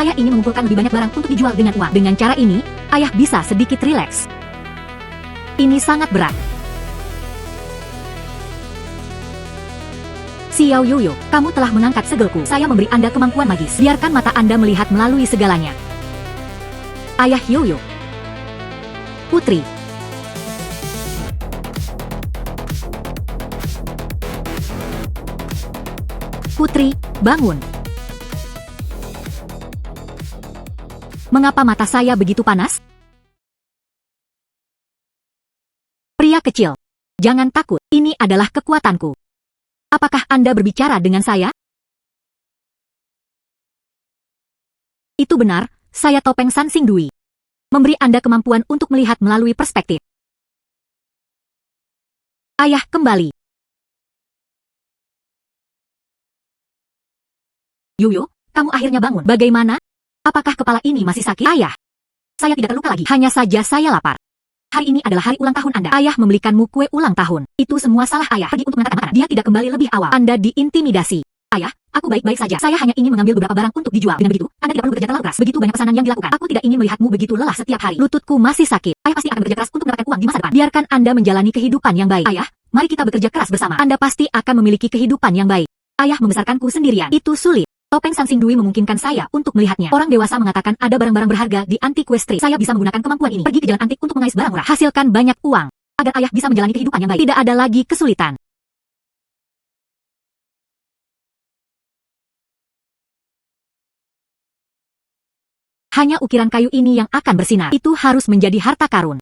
Saya ingin mengumpulkan lebih banyak barang untuk dijual dengan uang. Dengan cara ini, ayah bisa sedikit rileks. Ini sangat berat. Xiao Yoyo, kamu telah mengangkat segelku. Saya memberi Anda kemampuan magis. Biarkan mata Anda melihat melalui segalanya. Ayah Yoyo. Putri. Putri, bangun. Mengapa mata saya begitu panas? Pria kecil, jangan takut, ini adalah kekuatanku. Apakah Anda berbicara dengan saya? Itu benar, saya Topeng Sansing Dui. Memberi Anda kemampuan untuk melihat melalui perspektif. Ayah kembali. Yoyo, kamu akhirnya bangun. Bagaimana? Apakah kepala ini masih sakit? Ayah, saya tidak terluka lagi. Hanya saja saya lapar. Hari ini adalah hari ulang tahun Anda. Ayah membelikanmu kue ulang tahun. Itu semua salah ayah. Pergi untuk mengantarkan makanan. Dia tidak kembali lebih awal. Anda diintimidasi. Ayah, aku baik-baik saja. Saya hanya ingin mengambil beberapa barang untuk dijual. Dengan begitu, Anda tidak perlu bekerja terlalu keras. Begitu banyak pesanan yang dilakukan. Aku tidak ingin melihatmu begitu lelah setiap hari. Lututku masih sakit. Ayah pasti akan bekerja keras untuk mendapatkan uang di masa depan. Biarkan Anda menjalani kehidupan yang baik. Ayah, mari kita bekerja keras bersama. Anda pasti akan memiliki kehidupan yang baik. Ayah membesarkanku sendirian. Itu sulit. Topeng Sansing Dui memungkinkan saya untuk melihatnya. Orang dewasa mengatakan ada barang-barang berharga di Antiques Street. Saya bisa menggunakan kemampuan ini. Pergi ke jalan antik untuk mengais barang murah. Hasilkan banyak uang. Agar ayah bisa menjalani kehidupan yang baik. Tidak ada lagi kesulitan. Hanya ukiran kayu ini yang akan bersinar. Itu harus menjadi harta karun.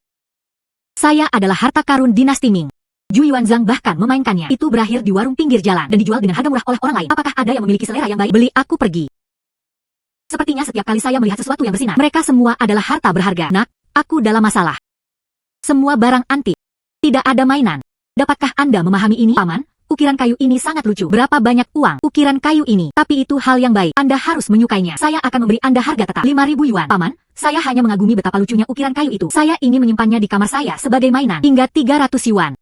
Saya adalah harta karun dinasti Ming. Zhu Yuanzhang bahkan memainkannya. Itu berakhir di warung pinggir jalan dan dijual dengan harga murah oleh orang lain. Apakah ada yang memiliki selera yang baik? Beli, aku pergi. Sepertinya setiap kali saya melihat sesuatu yang bersinar, mereka semua adalah harta berharga. Nak, aku dalam masalah. Semua barang antik. Tidak ada mainan. Dapatkah Anda memahami ini, Paman? Ukiran kayu ini sangat lucu. Berapa banyak uang ukiran kayu ini? Tapi itu hal yang baik. Anda harus menyukainya. Saya akan memberi Anda harga tetap 5.000 yuan. Paman, saya hanya mengagumi betapa lucunya ukiran kayu itu. Saya ingin menyimpannya di kamar saya sebagai mainan. Hingga 300 yuan.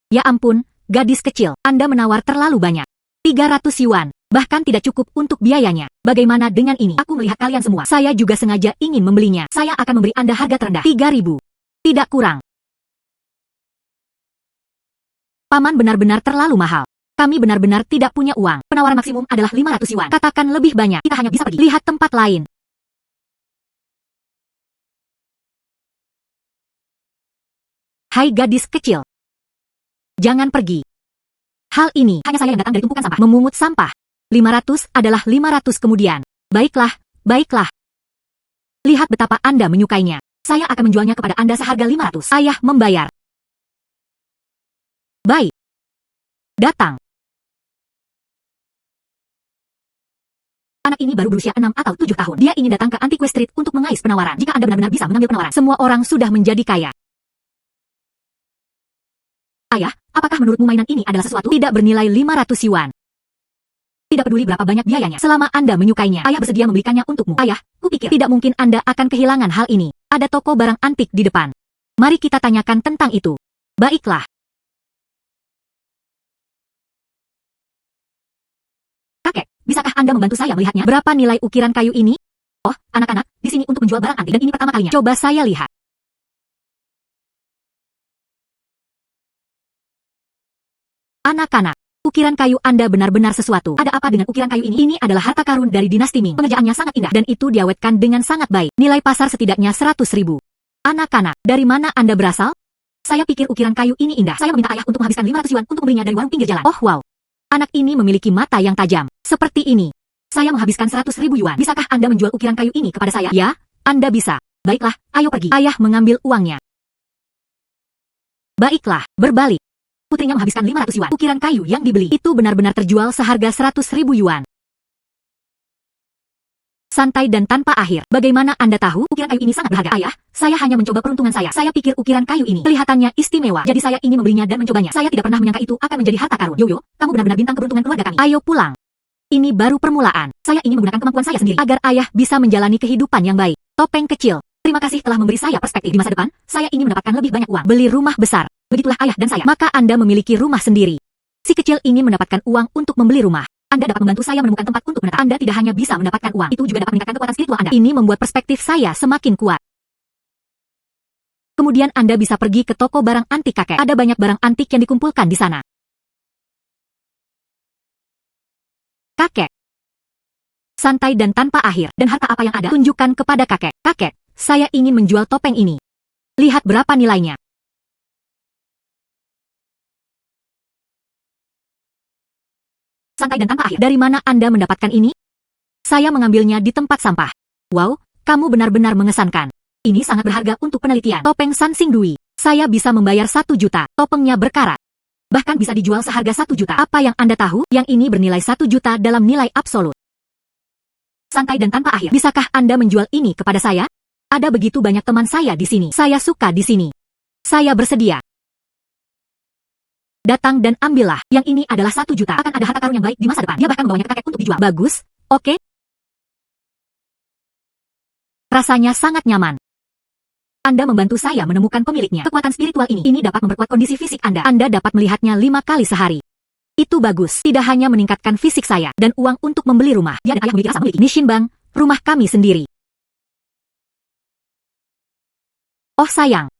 Ya ampun, gadis kecil, Anda menawar terlalu banyak. 300 yuan, bahkan tidak cukup untuk biayanya. Bagaimana dengan ini? Aku melihat kalian semua. Saya juga sengaja ingin membelinya. Saya akan memberi Anda harga terendah. 3.000. Tidak kurang. Paman benar-benar terlalu mahal. Kami benar-benar tidak punya uang. Penawaran maksimum adalah 500 yuan. Katakan lebih banyak. Kita hanya bisa pergi. Lihat tempat lain. Hai gadis kecil. Jangan pergi. Hal ini hanya saya yang datang dari tumpukan sampah. Memungut sampah. 500 adalah 500 kemudian. Baiklah, baiklah. Lihat betapa Anda menyukainya. Saya akan menjualnya kepada Anda seharga 500. Ayah membayar. Baik. Datang. Anak ini baru berusia 6 atau 7 tahun. Dia ingin datang ke Antiques Street untuk mengais penawaran. Jika Anda benar-benar bisa mengambil penawaran, semua orang sudah menjadi kaya. Ayah, apakah menurutmu mainan ini adalah sesuatu tidak bernilai 500 yuan? Tidak peduli berapa banyak biayanya. Selama Anda menyukainya, ayah bersedia membelikannya untukmu. Ayah, kupikir tidak mungkin Anda akan kehilangan hal ini. Ada toko barang antik di depan. Mari kita tanyakan tentang itu. Baiklah. Kakek, bisakah Anda membantu saya melihatnya? Berapa nilai ukiran kayu ini? Oh, anak-anak, di sini untuk menjual barang antik dan ini pertama kalinya. Coba saya lihat. Anak-anak, ukiran kayu Anda benar-benar sesuatu. Ada apa dengan ukiran kayu ini? Ini adalah harta karun dari dinasti Ming. Pengerjaannya sangat indah dan itu diawetkan dengan sangat baik. Nilai pasar setidaknya 100.000. Anak-anak, dari mana Anda berasal? Saya pikir ukiran kayu ini indah. Saya meminta ayah untuk menghabiskan 500 yuan untuk membelinya dari warung pinggir jalan. Oh wow. Anak ini memiliki mata yang tajam. Seperti ini. Saya menghabiskan 100.000 yuan. Bisakah Anda menjual ukiran kayu ini kepada saya? Ya, Anda bisa. Baiklah, ayo pergi. Ayah mengambil uangnya. Baiklah, berbalik. Putrinya menghabiskan 500 yuan. Ukiran kayu yang dibeli itu benar-benar terjual seharga 100.000 yuan. Santai dan tanpa akhir. Bagaimana Anda tahu? Ukiran kayu ini sangat berharga. Ayah, saya hanya mencoba peruntungan saya. Saya pikir ukiran kayu ini kelihatannya istimewa. Jadi saya ingin membelinya dan mencobanya. Saya tidak pernah menyangka itu akan menjadi harta karun. Yoyo, kamu benar-benar bintang keberuntungan keluarga kami. Ayo pulang. Ini baru permulaan. Saya ingin menggunakan kemampuan saya sendiri agar ayah bisa menjalani kehidupan yang baik. Topeng kecil. Terima kasih telah memberi saya perspektif di masa depan. Saya ingin mendapatkan lebih banyak uang. Beli rumah besar. Begitulah ayah dan saya. Maka Anda memiliki rumah sendiri. Si kecil ingin mendapatkan uang untuk membeli rumah. Anda dapat membantu saya menemukan tempat untuk menetap. Anda tidak hanya bisa mendapatkan uang, itu juga dapat meningkatkan kekuatan spiritual Anda. Ini membuat perspektif saya semakin kuat. Kemudian Anda bisa pergi ke toko barang antik kakek. Ada banyak barang antik yang dikumpulkan di sana. Kakek. Santai dan tanpa akhir. Dan harta apa yang ada? Tunjukkan kepada kakek. Kakek, saya ingin menjual topeng ini. Lihat berapa nilainya. Santai dan tanpa akhir. Dari mana Anda mendapatkan ini? Saya mengambilnya di tempat sampah. Wow, kamu benar-benar mengesankan. Ini sangat berharga untuk penelitian. Topeng Sansing Dui. Saya bisa membayar 1 juta. Topengnya berkarat. Bahkan bisa dijual seharga 1 juta. Apa yang Anda tahu? Yang ini bernilai 1 juta dalam nilai absolut. Santai dan tanpa akhir. Bisakah Anda menjual ini kepada saya? Ada begitu banyak teman saya di sini. Saya suka di sini. Saya bersedia. Datang dan ambillah. Yang ini adalah 1 juta. Akan ada harta karun yang baik di masa depan. Dia bahkan membawanya ke kakek untuk dijual. Bagus. Oke. Rasanya sangat nyaman. Anda membantu saya menemukan pemiliknya. Kekuatan spiritual ini dapat memperkuat kondisi fisik Anda. Anda dapat melihatnya 5 kali sehari. Itu bagus. Tidak hanya meningkatkan fisik saya dan uang untuk membeli rumah. Dia dan ayah memiliki rasa memiliki. Nishin Bang, rumah kami sendiri. Oh sayang.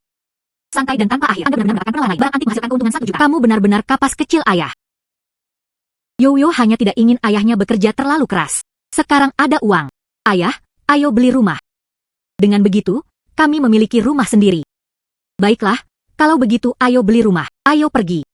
Santai dan tanpa akhir. Anda benar-benar mendapatkan pengenalan lagi. Barang antik menghasilkan keuntungan 1 juta. Kamu benar-benar kapas kecil ayah. Yoyo hanya tidak ingin ayahnya bekerja terlalu keras. Sekarang ada uang. Ayah, ayo beli rumah. Dengan begitu, kami memiliki rumah sendiri. Baiklah, kalau begitu ayo beli rumah. Ayo pergi.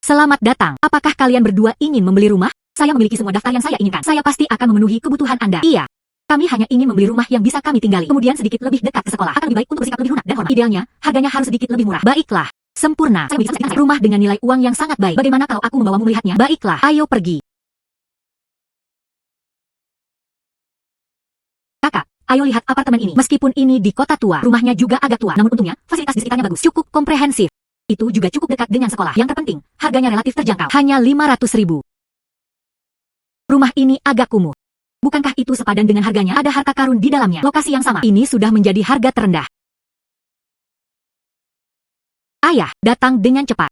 Selamat datang. Apakah kalian berdua ingin membeli rumah? Saya memiliki semua daftar yang saya inginkan. Saya pasti akan memenuhi kebutuhan Anda. Iya. Kami hanya ingin membeli rumah yang bisa kami tinggali. Kemudian sedikit lebih dekat ke sekolah. Akan lebih baik untuk bersikap lebih lunak dan hormat. Idealnya, harganya harus sedikit lebih murah. Baiklah. Sempurna. Saya memiliki rumah dengan nilai uang yang sangat baik. Bagaimana kalau aku membawamu melihatnya? Baiklah. Ayo pergi. Kakak, ayo lihat apartemen ini. Meskipun ini di kota tua, rumahnya juga agak tua. Namun untungnya, fasilitas di sekitarnya bagus. Cukup komprehensif. Itu juga cukup dekat dengan sekolah. Yang terpenting, harganya relatif terjangkau. Hanya 500.000. Rumah ini agak kumuh. Bukankah itu sepadan dengan harganya? Ada harta karun di dalamnya. Lokasi yang sama. Ini sudah menjadi harga terendah. Ayah, datang dengan cepat.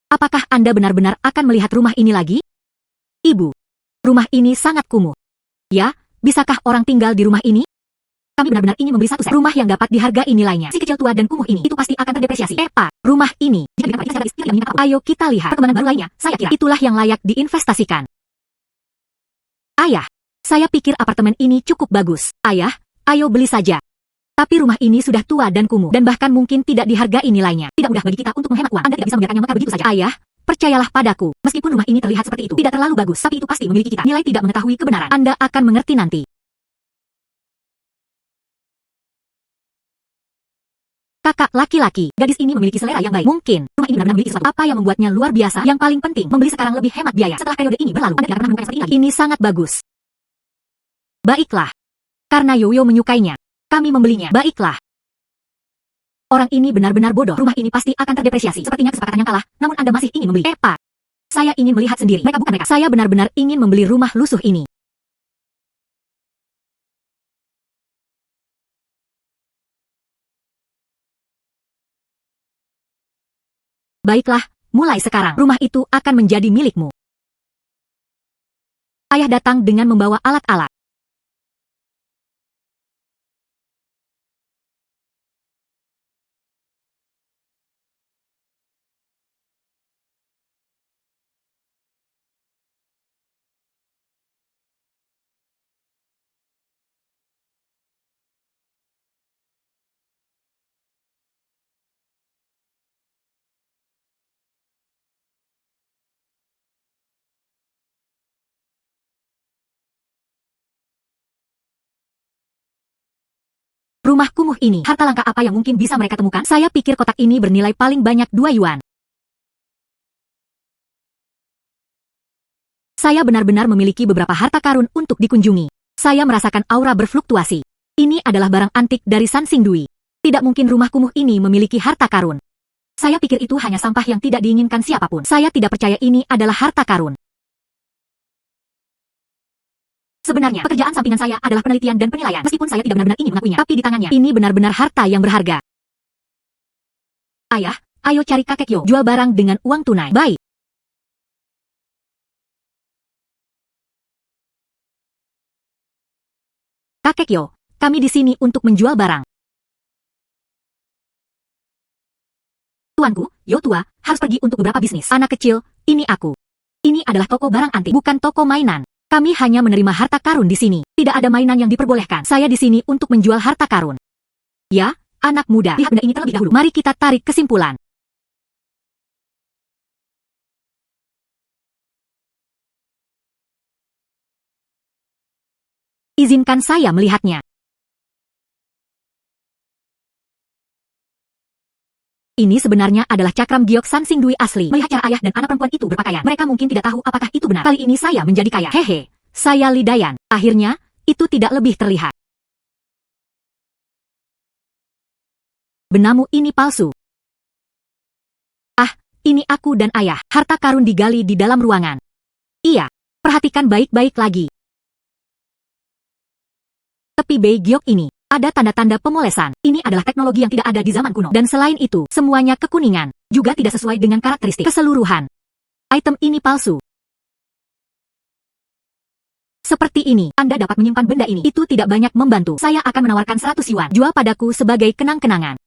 Apakah Anda benar-benar akan melihat rumah ini lagi? Ibu, rumah ini sangat kumuh. Ya, bisakah orang tinggal di rumah ini? Kami benar-benar ingin membeli satu set rumah yang dapat dihargai nilainya. Si kecil tua dan kumuh ini, itu pasti akan terdepresiasi. Pak, rumah ini, jika diberikan pada istri yang menginginkan apa? Ayo kita lihat perkembangan baru lainnya. Saya kira itulah yang layak diinvestasikan. Ayah, saya pikir apartemen ini cukup bagus. Ayah, ayo beli saja. Tapi rumah ini sudah tua dan kumuh, dan bahkan mungkin tidak dihargai nilainya. Tidak mudah bagi kita untuk menghemat uang. Anda tidak bisa membiarkannya maka begitu saja. Ayah, percayalah padaku. Meskipun rumah ini terlihat seperti itu, tidak terlalu bagus, tapi itu pasti memiliki kita. Nilai tidak mengetahui kebenaran. Anda akan mengerti nanti. Kakak laki-laki, gadis ini memiliki selera yang baik. Mungkin, rumah ini benar-benar memiliki sesuatu. Apa yang membuatnya luar biasa? Yang paling penting, membeli sekarang lebih hemat biaya. Setelah periode ini berlalu, Anda tidak akan menemukan seperti ini lagi. Ini sangat bagus. Baiklah. Karena Yoyo menyukainya, kami membelinya. Baiklah. Orang ini benar-benar bodoh. Rumah ini pasti akan terdepresiasi. Sepertinya kesepakatan yang kalah, namun Anda masih ingin membeli. Pak, saya ingin melihat sendiri. Mereka bukan mereka. Saya benar-benar ingin membeli rumah lusuh ini. Baiklah, mulai sekarang rumah itu akan menjadi milikmu. Ayah datang dengan membawa alat-alat. Rumah kumuh ini, harta langka apa yang mungkin bisa mereka temukan? Saya pikir kotak ini bernilai paling banyak 2 yuan. Saya benar-benar memiliki beberapa harta karun untuk dikunjungi. Saya merasakan aura berfluktuasi. Ini adalah barang antik dari Sansing Dui. Tidak mungkin rumah kumuh ini memiliki harta karun. Saya pikir itu hanya sampah yang tidak diinginkan siapapun. Saya tidak percaya ini adalah harta karun. Sebenarnya, pekerjaan sampingan saya adalah penelitian dan penilaian. Meskipun saya tidak benar-benar ingin mengakuinya, tapi di tangannya, ini benar-benar harta yang berharga. Ayah, ayo cari kakek Yo. Jual barang dengan uang tunai. Baik. Kakek Yo, kami di sini untuk menjual barang. Tuanku, Yo tua, harus pergi untuk beberapa bisnis. Anak kecil, ini aku. Ini adalah toko barang antik, bukan toko mainan. Kami hanya menerima harta karun di sini. Tidak ada mainan yang diperbolehkan. Saya di sini untuk menjual harta karun. Ya, anak muda, lihat benda ini terlebih dahulu. Mari kita tarik kesimpulan. Izinkan saya melihatnya. Ini sebenarnya adalah cakram giok San Sing Dui asli. Melihat cara ayah dan anak perempuan itu berpakaian, mereka mungkin tidak tahu apakah itu benar. Kali ini saya menjadi kaya. Hehe, saya Li Dayan. Akhirnya, itu tidak lebih terlihat. Benamu ini palsu. Ah, ini aku dan ayah. Harta karun digali di dalam ruangan. Iya, perhatikan baik-baik lagi. Tepi Bei Giok ini, ada tanda-tanda pemolesan. Ini adalah teknologi yang tidak ada di zaman kuno. Dan selain itu, semuanya kekuningan. Juga tidak sesuai dengan karakteristik keseluruhan. Item ini palsu. Seperti ini, Anda dapat menyimpan benda ini. Itu tidak banyak membantu. Saya akan menawarkan 100 yuan. Jual padaku sebagai kenang-kenangan.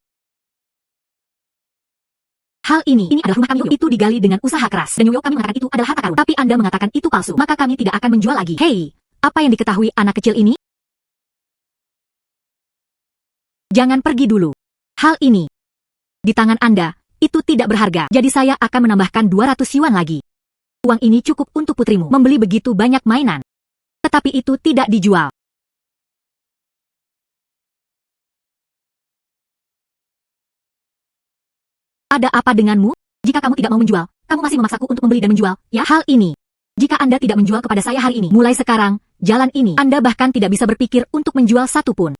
Hal ini adalah rumah kami Yoyo. Itu digali dengan usaha keras. Dan Yoyo kami mengatakan itu adalah harta karun. Tapi Anda mengatakan itu palsu. Maka kami tidak akan menjual lagi. Hei, apa yang diketahui anak kecil ini? Jangan pergi dulu. Hal ini di tangan Anda, itu tidak berharga. Jadi saya akan menambahkan 200 yuan lagi. Uang ini cukup untuk putrimu membeli begitu banyak mainan. Tetapi itu tidak dijual. Ada apa denganmu? Jika kamu tidak mau menjual, kamu masih memaksaku untuk membeli dan menjual, ya? Hal ini. Jika Anda tidak menjual kepada saya hari ini, mulai sekarang, jalan ini, Anda bahkan tidak bisa berpikir untuk menjual satu pun.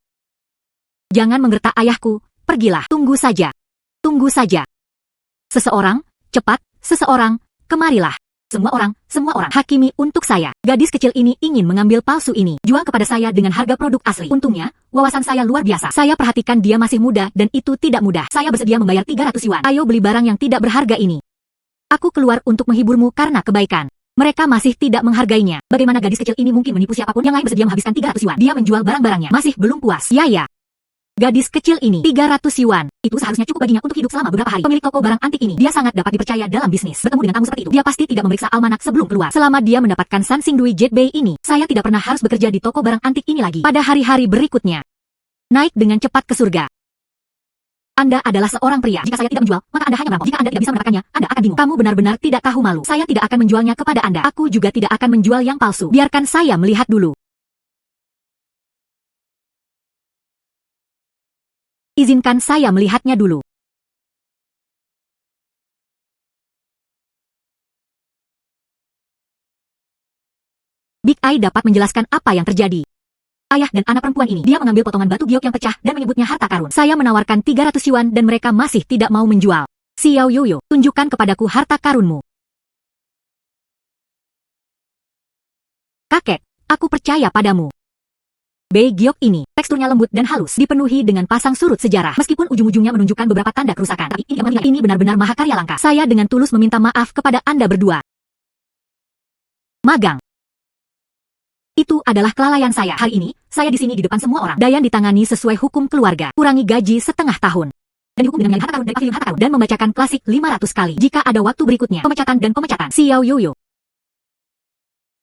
Jangan menggertak ayahku, pergilah. Tunggu saja. Tunggu saja. Seseorang, cepat, seseorang, kemarilah. Semua orang, hakimi untuk saya. Gadis kecil ini ingin mengambil palsu ini. Jual kepada saya dengan harga produk asli. Untungnya, wawasan saya luar biasa. Saya perhatikan dia masih muda dan itu tidak mudah. Saya bersedia membayar 300 yuan. Ayo beli barang yang tidak berharga ini. Aku keluar untuk menghiburmu karena kebaikan. Mereka masih tidak menghargainya. Bagaimana gadis kecil ini mungkin menipu siapapun yang lain bersedia menghabiskan 300 yuan. Dia menjual barang-barangnya. Masih belum puas. Ya. Gadis kecil ini, 300 yuan. Itu seharusnya cukup baginya untuk hidup selama beberapa hari. Pemilik toko barang antik ini, dia sangat dapat dipercaya dalam bisnis. Bertemu dengan tamu seperti itu, dia pasti tidak memeriksa almanak sebelum keluar. Selama dia mendapatkan San Sing Dui Jet Bay ini, saya tidak pernah harus bekerja di toko barang antik ini lagi. Pada hari-hari berikutnya, naik dengan cepat ke surga. Anda adalah seorang pria. Jika saya tidak menjual, maka Anda hanya merampok. Jika Anda tidak bisa mendapatkannya, Anda akan bingung. Kamu benar-benar tidak tahu malu. Saya tidak akan menjualnya kepada Anda. Aku juga tidak akan menjual yang palsu. Biarkan saya melihat dulu. Izinkan saya melihatnya dulu. Big Eye dapat menjelaskan apa yang terjadi. Ayah dan anak perempuan ini, dia mengambil potongan batu giok yang pecah dan menyebutnya harta karun. Saya menawarkan 300 yuan dan mereka masih tidak mau menjual. Xiao Yoyo, tunjukkan kepadaku harta karunmu. Kakek, aku percaya padamu. Bei giok ini, teksturnya lembut dan halus, dipenuhi dengan pasang surut sejarah. Meskipun ujung-ujungnya menunjukkan beberapa tanda kerusakan, tapi ini benar-benar mahakarya langka. Saya dengan tulus meminta maaf kepada Anda berdua. Magang. Itu adalah kelalaian saya. Hari ini, saya di sini di depan semua orang. Dayan ditangani sesuai hukum keluarga. Kurangi gaji setengah tahun. Dan dihukum dengan harta karun dari pavilion harta karun. Dan membacakan klasik 500 kali. Jika ada waktu berikutnya, pemecatan dan pemecatan. Xiao Yoyo.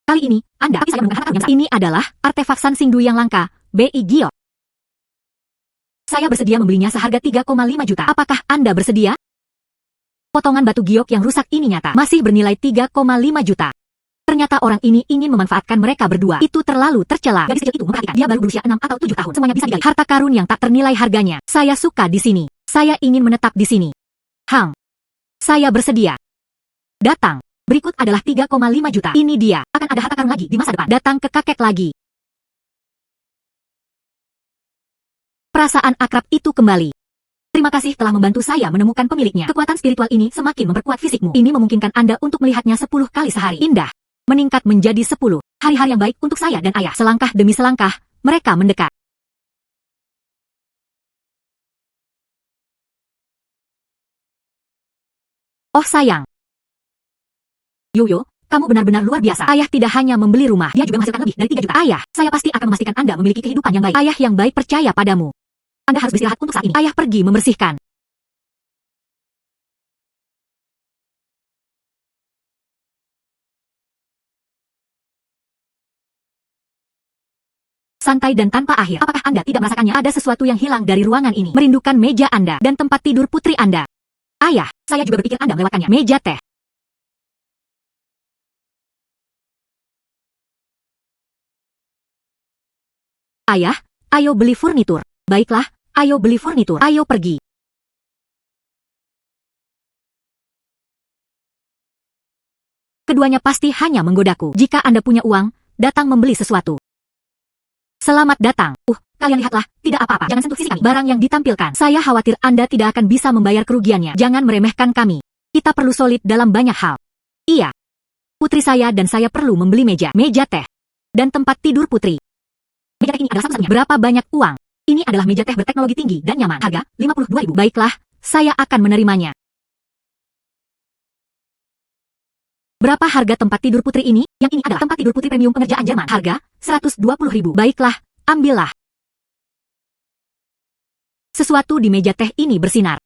Kali ini, Anda, tapi saya menemukan harta karun yang ini adalah artefak San Sing Dui yang langka, Bei Giok. Saya bersedia membelinya seharga 3,5 juta. Apakah Anda bersedia? Potongan batu giok yang rusak ini nyata, masih bernilai 3,5 juta. Ternyata orang ini ingin memanfaatkan mereka berdua. Itu terlalu tercela. Gadis kecil itu memperhatikan, dia baru berusia 6 atau 7 tahun. Semuanya bisa digali. Harta karun yang tak ternilai harganya. Saya suka di sini. Saya ingin menetap di sini. Hang. Saya bersedia. Datang. Berikut adalah 3,5 juta. Ini dia. Akan ada harta karun lagi di masa depan. Datang ke kakek lagi. Perasaan akrab itu kembali. Terima kasih telah membantu saya menemukan pemiliknya. Kekuatan spiritual ini semakin memperkuat fisikmu. Ini memungkinkan Anda untuk melihatnya 10 kali sehari. Indah. Meningkat menjadi 10. Hari-hari yang baik untuk saya dan ayah. Selangkah demi selangkah, mereka mendekat. Oh sayang. Yoyo, kamu benar-benar luar biasa. Ayah tidak hanya membeli rumah, dia juga menghasilkan lebih dari 3 juta. Ayah, saya pasti akan memastikan Anda memiliki kehidupan yang baik. Ayah yang baik percaya padamu. Anda harus beristirahat untuk saat ini. Ayah pergi membersihkan. Santai dan tanpa akhir. Apakah Anda tidak merasakannya? Ada sesuatu yang hilang dari ruangan ini. Merindukan meja Anda dan tempat tidur putri Anda. Ayah, saya juga berpikir Anda melewatkannya. Meja teh. Ayah, ayo beli furnitur. Baiklah, ayo beli furnitur. Ayo pergi. Keduanya pasti hanya menggodaku. Jika Anda punya uang, datang membeli sesuatu. Selamat datang. Kalian lihatlah, tidak apa-apa. Jangan sentuh sisi kami. Barang yang ditampilkan. Saya khawatir Anda tidak akan bisa membayar kerugiannya. Jangan meremehkan kami. Kita perlu solid dalam banyak hal. Iya. Putri saya dan saya perlu membeli meja teh, dan tempat tidur putri. Meja teh ini adalah satu-satunya. Berapa banyak uang? Ini adalah meja teh berteknologi tinggi dan nyaman. Harga, 52.000. Baiklah, saya akan menerimanya. Berapa harga tempat tidur putri ini? Yang ini adalah tempat tidur putri premium pengerjaan Jerman. Harga, 120.000. Baiklah, ambillah. Sesuatu di meja teh ini bersinar.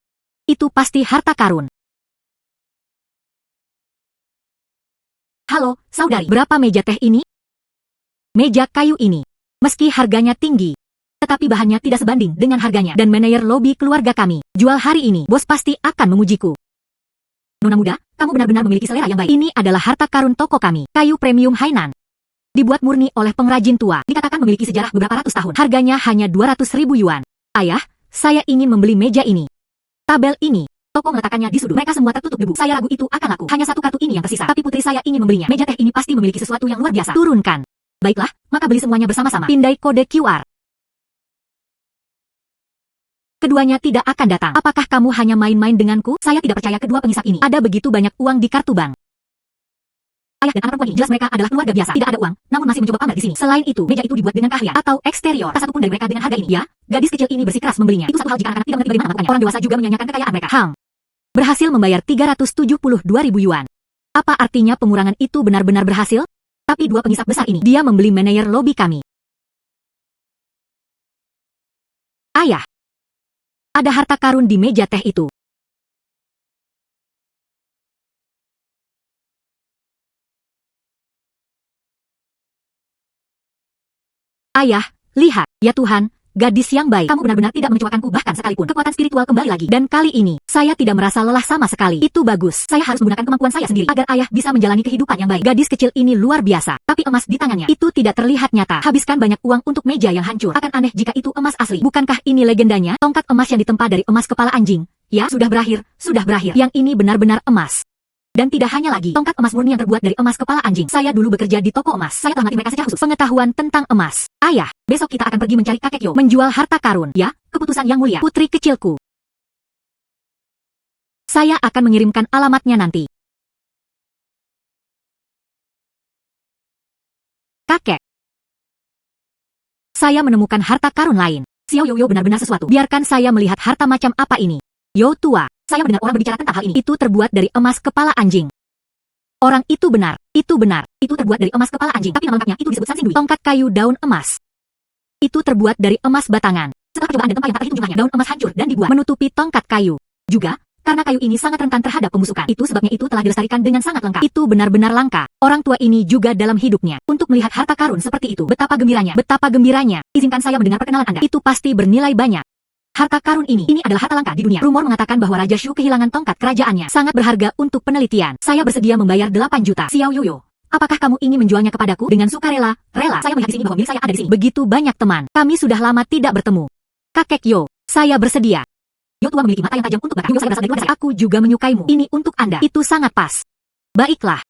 Itu pasti harta karun. Halo, saudari. Berapa meja teh ini? Meja kayu ini. Meski harganya tinggi, tetapi bahannya tidak sebanding dengan harganya. Dan manajer lobi keluarga kami. Jual hari ini, bos pasti akan memujiku. Nona muda, kamu benar-benar memiliki selera yang baik. Ini adalah harta karun toko kami. Kayu premium Hainan. Dibuat murni oleh pengrajin tua. Dikatakan memiliki sejarah beberapa ratus tahun. Harganya hanya 200.000 yuan. Ayah, saya ingin membeli meja ini. Tabel ini. Toko meletakkannya di sudut. Mereka semua tertutup debu. Saya ragu itu akan laku. Hanya satu kartu ini yang tersisa. Tapi putri saya ingin membelinya. Meja teh ini pasti memiliki sesuatu yang luar biasa. Turunkan. Baiklah, maka beli semuanya bersama-sama. Pindai kode QR. Keduanya tidak akan datang. Apakah kamu hanya main-main denganku? Saya tidak percaya kedua pengisap ini. Ada begitu banyak uang di kartu bank. Ayah dan anak perempuan ini jelas mereka adalah keluarga biasa. Tidak ada uang, namun masih mencoba pamer di sini. Selain itu, meja itu dibuat dengan keahlian atau eksterior. Tak satupun dari mereka dengan harga ini. Ya, gadis kecil ini bersikeras membelinya. Itu satu hal jika anak-anak tidak mengerti bagaimana melakukannya. Orang dewasa juga menyanyikan kekayaan mereka. Berhasil membayar 372.000 yuan. Apa artinya pengurangan itu benar-benar berhasil? Tapi dua pengisap besar ini, dia membeli manajer lobi kami. Ayah. Ada harta karun di meja teh itu. Ayah, lihat, ya Tuhan, gadis yang baik. Kamu benar-benar tidak mengecewakanku bahkan sekalipun. Kekuatan spiritual kembali lagi. Dan kali ini, saya tidak merasa lelah sama sekali. Itu bagus. Saya harus menggunakan kemampuan saya sendiri agar ayah bisa menjalani kehidupan yang baik. Gadis kecil ini luar biasa. Tapi emas di tangannya itu tidak terlihat nyata. Habiskan banyak uang untuk meja yang hancur. Akan aneh jika itu emas asli. Bukankah ini legendanya? Tongkat emas yang ditempa dari emas kepala anjing. Ya, sudah berakhir, sudah berakhir. Yang ini benar-benar emas. Dan tidak hanya lagi, tongkat emas murni yang terbuat dari emas kepala anjing. Saya dulu bekerja di toko emas. Saya telah melatih mereka secara khusus. Pengetahuan tentang emas. Ayah, besok kita akan pergi mencari kakek Yo. Menjual harta karun. Ya, keputusan yang mulia. Putri kecilku. Saya akan mengirimkan alamatnya nanti. Kakek. Saya menemukan harta karun lain. Xiao Yoyo benar-benar sesuatu. Biarkan saya melihat harta macam apa ini. Yo tua. Saya mendengar orang berbicara tentang hal ini. Itu terbuat dari emas kepala anjing. Orang itu benar. Itu benar. Itu terbuat dari emas kepala anjing. Tapi nama lengkapnya itu disebut Sansindui. Tongkat kayu daun emas. Itu terbuat dari emas batangan. Setelah percobaan dan tempat yang tak terhitung jumlahnya, daun emas hancur dan dibuat menutupi tongkat kayu. Juga, karena kayu ini sangat rentan terhadap pembusukan. Itu sebabnya itu telah dilestarikan dengan sangat lengkap. Itu benar-benar langka. Orang tua ini juga dalam hidupnya. Untuk melihat harta karun seperti itu. Betapa gembiranya. Betapa gembiranya. Izinkan saya mendengar perkenalan Anda. Itu pasti bernilai banyak. Harta karun ini adalah harta langka di dunia. Rumor mengatakan bahwa Raja Shu kehilangan tongkat kerajaannya. Sangat berharga untuk penelitian. Saya bersedia membayar 8 juta. Xiao Yoyo, apakah kamu ingin menjualnya kepadaku? Dengan sukarela, rela. Saya melihat di sini bahwa milik saya ada di sini. Begitu banyak teman. Kami sudah lama tidak bertemu. Kakek Yo, saya bersedia. Yo tua memiliki mata yang tajam untuk berkata. Yo saya berasal dari keluarga saya. Aku juga menyukaimu. Ini untuk Anda. Itu sangat pas. Baiklah.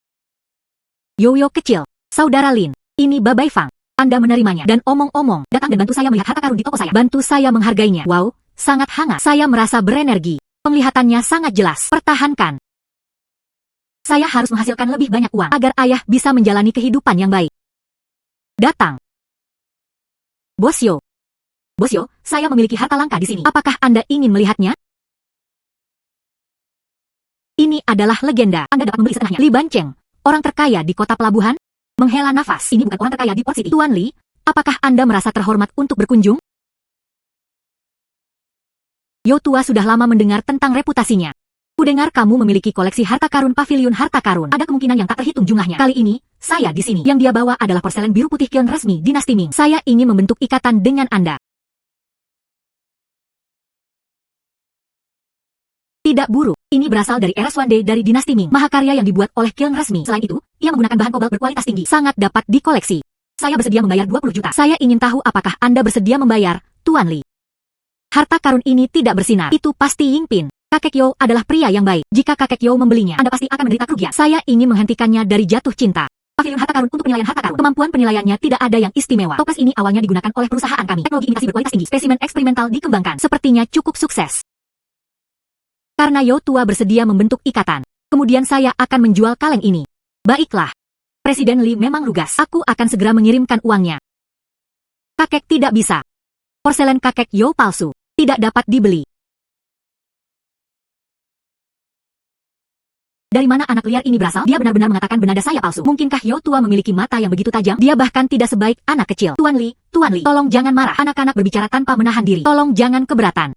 Yoyo kecil, saudara Lin. Ini Babai Fang. Anda menerimanya. Dan omong-omong, datang dan bantu saya melihat harta karun di toko saya. Bantu saya menghargainya. Wow, sangat hangat. Saya merasa berenergi. Penglihatannya sangat jelas. Pertahankan. Saya harus menghasilkan lebih banyak uang agar ayah bisa menjalani kehidupan yang baik. Datang. Bos Yo. Bos Yo, saya memiliki harta langka di sini. Apakah Anda ingin melihatnya? Ini Ini adalah legenda. Anda dapat membeli setengahnya. Li Bancheng, orang terkaya di kota pelabuhan? Menghela nafas. Ini bukan orang terkaya di Port City. Tuan Li, apakah Anda merasa terhormat untuk berkunjung? Yo Tua sudah lama mendengar tentang reputasinya. Kudengar kamu memiliki koleksi harta karun pavilion harta karun. Ada kemungkinan yang tak terhitung jumlahnya. Kali ini, saya di sini. Yang dia bawa adalah porselen biru putih kiln resmi dinasti Ming. Saya ingin membentuk ikatan dengan Anda. Tidak buruk. Ini berasal dari era Xuande dari dinasti Ming. Mahakarya yang dibuat oleh kiln resmi. Selain itu, ia menggunakan bahan kobalt berkualitas tinggi. Sangat dapat dikoleksi. Saya bersedia membayar 20 juta. Saya ingin tahu apakah Anda bersedia membayar, Tuan Li. Harta karun ini tidak bersinar. Itu pasti Yingpin. Kakek Yo adalah pria yang baik. Jika kakek Yo membelinya, Anda pasti akan menderita kerugian. Saya ingin menghentikannya dari jatuh cinta. Pavilion harta karun untuk penilaian harta karun. Kemampuan penilaiannya tidak ada yang istimewa. Toples ini awalnya digunakan oleh perusahaan kami. Teknologi imitasi berkualitas tinggi. Spesimen eksperimental dikembangkan. Sepertinya cukup sukses. Karena Yo Tua bersedia membentuk ikatan, kemudian saya akan menjual kaleng ini. Baiklah. Presiden Li memang lugas. Aku akan segera mengirimkan uangnya. Kakek tidak bisa. Porselen kakek Yo palsu. Tidak dapat dibeli. Dari mana anak liar ini berasal? Dia benar-benar mengatakan bernada saya palsu. Mungkinkah Yo Tua memiliki mata yang begitu tajam? Dia bahkan tidak sebaik anak kecil. Tuan Li, tolong jangan marah. Anak-anak berbicara tanpa menahan diri. Tolong jangan keberatan.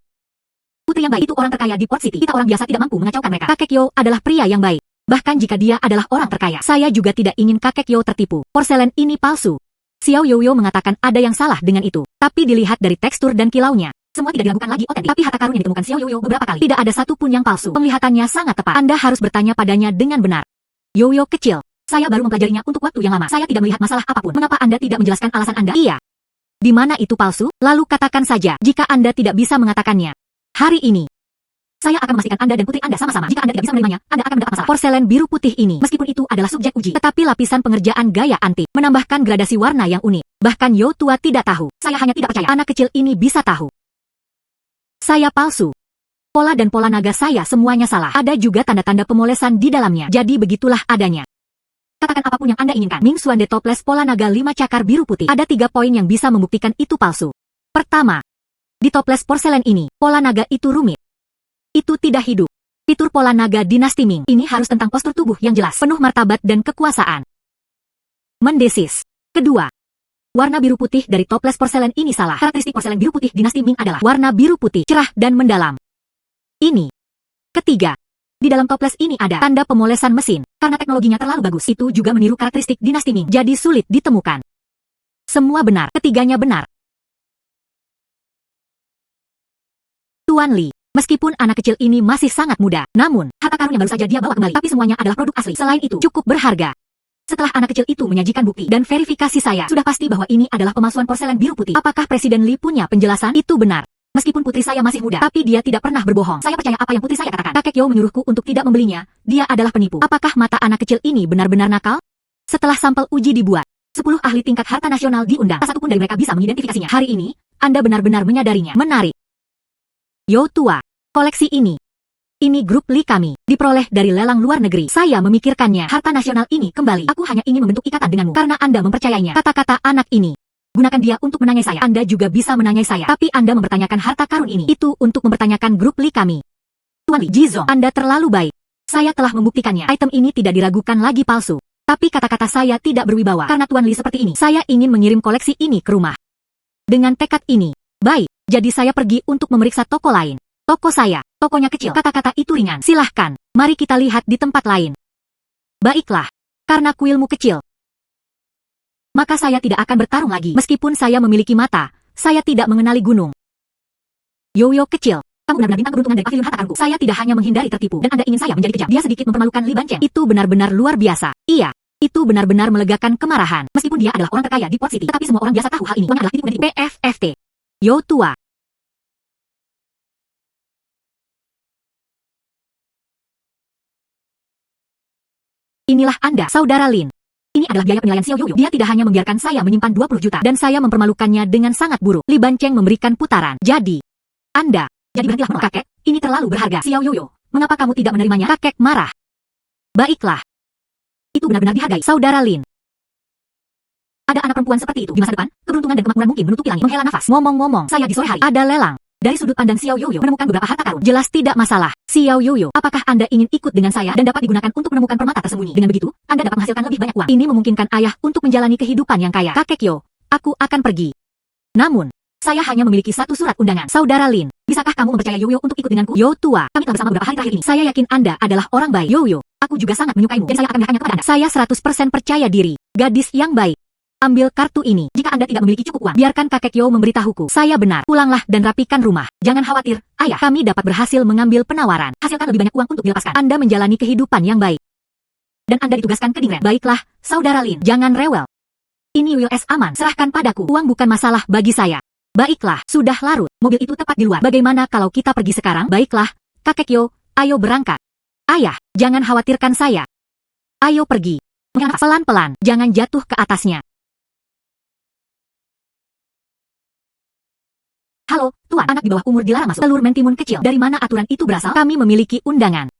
Putri yang baik itu orang terkaya di Port City. Kita orang biasa tidak mampu mengacaukan mereka. Kakek Yo adalah pria yang baik. Bahkan jika dia adalah orang terkaya. Saya juga tidak ingin kakek Yo tertipu. Porselen ini palsu. Xiao Yoyo mengatakan ada yang salah dengan itu. Tapi dilihat dari tekstur dan kilaunya, semua tidak diragukan lagi otentik. Tapi harta karun yang ditemukan Xiao Yoyo beberapa kali. Tidak ada satupun yang palsu. Penglihatannya sangat tepat. Anda harus bertanya padanya dengan benar. Yoyo kecil. Saya baru mempelajarinya untuk waktu yang lama. Saya tidak melihat masalah apapun. Mengapa Anda tidak menjelaskan alasan Anda? Iya. Di mana itu palsu? Lalu katakan saja jika Anda tidak bisa mengatakannya. Hari ini, saya akan memastikan Anda dan putri Anda sama-sama. Jika Anda tidak bisa menerimanya, Anda akan mendapat masalah. Porselen biru putih ini, meskipun itu adalah subjek uji, tetapi lapisan pengerjaan gaya antik, menambahkan gradasi warna yang unik. Bahkan Yo Tua tidak tahu. Saya hanya tidak percaya. Anak kecil ini bisa tahu. Saya palsu. Pola dan pola naga saya semuanya salah. Ada juga tanda-tanda pemolesan di dalamnya. Jadi begitulah adanya. Katakan apapun yang Anda inginkan. Ming Xuande toples pola naga 5 cakar biru putih. Ada 3 poin yang bisa membuktikan itu palsu. Pertama, di toples porselen ini, pola naga itu rumit. Itu tidak hidup. Fitur pola naga dinasti Ming. Ini harus tentang postur tubuh yang jelas, penuh martabat dan kekuasaan. Mendesis. Kedua, warna biru putih dari toples porselen ini salah. Karakteristik porselen biru putih dinasti Ming adalah warna biru putih, cerah dan mendalam. Ini. Ketiga, di dalam toples ini ada tanda pemolesan mesin. Karena teknologinya terlalu bagus, itu juga meniru karakteristik dinasti Ming. Jadi sulit ditemukan. Semua benar, ketiganya benar. Tuan Li. Meskipun anak kecil ini masih sangat muda, namun, harta karun yang baru saja dia bawa kembali, tapi semuanya adalah produk asli. Selain itu, cukup berharga. Setelah anak kecil itu menyajikan bukti dan verifikasi saya, sudah pasti bahwa ini adalah pemalsuan porselen biru putih. Apakah Presiden Li punya penjelasan? Itu benar. Meskipun putri saya masih muda, tapi dia tidak pernah berbohong. Saya percaya apa yang putri saya katakan. Kakek Yo menyuruhku untuk tidak membelinya. Dia adalah penipu. Apakah mata anak kecil ini benar-benar nakal? Setelah sampel uji dibuat, 10 ahli tingkat harta nasional diundang. Tak satupun dari mereka bisa mengidentifikasinya. Hari ini, Anda benar-benar menyadarinya. Menarik. Yo Tua. Koleksi ini grup Li kami, diperoleh dari lelang luar negeri. Saya memikirkannya, harta nasional ini kembali. Aku hanya ingin membentuk ikatan denganmu, karena Anda mempercayainya. Kata-kata anak ini. Gunakan dia untuk menanyai saya. Anda juga bisa menanyai saya. Tapi Anda mempertanyakan harta karun ini. Itu untuk mempertanyakan grup Li kami. Tuan Li, Jizong, Anda terlalu baik. Saya telah membuktikannya. Item ini tidak diragukan lagi palsu. Tapi kata-kata saya tidak berwibawa. Karena Tuan Li seperti ini, saya ingin mengirim koleksi ini ke rumah. Dengan tekad ini, baik, jadi saya pergi untuk memeriksa toko lain. Toko saya, tokonya kecil, kata-kata itu ringan. Silahkan, mari kita lihat di tempat lain. Baiklah, karena kuilmu kecil, maka saya tidak akan bertarung lagi. Meskipun saya memiliki mata, saya tidak mengenali gunung. Yoyo kecil, kamu benar-benar bintang keberuntungan dari pavilion harta karunku. Saya tidak hanya menghindari tertipu, dan Anda ingin saya menjadi kejam. Dia sedikit mempermalukan Li Bancheng. Itu benar-benar luar biasa. Iya, itu benar-benar melegakan kemarahan. Meskipun dia adalah orang terkaya di Port City, tetapi semua orang biasa tahu hal ini. Uangnya adalah tipu dan tipu. PFFT. Yo Tua. Inilah Anda, Saudara Lin. Ini adalah biaya penilaian Xiao Yoyo. Dia tidak hanya membiarkan saya menyimpan 20 juta, dan saya mempermalukannya dengan sangat buruk. Li Bancheng memberikan putaran. Jadi berhentilah menolak kakek. Ini terlalu berharga. Xiao Yoyo, mengapa kamu tidak menerimanya? Kakek marah. Baiklah. Itu benar-benar dihargai, Saudara Lin. Ada anak perempuan seperti itu di masa depan, keberuntungan dan kemakmuran mungkin menutupi langit. Menghela nafas. Ngomong-ngomong, saya di sore hari ada lelang. Dari sudut pandang Xiao Yoyo menemukan beberapa harta karun. Jelas tidak masalah. Xiao Yoyo, apakah Anda ingin ikut dengan saya dan dapat digunakan untuk menemukan permata tersembunyi? Dengan begitu, Anda dapat menghasilkan lebih banyak uang. Ini memungkinkan ayah untuk menjalani kehidupan yang kaya. Kakek Yo, aku akan pergi. Namun, saya hanya memiliki satu surat undangan. Saudara Lin, bisakah kamu mempercayai Yoyo untuk ikut denganku? Yo tua, kami telah bersama beberapa hari terakhir ini. Saya yakin Anda adalah orang baik. Yoyo, aku juga sangat menyukaimu dan saya akan mengatakannya kepada Anda. Saya 100% percaya diri. Gadis yang baik. Ambil kartu ini. Jika Anda tidak memiliki cukup uang, biarkan kakek Yo memberitahuku. Saya benar. Pulanglah dan rapikan rumah. Jangan khawatir, ayah. Kami dapat berhasil mengambil penawaran. Hasilkan lebih banyak uang untuk dilepaskan. Anda menjalani kehidupan yang baik. Dan Anda ditugaskan ke Dingren. Baiklah, Saudara Lin. Jangan rewel. Ini US aman. Serahkan padaku. Uang bukan masalah bagi saya. Baiklah, sudah larut. Mobil itu tepat di luar. Bagaimana kalau kita pergi sekarang? Baiklah, kakek Yo, ayo berangkat. Ayah, jangan khawatirkan saya. Ayo pergi. Pelan-pelan, jangan jatuh ke atasnya. Halo, Tuan, anak di bawah umur dilarang masuk. Telur mentimun kecil. Dari mana aturan itu berasal? Kami memiliki undangan.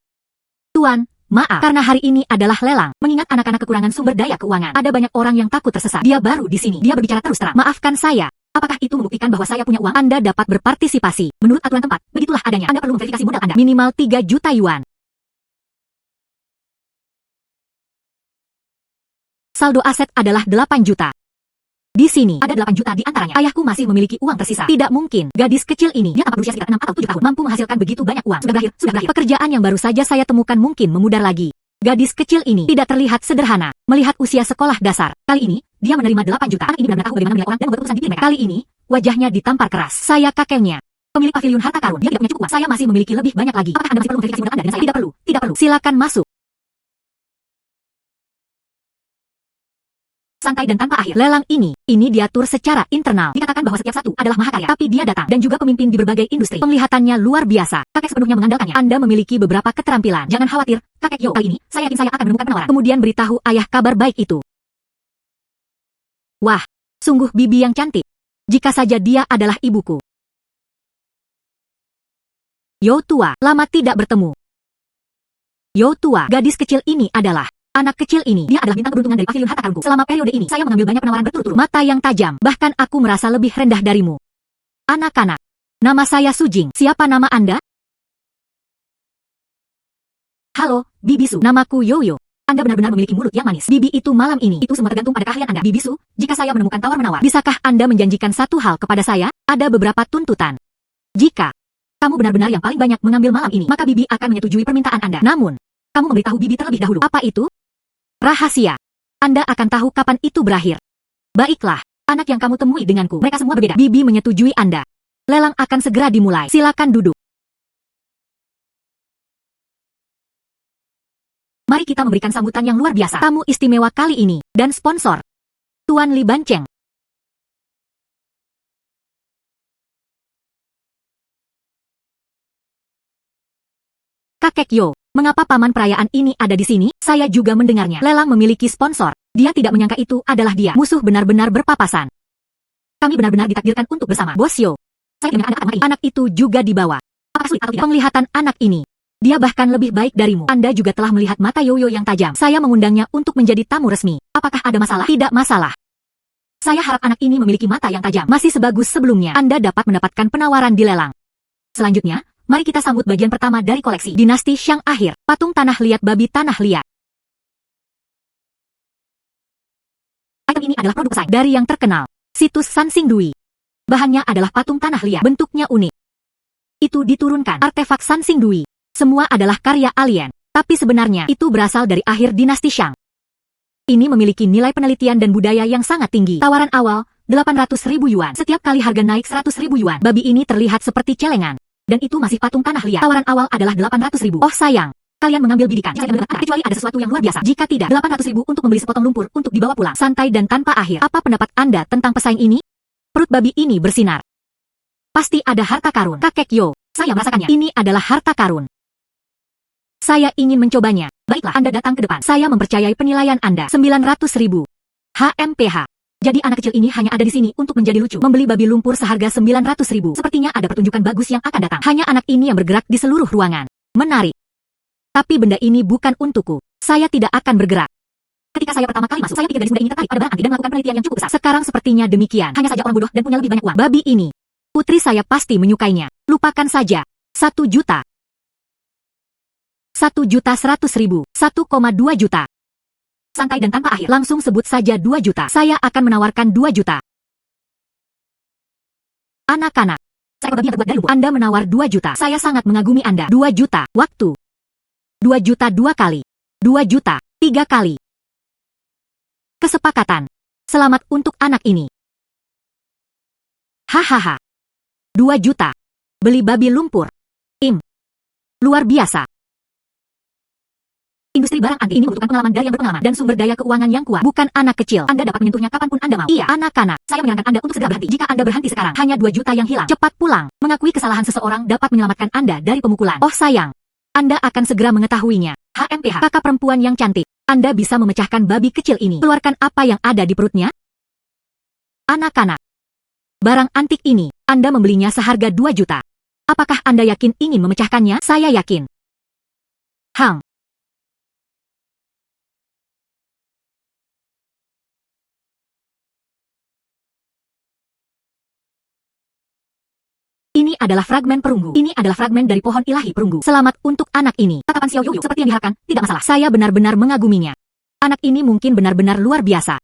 Tuan, maaf, karena hari ini adalah lelang. Mengingat anak-anak kekurangan sumber daya keuangan. Ada banyak orang yang takut tersesat. Dia baru di sini. Dia berbicara terus terang. Maafkan saya. Apakah itu membuktikan bahwa saya punya uang? Anda dapat berpartisipasi. Menurut aturan tempat, begitulah adanya. Anda perlu memverifikasi modal Anda. Minimal 3 juta yuan. Saldo aset adalah 8 juta. Di sini, ada 8 juta di antaranya. Ayahku masih memiliki uang tersisa. Tidak mungkin. Gadis kecil ini, dia tampak berusia sekitar 6 atau 7 tahun, mampu menghasilkan begitu banyak uang. Sudah berakhir. Pekerjaan yang baru saja saya temukan mungkin memudar lagi. Gadis kecil ini tidak terlihat sederhana. Melihat usia sekolah dasar. Kali ini, dia menerima 8 juta. Anak ini benar-benar tahu bagaimana menilai orang dan membuat keputusan di diri mereka. Kali ini, wajahnya ditampar keras. Saya kakeknya. Pemilik pavilion harta karun. Dia tidak punya cukup uang. Saya masih memiliki lebih banyak lagi. Apakah Anda masih perlu memverifikasi modal Anda dengan saya? Tidak perlu. Tidak perlu. Silakan masuk. Santai dan tanpa akhir. Lelang ini diatur secara internal. Dikatakan bahwa setiap satu adalah mahakarya. Tapi dia datang dan juga pemimpin di berbagai industri. Penglihatannya luar biasa. Kakek sepenuhnya mengandalkannya. Anda memiliki beberapa keterampilan. Jangan khawatir, kakek Yo. Kali ini, saya yakin saya akan menemukan penawaran. Kemudian beritahu ayah kabar baik itu. Wah, sungguh bibi yang cantik. Jika saja dia adalah ibuku. Yo tua, lama tidak bertemu. Yo tua, gadis kecil ini adalah anak kecil ini. Dia adalah bintang keberuntungan dari pavilion harta karunku. Selama periode ini, saya mengambil banyak penawaran berturut-turut. Mata yang tajam. Bahkan aku merasa lebih rendah darimu. Anak-anak. Nama saya Sujing. Siapa nama Anda? Halo, Bibi Su. Namaku Yoyo. Anda benar-benar memiliki mulut yang manis. Bibi itu malam ini. Itu semua tergantung pada keahlian Anda. Bibi Su, jika saya menemukan tawar-menawar, bisakah Anda menjanjikan satu hal kepada saya? Ada beberapa tuntutan. Jika kamu benar-benar yang paling banyak mengambil malam ini, maka Bibi akan menyetujui permintaan Anda. Namun, kamu memberitahu Bibi terlebih dahulu. Apa itu? Rahasia. Anda akan tahu kapan itu berakhir. Baiklah, anak yang kamu temui denganku. Mereka semua berbeda. Bibi menyetujui Anda. Lelang akan segera dimulai. Silakan duduk. Mari kita memberikan sambutan yang luar biasa. Tamu istimewa kali ini, dan sponsor, Tuan Li Banceng. Kakek Yo. Mengapa paman perayaan ini ada di sini? Saya juga mendengarnya. Lelang memiliki sponsor. Dia tidak menyangka itu adalah dia. Musuh benar-benar berpapasan. Kami benar-benar ditakdirkan untuk bersama. Bos Yo. Saya dengar Anda akan mati. Anak itu juga dibawa. Apakah sulit atau tidak? Penglihatan anak ini. Dia bahkan lebih baik darimu. Anda juga telah melihat mata Yoyo yang tajam. Saya mengundangnya untuk menjadi tamu resmi. Apakah ada masalah? Tidak masalah. Saya harap anak ini memiliki mata yang tajam. Masih sebagus sebelumnya. Anda dapat mendapatkan penawaran di lelang. Selanjutnya, mari kita sambut bagian pertama dari koleksi Dinasti Shang akhir. Patung tanah liat babi tanah liat. Item ini adalah produk saya dari yang terkenal, situs Sansing Dui. Bahannya adalah patung tanah liat. Bentuknya unik. Itu diturunkan artefak Sansing Dui. Semua adalah karya alien. Tapi sebenarnya itu berasal dari akhir Dinasti Shang. Ini memiliki nilai penelitian dan budaya yang sangat tinggi. Tawaran awal, 800.000 yuan. Setiap kali harga naik 100.000 yuan. Babi ini terlihat seperti celengan. Dan itu masih patung tanah liat. Tawaran awal adalah 800.000. Oh sayang, kalian mengambil bidikan. Kecuali ada sesuatu yang luar biasa. Jika tidak, 800.000 untuk membeli sepotong lumpur untuk dibawa pulang. Santai dan tanpa akhir. Apa pendapat Anda tentang pesaing ini? Perut babi ini bersinar. Pasti ada harta karun. Kakek Yo, saya merasakannya. Ini adalah harta karun. Saya ingin mencobanya. Baiklah, Anda datang ke depan. Saya mempercayai penilaian Anda. 900.000. HMPH. Jadi anak kecil ini hanya ada di sini untuk menjadi lucu. Membeli babi lumpur seharga 900.000. Sepertinya ada pertunjukan bagus yang akan datang. Hanya anak ini yang bergerak di seluruh ruangan. Menarik. Tapi benda ini bukan untukku. Saya tidak akan bergerak. Ketika saya pertama kali masuk, saya pikir gadis muda ini tertarik pada barang antik dan melakukan penelitian yang cukup besar. Sekarang sepertinya demikian. Hanya saja orang bodoh dan punya lebih banyak uang. Babi ini Putri saya pasti menyukainya. Lupakan saja. 1 juta. 1.100.000. 1,2 juta. Santai dan tanpa akhir. Langsung sebut saja 2 juta. Saya akan menawarkan 2 juta. Anak-anak. Seekor babi yang terbuat dari lumpur. Anda menawar 2 juta. Saya sangat mengagumi Anda. 2 juta. Waktu. 2 juta 2 kali. 2 juta. 3 kali. Kesepakatan. Selamat untuk anak ini. Hahaha. 2 juta. Beli babi lumpur. Luar biasa. Industri barang antik ini membutuhkan pengalaman dari yang berpengalaman dan sumber daya keuangan yang kuat. Bukan anak kecil. Anda dapat menyentuhnya kapanpun Anda mau. Iya, anak-anak. Saya menyarankan Anda untuk segera berhenti. Jika Anda berhenti sekarang, hanya 2 juta yang hilang. Cepat pulang. Mengakui kesalahan seseorang dapat menyelamatkan Anda dari pemukulan. Oh sayang. Anda akan segera mengetahuinya. HMPH. Kakak perempuan yang cantik. Anda bisa memecahkan babi kecil ini. Keluarkan apa yang ada di perutnya. Anak-anak. Barang antik ini, Anda membelinya seharga 2 juta. Apakah Anda yakin ingin memecahkannya? Saya yakin. Hang. Ini adalah fragmen perunggu. Ini adalah fragmen dari pohon ilahi perunggu. Selamat untuk anak ini. Tatapan Xiao Yuyu seperti yang diharapkan, tidak masalah. Saya benar-benar mengaguminya. Anak ini mungkin benar-benar luar biasa.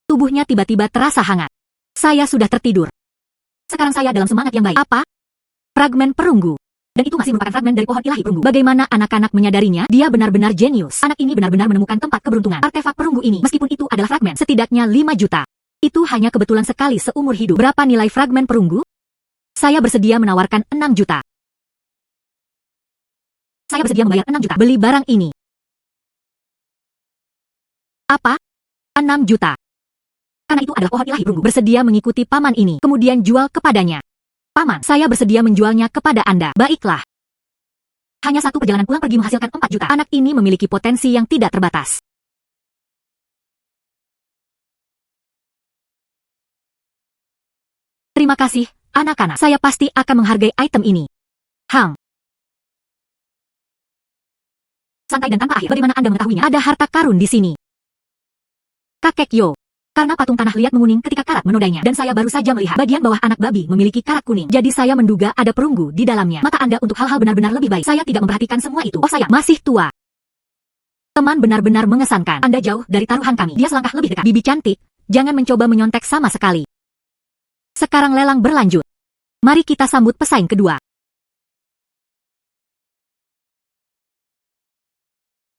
Tubuhnya tiba-tiba terasa hangat. Saya sudah tertidur. Sekarang saya dalam semangat yang baik. Apa? Fragmen perunggu. Dan itu masih merupakan fragmen dari pohon ilahi perunggu. Bagaimana anak-anak menyadarinya? Dia benar-benar jenius. Anak ini benar-benar menemukan tempat keberuntungan. Artefak perunggu ini, meskipun itu adalah fragmen, setidaknya 5 juta. Itu hanya kebetulan sekali seumur hidup. Berapa nilai fragmen perunggu? Saya bersedia menawarkan 6 juta. Saya bersedia membayar 6 juta. Beli barang ini. Apa? 6 juta. Karena itu adalah pohon ilahi perunggu. Bersedia mengikuti paman ini, kemudian jual kepadanya. Paman, saya bersedia menjualnya kepada Anda. Baiklah. Hanya satu perjalanan pulang pergi menghasilkan 4 juta. Anak ini memiliki potensi yang tidak terbatas. Terima kasih, anak-anak. Saya pasti akan menghargai item ini. Hang. Santai dan tanpa akhir. Bagaimana Anda mengetahuinya? Ada harta karun di sini. Kakek Yo. Karena patung tanah liat menguning ketika karat menodainya. Dan saya baru saja melihat bagian bawah anak babi memiliki karat kuning. Jadi saya menduga ada perunggu di dalamnya. Mata Anda untuk hal-hal benar-benar lebih baik. Saya tidak memperhatikan semua itu. Oh sayang, masih tua. Teman benar-benar mengesankan. Anda jauh dari taruhan kami. Dia selangkah lebih dekat. Bibi cantik, jangan mencoba menyontek sama sekali. Sekarang lelang berlanjut. Mari kita sambut pesaing kedua.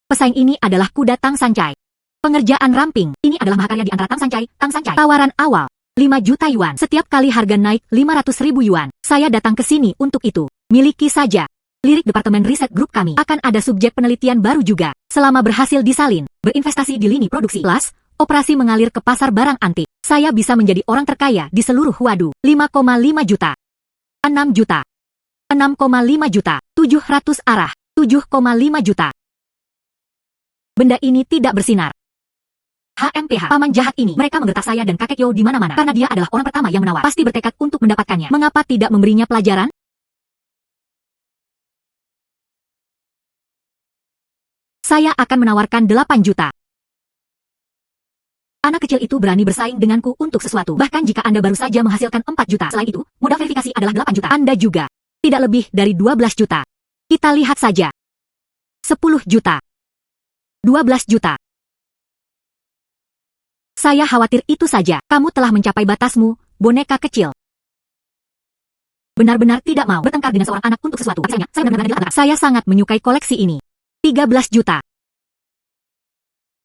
Pesaing ini adalah kuda Tang Sancai. Pengerjaan ramping. Ini adalah mahakarya di antara Tang Sancai. Tawaran awal. 5 juta yuan. Setiap kali harga naik 500.000 yuan. Saya datang ke sini untuk itu. Miliki saja. Lirik Departemen Riset Grup kami. Akan ada subjek penelitian baru juga. Selama berhasil disalin. Berinvestasi di lini produksi. Plus, operasi mengalir ke pasar barang antik. Saya bisa menjadi orang terkaya di seluruh Wadu. 5,5 juta. 6 juta. 6,5 juta. 700 arah. 7,5 juta. Benda ini tidak bersinar. HMPH, paman jahat ini. Mereka menggertak saya dan kakek Yo di mana-mana. Karena dia adalah orang pertama yang menawar. Pasti bertekad untuk mendapatkannya. Mengapa tidak memberinya pelajaran? Saya akan menawarkan 8 juta. Anak kecil itu berani bersaing denganku untuk sesuatu. Bahkan jika Anda baru saja menghasilkan 4 juta. Selain itu, modal verifikasi adalah 8 juta. Anda juga. Tidak lebih dari 12 juta. Kita lihat saja. 10 juta. 12 juta. Saya khawatir itu saja. Kamu telah mencapai batasmu, boneka kecil. Benar-benar tidak mau bertengkar dengan seorang anak untuk sesuatu. Saya benar-benar dilanggar. Saya sangat menyukai koleksi ini. 13 juta.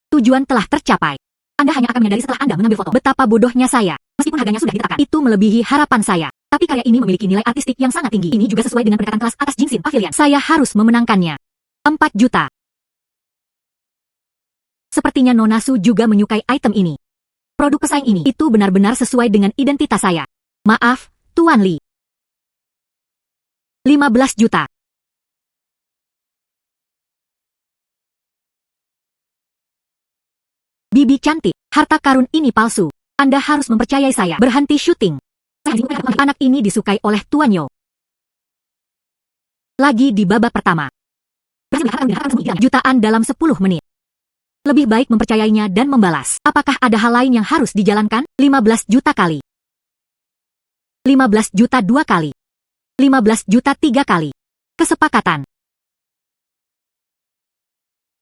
Tujuan telah tercapai. Anda hanya akan menyadari setelah Anda mengambil foto. Betapa bodohnya saya. Meskipun harganya sudah ditetapkan. Itu melebihi harapan saya. Tapi karya ini memiliki nilai artistik yang sangat tinggi. Ini juga sesuai dengan pendekatan kelas atas Jingxin Pavilion. Saya harus memenangkannya. 4 juta. Sepertinya Nona Su juga menyukai item ini. Produk pesaing ini itu benar-benar sesuai dengan identitas saya. Maaf, Tuan Li. 15 juta. Bibi cantik, harta karun ini palsu. Anda harus mempercayai saya. Berhenti syuting. Anak ini disukai oleh Tuan Yo. Lagi di babak pertama. Jutaan dalam 10 menit. Lebih baik mempercayainya dan membalas. Apakah ada hal lain yang harus dijalankan? 15 juta kali. 15 juta 2 kali. 15 juta 3 kali. Kesepakatan.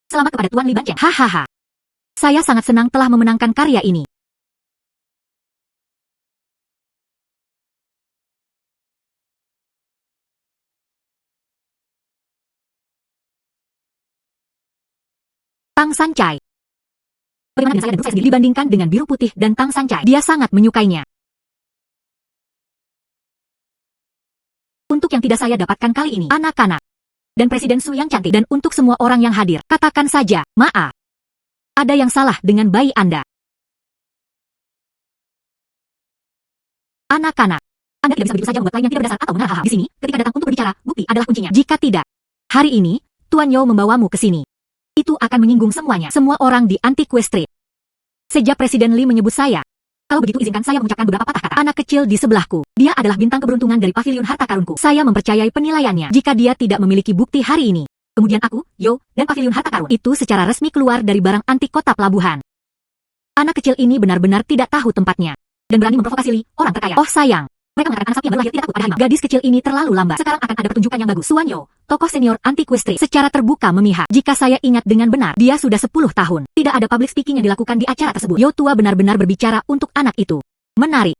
Selamat kepada Tuan Li Banchen. Hahaha. Saya sangat senang telah memenangkan karya ini. Tang Sancai. Bagaimana dengan saya dan grup saya sendiri dibandingkan dengan biru putih dan Tang Sancai? Dia sangat menyukainya. Untuk yang tidak saya dapatkan kali ini, anak-anak. Dan Presiden Su yang cantik. Dan untuk semua orang yang hadir, katakan saja, maaf. Ada yang salah dengan bayi Anda. Anak-anak. Anda tidak bisa begitu saja membuat lain yang tidak berdasar atau mengarah. Di sini, ketika datang untuk berbicara, bukti adalah kuncinya. Jika tidak, hari ini, Tuan Yo membawamu ke sini. Itu akan menyinggung semuanya. Semua orang di Antique Street. Sejak Presiden Li menyebut saya. Kalau begitu izinkan saya mengucapkan beberapa patah kata. Anak kecil di sebelahku. Dia adalah bintang keberuntungan dari pavilion harta karunku. Saya mempercayai penilaiannya. Jika dia tidak memiliki bukti hari ini. Kemudian aku, Yo, dan pavilion harta karun. Itu secara resmi keluar dari barang antik kota pelabuhan. Anak kecil ini benar-benar tidak tahu tempatnya. Dan berani memprovokasi Li, orang terkaya. Oh sayang. Mereka mengatakan anak sapi yang baru lahir tidak takut pada harimau. Gadis kecil ini terlalu lambat. Sekarang akan ada pertunjukan yang bagus. Tuan Yo, tokoh senior Antique Street, secara terbuka memihak. Jika saya ingat dengan benar, dia sudah 10 tahun. Tidak ada public speaking yang dilakukan di acara tersebut. Yo tua benar-benar berbicara untuk anak itu. Menarik.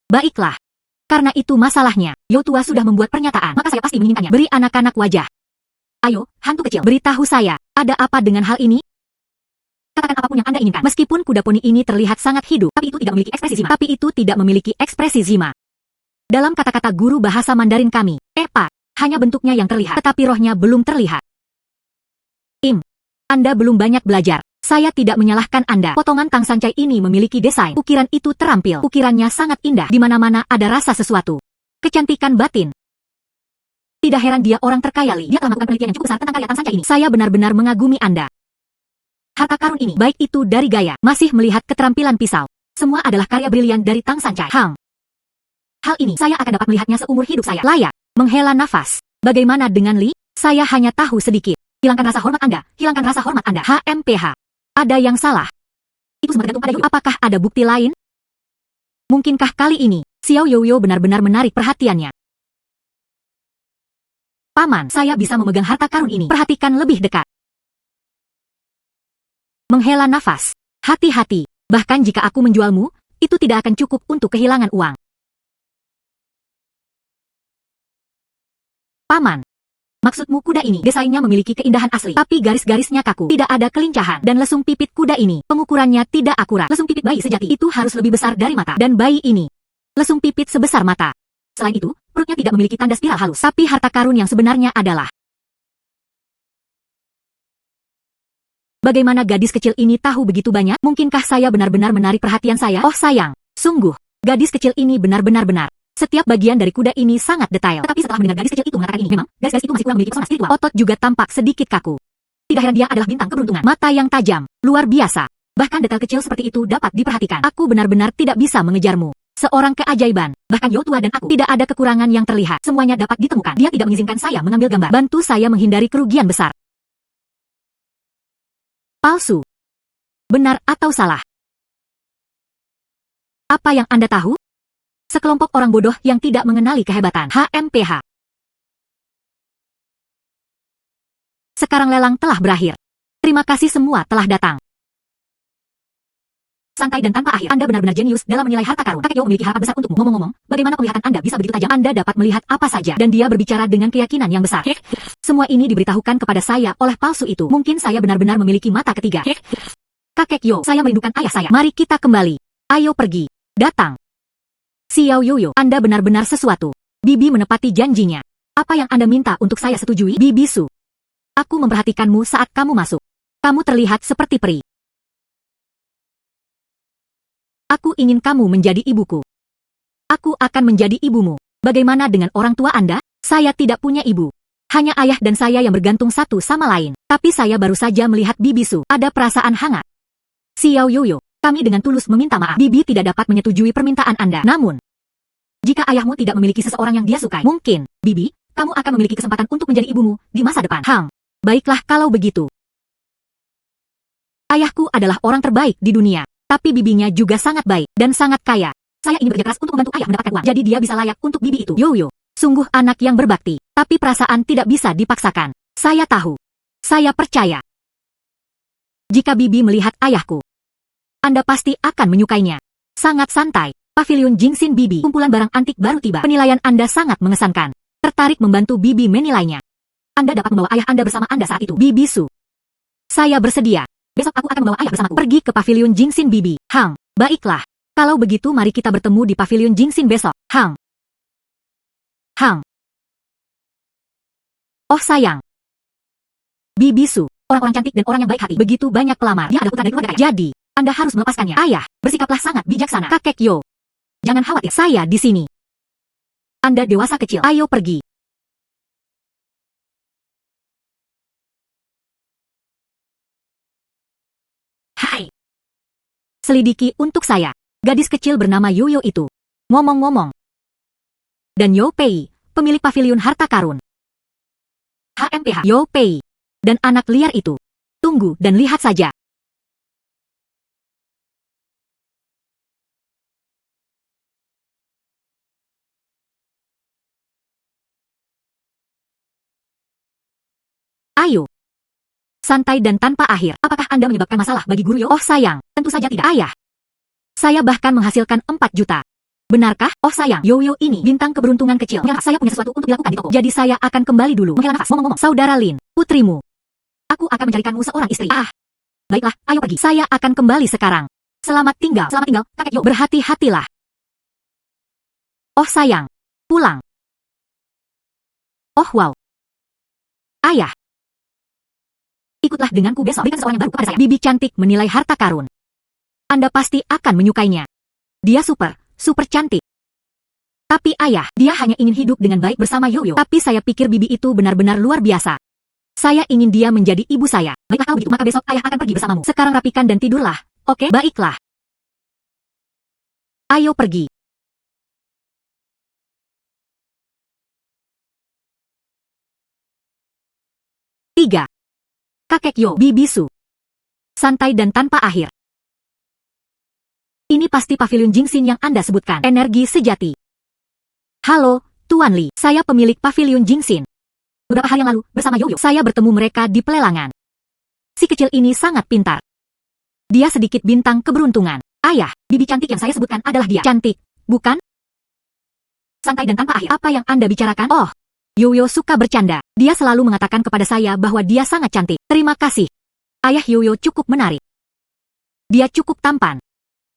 Baiklah. Karena itu masalahnya. Yo tua sudah membuat pernyataan. Maka saya pasti menginginkannya. Beri anak-anak wajah. Ayo, hantu kecil. Beritahu saya. Ada apa dengan hal ini? Katakan apapun yang Anda inginkan. Meskipun kuda poni ini terlihat sangat hidup, tapi itu tidak memiliki ekspresi Zima. Tapi itu tidak memiliki ekspresi Zima. Dalam kata-kata guru bahasa Mandarin kami, Pak, hanya bentuknya yang terlihat, tetapi rohnya belum terlihat. Anda belum banyak belajar. Saya tidak menyalahkan Anda. Potongan Tang Sancai ini memiliki desain. Ukiran itu terampil. Ukirannya sangat indah. Di mana-mana ada rasa sesuatu. Kecantikan batin. Tidak heran dia orang terkaya Li. Dia telah melakukan penelitian yang cukup besar tentang karya Tang Sancai ini. Saya benar-benar mengagumi Anda. Harta karun ini, baik itu dari gaya, masih melihat keterampilan pisau. Semua adalah karya brilian dari Tang Sancai. Hal ini, saya akan dapat melihatnya seumur hidup saya. Layak. Menghela nafas. Bagaimana dengan Li? Saya hanya tahu sedikit. Hilangkan rasa hormat Anda. Hilangkan rasa hormat Anda. HMPH. Ada yang salah. Itu semua tergantung pada Yo. Apakah ada bukti lain? Mungkinkah kali ini, Xiao Yoyo benar-benar menarik perhatiannya? Paman, saya bisa memegang harta karun ini. Perhatikan lebih dekat. Menghela nafas. Hati-hati. Bahkan jika aku menjualmu, itu tidak akan cukup untuk kehilangan uang. Paman. Maksudmu kuda ini, desainnya memiliki keindahan asli, tapi garis-garisnya kaku. Tidak ada kelincahan, dan lesung pipit kuda ini, pengukurannya tidak akurat. Lesung pipit bayi sejati itu harus lebih besar dari mata, dan bayi ini, lesung pipit sebesar mata. Selain itu, perutnya tidak memiliki tanda spiral halus, tapi harta karun yang sebenarnya adalah... Bagaimana gadis kecil ini tahu begitu banyak? Mungkinkah saya benar-benar menarik perhatian saya? Oh sayang, sungguh, gadis kecil ini benar-benar benar. Setiap bagian dari kuda ini sangat detail. Tetapi setelah mendengar gadis kecil itu mengatakan ini, memang, garis-garis itu masih kurang memiliki pesona spiritual. Otot juga tampak sedikit kaku. Tidak heran dia adalah bintang keberuntungan. Mata yang tajam, luar biasa. Bahkan detail kecil seperti itu dapat diperhatikan. Aku benar-benar tidak bisa mengejarmu. Seorang keajaiban. Bahkan Yo tua dan aku tidak ada kekurangan yang terlihat. Semuanya dapat ditemukan. Dia tidak mengizinkan saya mengambil gambar. Bantu saya menghindari kerugian besar. Palsu. Benar atau salah? Apa yang Anda tahu? Sekelompok orang bodoh yang tidak mengenali kehebatan. HMPH. Sekarang lelang telah berakhir. Terima kasih semua telah datang. Santai dan tanpa akhir. Anda benar-benar jenius dalam menilai harta karun. Kakek Yo memiliki harapan besar untukmu. Ngomong-ngomong, bagaimana penglihatan Anda bisa begitu tajam? Anda dapat melihat apa saja. Dan dia berbicara dengan keyakinan yang besar. Semua ini diberitahukan kepada saya oleh palsu itu. Mungkin saya benar-benar memiliki mata ketiga. Kakek Yo, saya merindukan ayah saya. Mari kita kembali. Ayo pergi. Datang. Xiao Yoyo, Anda benar-benar sesuatu. Bibi menepati janjinya. Apa yang Anda minta untuk saya setujui? Bibi Su. Aku memperhatikanmu saat kamu masuk. Kamu terlihat seperti peri. Aku ingin kamu menjadi ibuku. Aku akan menjadi ibumu. Bagaimana dengan orang tua Anda? Saya tidak punya ibu. Hanya ayah dan saya yang bergantung satu sama lain. Tapi saya baru saja melihat Bibi Su. Ada perasaan hangat. Xiao Yoyo, kami dengan tulus meminta maaf. Bibi tidak dapat menyetujui permintaan Anda. Namun, jika ayahmu tidak memiliki seseorang yang dia sukai, mungkin, Bibi, kamu akan memiliki kesempatan untuk menjadi ibumu di masa depan. Baiklah kalau begitu. Ayahku adalah orang terbaik di dunia, tapi bibinya juga sangat baik dan sangat kaya. Saya ingin bekerja keras untuk membantu ayah mendapatkan uang, jadi dia bisa layak untuk bibi itu. Yoyo, sungguh anak yang berbakti, tapi perasaan tidak bisa dipaksakan. Saya tahu. Saya percaya. Jika bibi melihat ayahku, Anda pasti akan menyukainya. Sangat santai. Pavilion Jingxin Bibi, kumpulan barang antik baru tiba. Penilaian Anda sangat mengesankan. Tertarik membantu bibi menilainya. Anda dapat membawa ayah Anda bersama Anda saat itu. Bibi Su. Saya bersedia. Besok aku akan membawa ayah bersamaku. Pergi ke Pavilion Jingxin Bibi. Hang, baiklah. Kalau begitu mari kita bertemu di Pavilion Jingxin besok. Hang. Hang. Oh sayang. Bibi Su, orang-orang cantik dan orang yang baik hati. Begitu banyak pelamar. Dia adalah putra dari keluarga kaya. Jadi, Anda harus melepaskannya. Ayah, bersikaplah sangat bijaksana. Kakek Yo. Jangan khawatir, saya di sini. Anda dewasa kecil. Ayo pergi. Hai. Selidiki untuk saya. Gadis kecil bernama Yoyo itu. Ngomong-ngomong. Dan Yo Pei, pemilik pavilion harta karun. HMPH Yo Pei. Dan anak liar itu. Tunggu dan lihat saja. Ayo. Santai dan tanpa akhir. Apakah Anda menyebabkan masalah bagi guru Yo? Oh sayang, tentu saja tidak. Ayah. Saya bahkan menghasilkan 4 juta. Benarkah? Oh sayang, Yoyo ini bintang keberuntungan kecil. Saya punya sesuatu untuk dilakukan di toko. Jadi saya akan kembali dulu. Menghela nafas. Ngomong-ngomong, Saudara Lin, putrimu. Aku akan mencarikanmu seorang istri. Baiklah, ayo pergi. Saya akan kembali sekarang. Selamat tinggal, kakek Yo. Berhati-hatilah. Oh sayang, pulang. Oh wow. Ayah. Ikutlah denganku besok. Berikan seorang yang baru kepada saya. Bibi cantik menilai harta karun. Anda pasti akan menyukainya. Dia super cantik. Tapi ayah, dia hanya ingin hidup dengan baik bersama Yoyo. Tapi saya pikir bibi itu benar-benar luar biasa. Saya ingin dia menjadi ibu saya. Baiklah kalau begitu, maka besok ayah akan pergi bersamamu. Sekarang rapikan dan tidurlah. Oke? Baiklah. Ayo pergi. Tiga. Kakek Yo, Bibi Su. Santai dan tanpa akhir. Ini pasti pavilion Jingxin yang Anda sebutkan. Energi sejati. Halo, Tuan Li. Saya pemilik pavilion Jingxin. Beberapa hari yang lalu, bersama Yoyo, saya bertemu mereka di pelelangan. Si kecil ini sangat pintar. Dia sedikit bintang keberuntungan. Ayah, bibi cantik yang saya sebutkan adalah dia. Cantik, bukan? Santai dan tanpa akhir. Apa yang Anda bicarakan? Oh, Yoyo suka bercanda. Dia selalu mengatakan kepada saya bahwa dia sangat cantik. Terima kasih. Ayah Yoyo cukup menarik. Dia cukup tampan.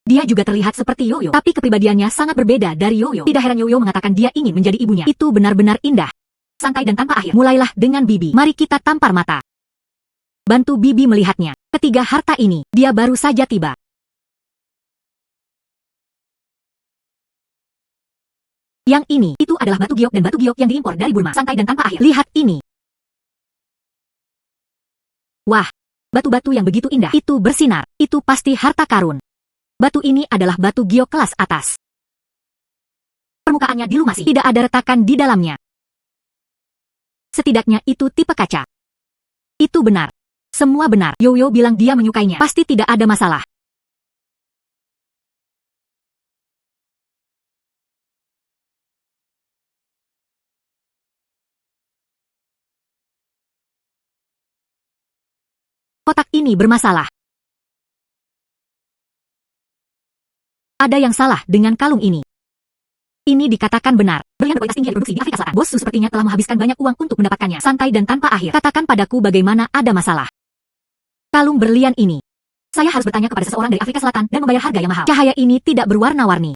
Dia juga terlihat seperti Yoyo, tapi kepribadiannya sangat berbeda dari Yoyo. Tidak heran Yoyo mengatakan dia ingin menjadi ibunya. Itu benar-benar indah. Santai dan tanpa akhir. Mulailah dengan bibi. Mari kita tampar mata. Bantu bibi melihatnya. Ketiga harta ini, dia baru saja tiba. Yang ini, itu adalah batu giok dan batu giok yang diimpor dari Burma. Santai dan tanpa akhir. Lihat ini. Wah, batu-batu yang begitu indah. Itu bersinar. Itu pasti harta karun. Batu ini adalah batu giok kelas atas. Permukaannya dilumasi. Tidak ada retakan di dalamnya. Setidaknya itu tipe kaca. Itu benar. Semua benar. Yoyo bilang dia menyukainya. Pasti tidak ada masalah. Kotak ini bermasalah. Ada yang salah dengan kalung ini. Ini dikatakan benar. Berlian berkualitas tinggi yang diproduksi di Afrika Selatan. Bos Su sepertinya telah menghabiskan banyak uang untuk mendapatkannya. Santai dan tanpa akhir. Katakan padaku bagaimana ada masalah. Kalung berlian ini. Saya harus bertanya kepada seseorang dari Afrika Selatan dan membayar harga yang mahal. Cahaya ini tidak berwarna-warni.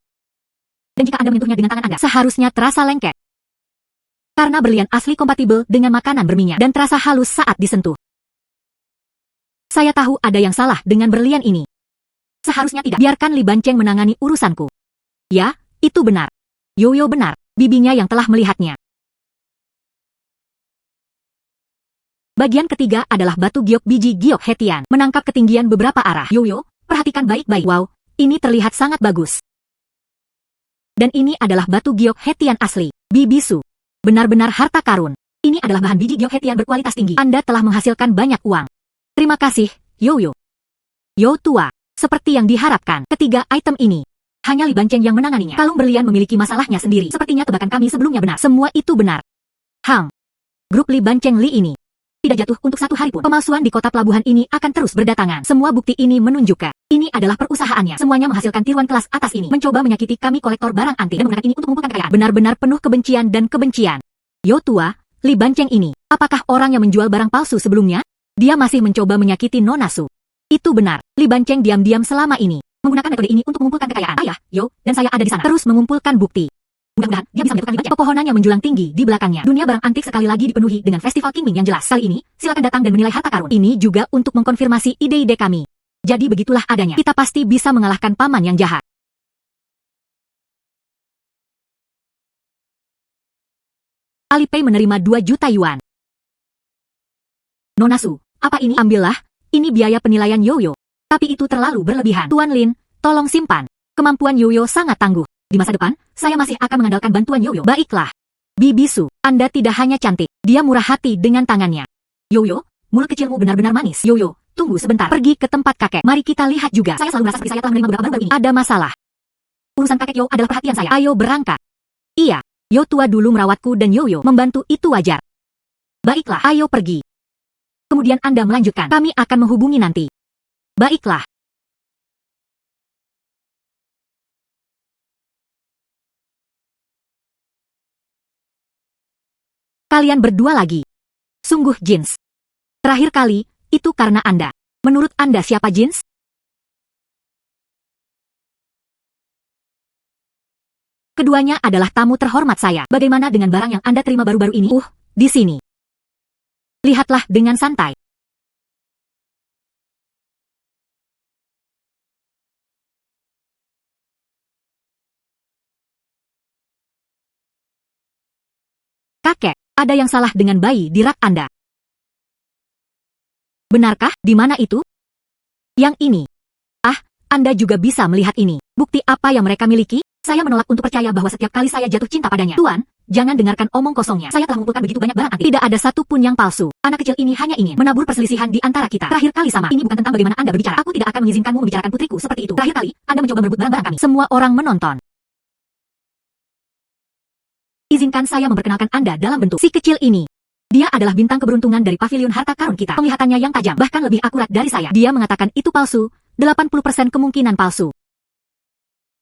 Dan jika Anda menyentuhnya dengan tangan Anda, seharusnya terasa lengket. Karena berlian asli kompatibel dengan makanan berminyak dan terasa halus saat disentuh. Saya tahu ada yang salah dengan berlian ini. Seharusnya tidak. Biarkan Li Banceng menangani urusanku. Ya, itu benar. Yoyo benar. Bibinya yang telah melihatnya. Bagian ketiga adalah batu giok biji giok hetian. Menangkap ketinggian beberapa arah. Yoyo, perhatikan baik-baik. Wow, ini terlihat sangat bagus. Dan ini adalah batu giok hetian asli. Bibi Su. Benar-benar harta karun. Ini adalah bahan biji giok hetian berkualitas tinggi. Anda telah menghasilkan banyak uang. Terima kasih, Yoyo. Yo tua, seperti yang diharapkan, ketiga item ini hanya Li Bancheng yang menanganinya. Kalung berlian memiliki masalahnya sendiri. Sepertinya tebakan kami sebelumnya benar. Semua itu benar. Grup Li Bancheng Li ini tidak jatuh untuk satu hari pun. Pemalsuan di kota pelabuhan ini akan terus berdatangan. Semua bukti ini menunjukkan ini adalah perusahaannya. Semuanya menghasilkan tiruan kelas atas ini. Mencoba menyakiti kami kolektor barang antik dan menggunakan ini untuk mengumpulkan kekayaan. Benar-benar penuh kebencian dan kebencian. Yo tua, Li Bancheng ini, apakah orang yang menjual barang palsu sebelumnya? Dia masih mencoba menyakiti Nona Su. Itu benar. Li Bancheng diam-diam selama ini menggunakan metode ini untuk mengumpulkan kekayaan. Ayah, Yo, dan saya ada di sana. Terus mengumpulkan bukti. Mudah-mudahan dia bisa menjatuhkan Li Bancheng. Pepohonannya menjulang tinggi di belakangnya. Dunia barang antik sekali lagi dipenuhi dengan festival Qingming yang jelas. Kali ini, silakan datang dan menilai harta karun. Ini juga untuk mengkonfirmasi ide-ide kami. Jadi begitulah adanya. Kita pasti bisa mengalahkan paman yang jahat. Alipay menerima 2 juta yuan. Nona Su, apa ini? Ambillah, ini biaya penilaian Yoyo. Tapi itu terlalu berlebihan. Tuan Lin, tolong simpan. Kemampuan Yoyo sangat tangguh. Di masa depan, saya masih akan mengandalkan bantuan Yoyo. Baiklah. Bibi Su, Anda tidak hanya cantik, dia murah hati dengan tangannya. Yoyo, mulut kecilmu benar-benar manis. Yoyo, tunggu sebentar. Pergi ke tempat kakek. Mari kita lihat juga. Saya selalu merasa seperti saya telah menerima beberapa baru ini. Ada masalah. Urusan kakek Yo adalah perhatian saya. Ayo berangkat. Iya, Yo tua dulu merawatku dan Yoyo membantu, itu wajar. Baiklah, ayo pergi. Kemudian Anda melanjutkan. Kami akan menghubungi nanti. Baiklah. Kalian berdua lagi. Sungguh Jins. Terakhir kali, itu karena Anda. Menurut Anda siapa Jins? Keduanya adalah tamu terhormat saya. Bagaimana dengan barang yang Anda terima baru-baru ini? Di sini. Lihatlah dengan santai. Kakek, ada yang salah dengan bayi di rak Anda. Benarkah? Di mana itu? Yang ini. Anda juga bisa melihat ini. Bukti apa yang mereka miliki? Saya menolak untuk percaya bahwa setiap kali saya jatuh cinta padanya. Tuan, jangan dengarkan omong kosongnya. Saya telah mengumpulkan begitu banyak barang antik. Tidak ada satu pun yang palsu. Anak kecil ini hanya ingin menabur perselisihan di antara kita. Terakhir kali sama. Ini bukan tentang bagaimana Anda berbicara. Aku tidak akan mengizinkanmu membicarakan putriku seperti itu. Terakhir kali, Anda mencoba merebut barang-barang kami. Semua orang menonton. Izinkan saya memperkenalkan Anda dalam bentuk si kecil ini. Dia adalah bintang keberuntungan dari pavilion harta karun kita. Penglihatannya yang tajam, bahkan lebih akurat dari saya. Dia mengatakan itu palsu, 80% kemungkinan palsu.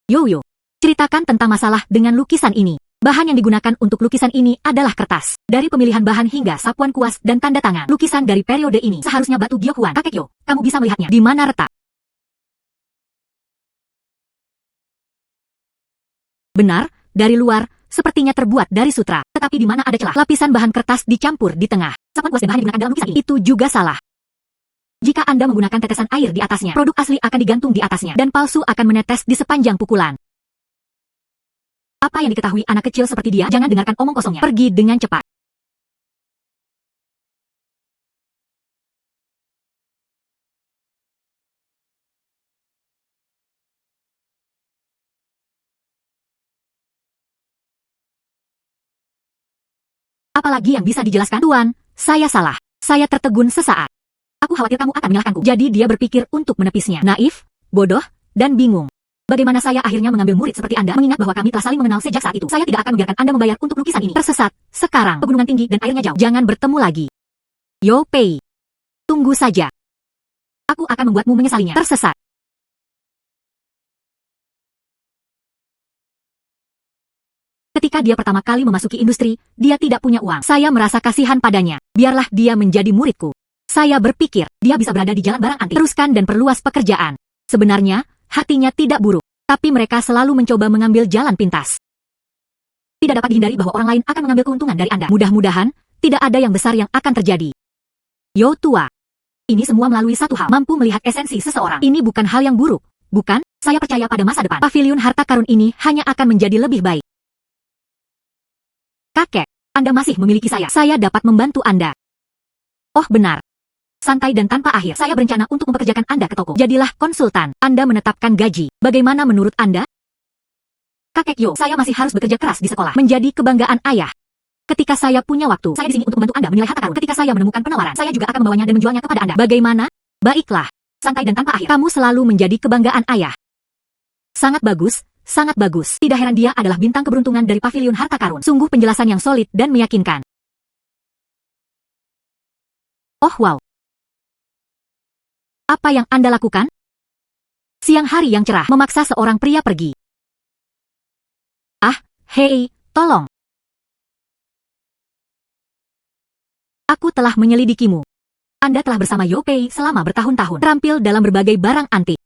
Yoyo, ceritakan tentang masalah dengan lukisan ini. Bahan yang digunakan untuk lukisan ini adalah kertas. Dari pemilihan bahan hingga sapuan kuas dan tanda tangan. Lukisan dari periode ini seharusnya batu Gyokuan. Kakek Yo, kamu bisa melihatnya. Di mana retak? Benar, dari luar, sepertinya terbuat dari sutra. Tetapi di mana ada celah? Lapisan bahan kertas dicampur di tengah. Sapuan kuas dan bahan yang digunakan dalam lukisan ini. Itu juga salah. Jika Anda menggunakan tetesan air di atasnya, produk asli akan digantung di atasnya, dan palsu akan menetes di sepanjang pukulan. Apa yang diketahui anak kecil seperti dia? Jangan dengarkan omong kosongnya. Pergi dengan cepat. Apalagi yang bisa dijelaskan? Tuan, saya salah. Saya tertegun sesaat. Aku khawatir kamu akan menyalahkanku. Jadi dia berpikir untuk menepisnya. Naif, bodoh, dan bingung. Bagaimana saya akhirnya mengambil murid seperti Anda, mengingat bahwa kami telah saling mengenal sejak saat itu. Saya tidak akan membiarkan Anda membayar untuk lukisan ini. Tersesat. Sekarang, pegunungan tinggi dan airnya jauh. Jangan bertemu lagi. Yo Pei. Tunggu saja. Aku akan membuatmu menyesalinya. Tersesat. Ketika dia pertama kali memasuki industri, dia tidak punya uang. Saya merasa kasihan padanya. Biarlah dia menjadi muridku. Saya berpikir, dia bisa berada di jalan barang antik. Teruskan dan perluas pekerjaan. Sebenarnya, hatinya tidak buruk. Tapi mereka selalu mencoba mengambil jalan pintas. Tidak dapat dihindari bahwa orang lain akan mengambil keuntungan dari Anda. Mudah-mudahan, tidak ada yang besar yang akan terjadi. Yo tua. Ini semua melalui satu hal. Mampu melihat esensi seseorang. Ini bukan hal yang buruk. Bukan, saya percaya pada masa depan. Pavilion harta karun ini hanya akan menjadi lebih baik. Kakek, Anda masih memiliki saya. Saya dapat membantu Anda. Oh benar. Santai dan tanpa akhir, saya berencana untuk mempekerjakan Anda ke toko. Jadilah konsultan. Anda menetapkan gaji. Bagaimana menurut Anda? Kakek Yo, saya masih harus bekerja keras di sekolah. Menjadi kebanggaan ayah. Ketika saya punya waktu, saya di sini untuk membantu Anda menilai harta karun. Ketika saya menemukan penawaran, saya juga akan membawanya dan menjualnya kepada Anda. Bagaimana? Baiklah. Santai dan tanpa akhir. Kamu selalu menjadi kebanggaan ayah. Sangat bagus, sangat bagus. Tidak heran dia adalah bintang keberuntungan dari pavilion harta karun. Sungguh penjelasan yang solid dan meyakinkan. Oh wow. Apa yang Anda lakukan? Siang hari yang cerah memaksa seorang pria pergi. Ah, hei, tolong. Aku telah menyelidikimu. Anda telah bersama Yo Pei selama bertahun-tahun, terampil dalam berbagai barang antik.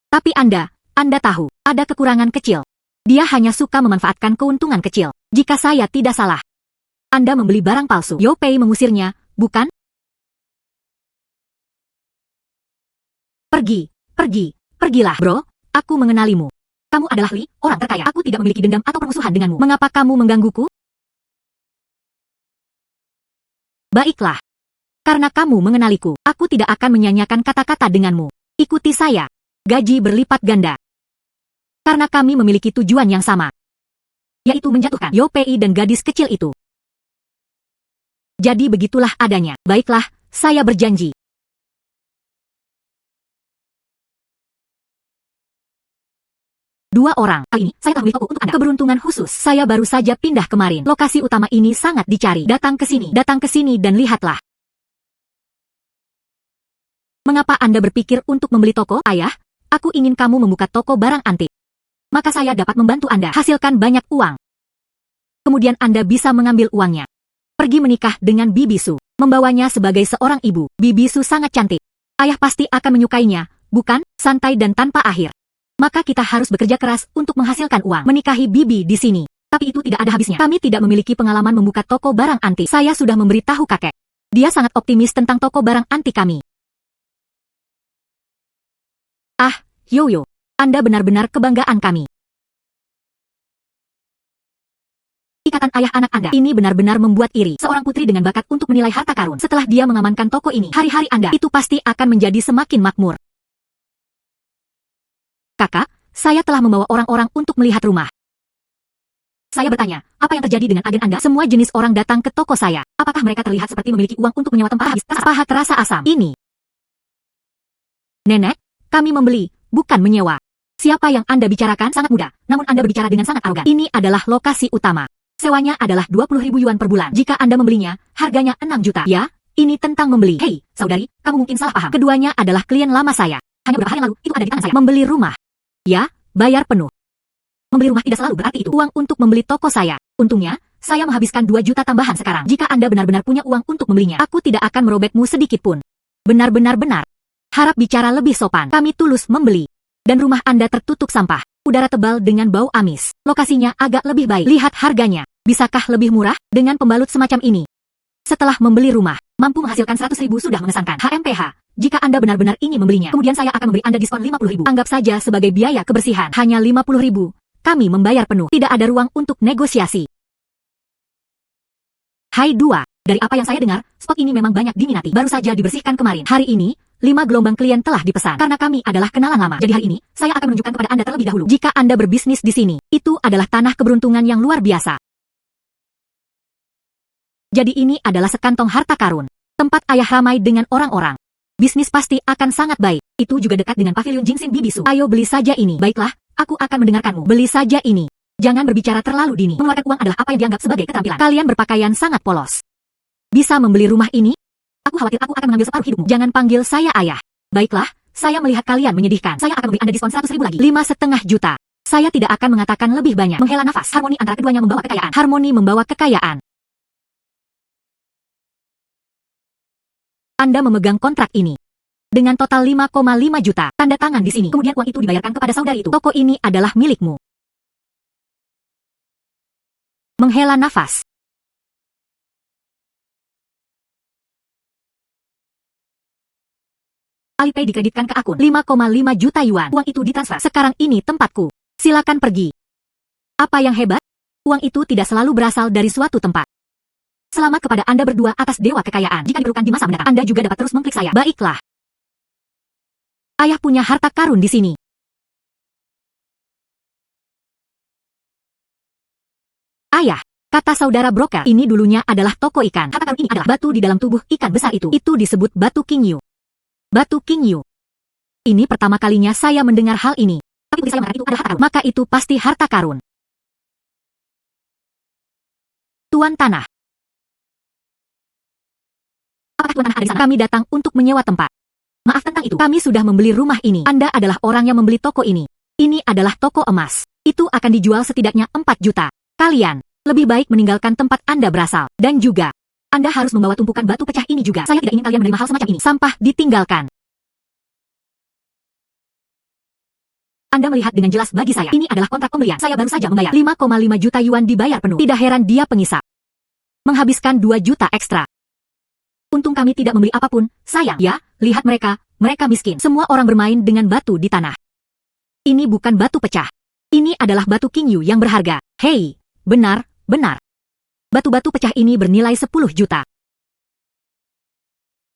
Tapi Anda tahu, ada kekurangan kecil. Dia hanya suka memanfaatkan keuntungan kecil. Jika saya tidak salah, Anda membeli barang palsu. Yo Pei mengusirnya, bukan? Pergilah, bro. Aku mengenalimu. Kamu adalah Li, orang terkaya. Aku tidak memiliki dendam atau permusuhan denganmu. Mengapa kamu menggangguku? Baiklah. Karena kamu mengenaliku, aku tidak akan menyanyiakan kata-kata denganmu. Ikuti saya. Gaji berlipat ganda. Karena kami memiliki tujuan yang sama. Yaitu menjatuhkan Yo Pei dan gadis kecil itu. Jadi begitulah adanya. Baiklah, saya berjanji. Dua orang. Kali ini, saya telah membeli toko untuk Anda. Keberuntungan khusus. Saya baru saja pindah kemarin. Lokasi utama ini sangat dicari. Datang ke sini dan lihatlah. Mengapa Anda berpikir untuk membeli toko? Ayah, aku ingin kamu membuka toko barang antik. Maka saya dapat membantu Anda. Hasilkan banyak uang. Kemudian Anda bisa mengambil uangnya. Pergi menikah dengan Bibi Su. Membawanya sebagai seorang ibu. Bibi Su sangat cantik. Ayah pasti akan menyukainya, bukan? Santai dan tanpa akhir. Maka kita harus bekerja keras untuk menghasilkan uang. Menikahi Bibi di sini. Tapi itu tidak ada habisnya. Kami tidak memiliki pengalaman membuka toko barang antik. Saya sudah memberitahu kakek. Dia sangat optimis tentang toko barang antik kami. Ah, Yoyo. Anda benar-benar kebanggaan kami. Ikatan ayah anak Anda ini benar-benar membuat iri. Seorang putri dengan bakat untuk menilai harta karun. Setelah dia mengamankan toko ini, hari-hari Anda itu pasti akan menjadi semakin makmur. Kakak, saya telah membawa orang-orang untuk melihat rumah. Saya bertanya, apa yang terjadi dengan agen Anda? Semua jenis orang datang ke toko saya. Apakah mereka terlihat seperti memiliki uang untuk menyewa tempat habis? Paha terasa asam. Ini. Nenek, kami membeli, bukan menyewa. Siapa yang Anda bicarakan? Sangat mudah, namun Anda berbicara dengan sangat arogan. Ini adalah lokasi utama. Sewanya adalah 20.000 yuan per bulan. Jika Anda membelinya, harganya 6 juta. Ya, ini tentang membeli. Hei, saudari, kamu mungkin salah paham. Keduanya adalah klien lama saya. Hanya beberapa hari lalu, itu ada di tangan saya. Membeli rumah. Ya, bayar penuh. Membeli rumah tidak selalu berarti itu uang untuk membeli toko saya. Untungnya, saya menghabiskan 2 juta tambahan sekarang. Jika Anda benar-benar punya uang untuk membelinya, aku tidak akan merobekmu sedikit pun. Benar-benar. Harap bicara lebih sopan. Kami tulus membeli. Dan rumah Anda tertutup sampah. Udara tebal dengan bau amis. Lokasinya agak lebih baik. Lihat harganya. Bisakah lebih murah dengan pembalut semacam ini? Setelah membeli rumah, mampu menghasilkan 100.000 sudah mengesankan. HMPH. Jika Anda benar-benar ingin membelinya, kemudian saya akan memberi Anda diskon 50.000. Anggap saja sebagai biaya kebersihan. Hanya 50.000. Kami membayar penuh. Tidak ada ruang untuk negosiasi. Hai 2. Dari apa yang saya dengar, spot ini memang banyak diminati. Baru saja dibersihkan kemarin. Hari ini, 5 gelombang klien telah dipesan. Karena kami adalah kenalan lama. Jadi hari ini, saya akan menunjukkan kepada Anda terlebih dahulu. Jika Anda berbisnis di sini, itu adalah tanah keberuntungan yang luar biasa. Jadi ini adalah sekantong harta karun. Tempat ayah ramai dengan orang-orang. Bisnis pasti akan sangat baik. Itu juga dekat dengan pavilion Jingxin Bibi Su. Ayo beli saja ini. Baiklah, aku akan mendengarkanmu. Beli saja ini. Jangan berbicara terlalu dini. Mengeluarkan uang adalah apa yang dianggap sebagai keterampilan. Kalian berpakaian sangat polos. Bisa membeli rumah ini? Aku khawatir aku akan mengambil separuh hidupmu. Jangan panggil saya ayah. Baiklah, saya melihat kalian menyedihkan. Saya akan memberi Anda diskon 100.000 lagi. 5,5 juta. Saya tidak akan mengatakan lebih banyak. Menghela nafas. Harmoni antara keduanya membawa kekayaan. Harmoni membawa kekayaan. Anda memegang kontrak ini. Dengan total 5,5 juta. Tanda tangan di sini. Kemudian uang itu dibayarkan kepada saudari itu. Toko ini adalah milikmu. Menghela nafas. Alipay dikreditkan ke akun 5,5 juta yuan. Uang itu ditransfer. Sekarang ini tempatku. Silakan pergi. Apa yang hebat? Uang itu tidak selalu berasal dari suatu tempat. Selamat kepada Anda berdua atas dewa kekayaan. Jika diperlukan di masa mendatang, Anda juga dapat terus mengklik saya. Baiklah. Ayah punya harta karun di sini. Ayah, kata saudara broker, ini dulunya adalah toko ikan. Harta karun ini adalah batu di dalam tubuh ikan besar itu. Itu disebut batu King Yu. Batu King Yu. Ini pertama kalinya saya mendengar hal ini. Tapi putri saya mengatakan itu adalah harta karun. Maka itu pasti harta karun. Tuan Tanah. Apakah Tuan Tanah ada di sana? Kami datang untuk menyewa tempat. Maaf tentang itu. Kami sudah membeli rumah ini. Anda adalah orang yang membeli toko ini. Ini adalah toko emas. Itu akan dijual setidaknya 4 juta. Kalian lebih baik meninggalkan tempat Anda berasal. Dan juga, Anda harus membawa tumpukan batu pecah ini juga. Saya tidak ingin kalian menerima hal semacam ini. Sampah ditinggalkan. Anda melihat dengan jelas bagi saya. Ini adalah kontrak pembelian. Saya baru saja membayar 5,5 juta yuan dibayar penuh. Tidak heran dia pengisap. Menghabiskan 2 juta ekstra. Untung kami tidak membeli apapun. Sayang, ya, lihat mereka. Mereka miskin. Semua orang bermain dengan batu di tanah. Ini bukan batu pecah. Ini adalah batu Qingyu yang berharga. Hei, benar. Batu-batu pecah ini bernilai 10 juta.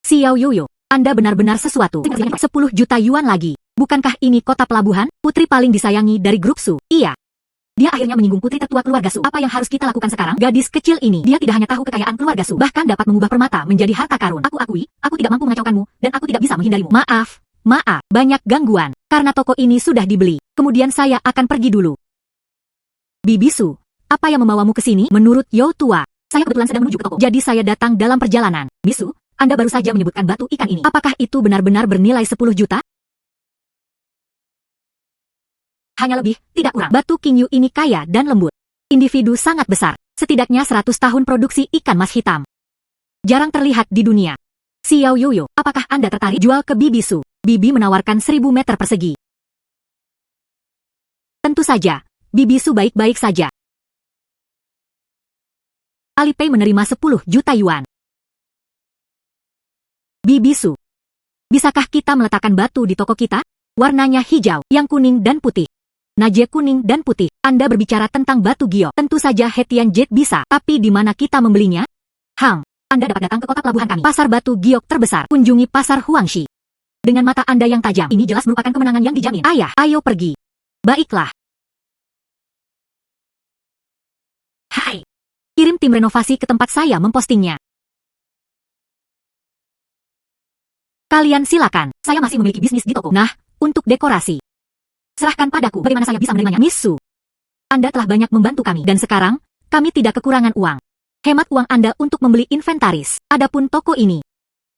Xiao Yoyo, Anda benar-benar sesuatu. 10 juta yuan lagi. Bukankah ini kota pelabuhan? Putri paling disayangi dari grup Su. Iya. Dia akhirnya menyinggung putri tertua keluarga Su. Apa yang harus kita lakukan sekarang? Gadis kecil ini, dia tidak hanya tahu kekayaan keluarga Su, bahkan dapat mengubah permata menjadi harta karun. Aku akui, aku tidak mampu mengacaukanmu, dan aku tidak bisa menghindarimu. Maaf, banyak gangguan. Karena toko ini sudah dibeli. Kemudian saya akan pergi dulu. Bibi Su, apa yang membawamu ke sini? Menurut Yo Tua, saya kebetulan sedang menuju ke toko. Jadi saya datang dalam perjalanan. Misu, Anda baru saja menyebutkan batu ikan ini. Apakah itu benar-benar bernilai 10 juta? Hanya lebih, tidak kurang. Batu Qingyu ini kaya dan lembut. Individu sangat besar. Setidaknya 100 tahun produksi ikan mas hitam. Jarang terlihat di dunia. Xiao Yoyo, apakah Anda tertarik jual ke Bibi Su? Bibi menawarkan 1000 meter persegi. Tentu saja, Bibi Su baik-baik saja. Alipay menerima 10 juta yuan. Bibi Su, bisakah kita meletakkan batu di toko kita? Warnanya hijau, yang kuning dan putih. Naje kuning dan putih. Anda berbicara tentang batu giok. Tentu saja Hetian Jet bisa. Tapi di mana kita membelinya? Anda dapat datang ke kota pelabuhan kami. Pasar batu giok terbesar. Kunjungi pasar Huangshi. Dengan mata Anda yang tajam, ini jelas merupakan kemenangan yang dijamin. Ayah, ayo pergi. Baiklah. Hai. Kirim tim renovasi ke tempat saya mempostingnya. Kalian silakan. Saya masih memiliki bisnis di toko. Nah, untuk dekorasi. Serahkan padaku. Bagaimana saya bisa menerimanya? Miss Su, Anda telah banyak membantu kami. Dan sekarang, kami tidak kekurangan uang. Hemat uang Anda untuk membeli inventaris. Adapun toko ini,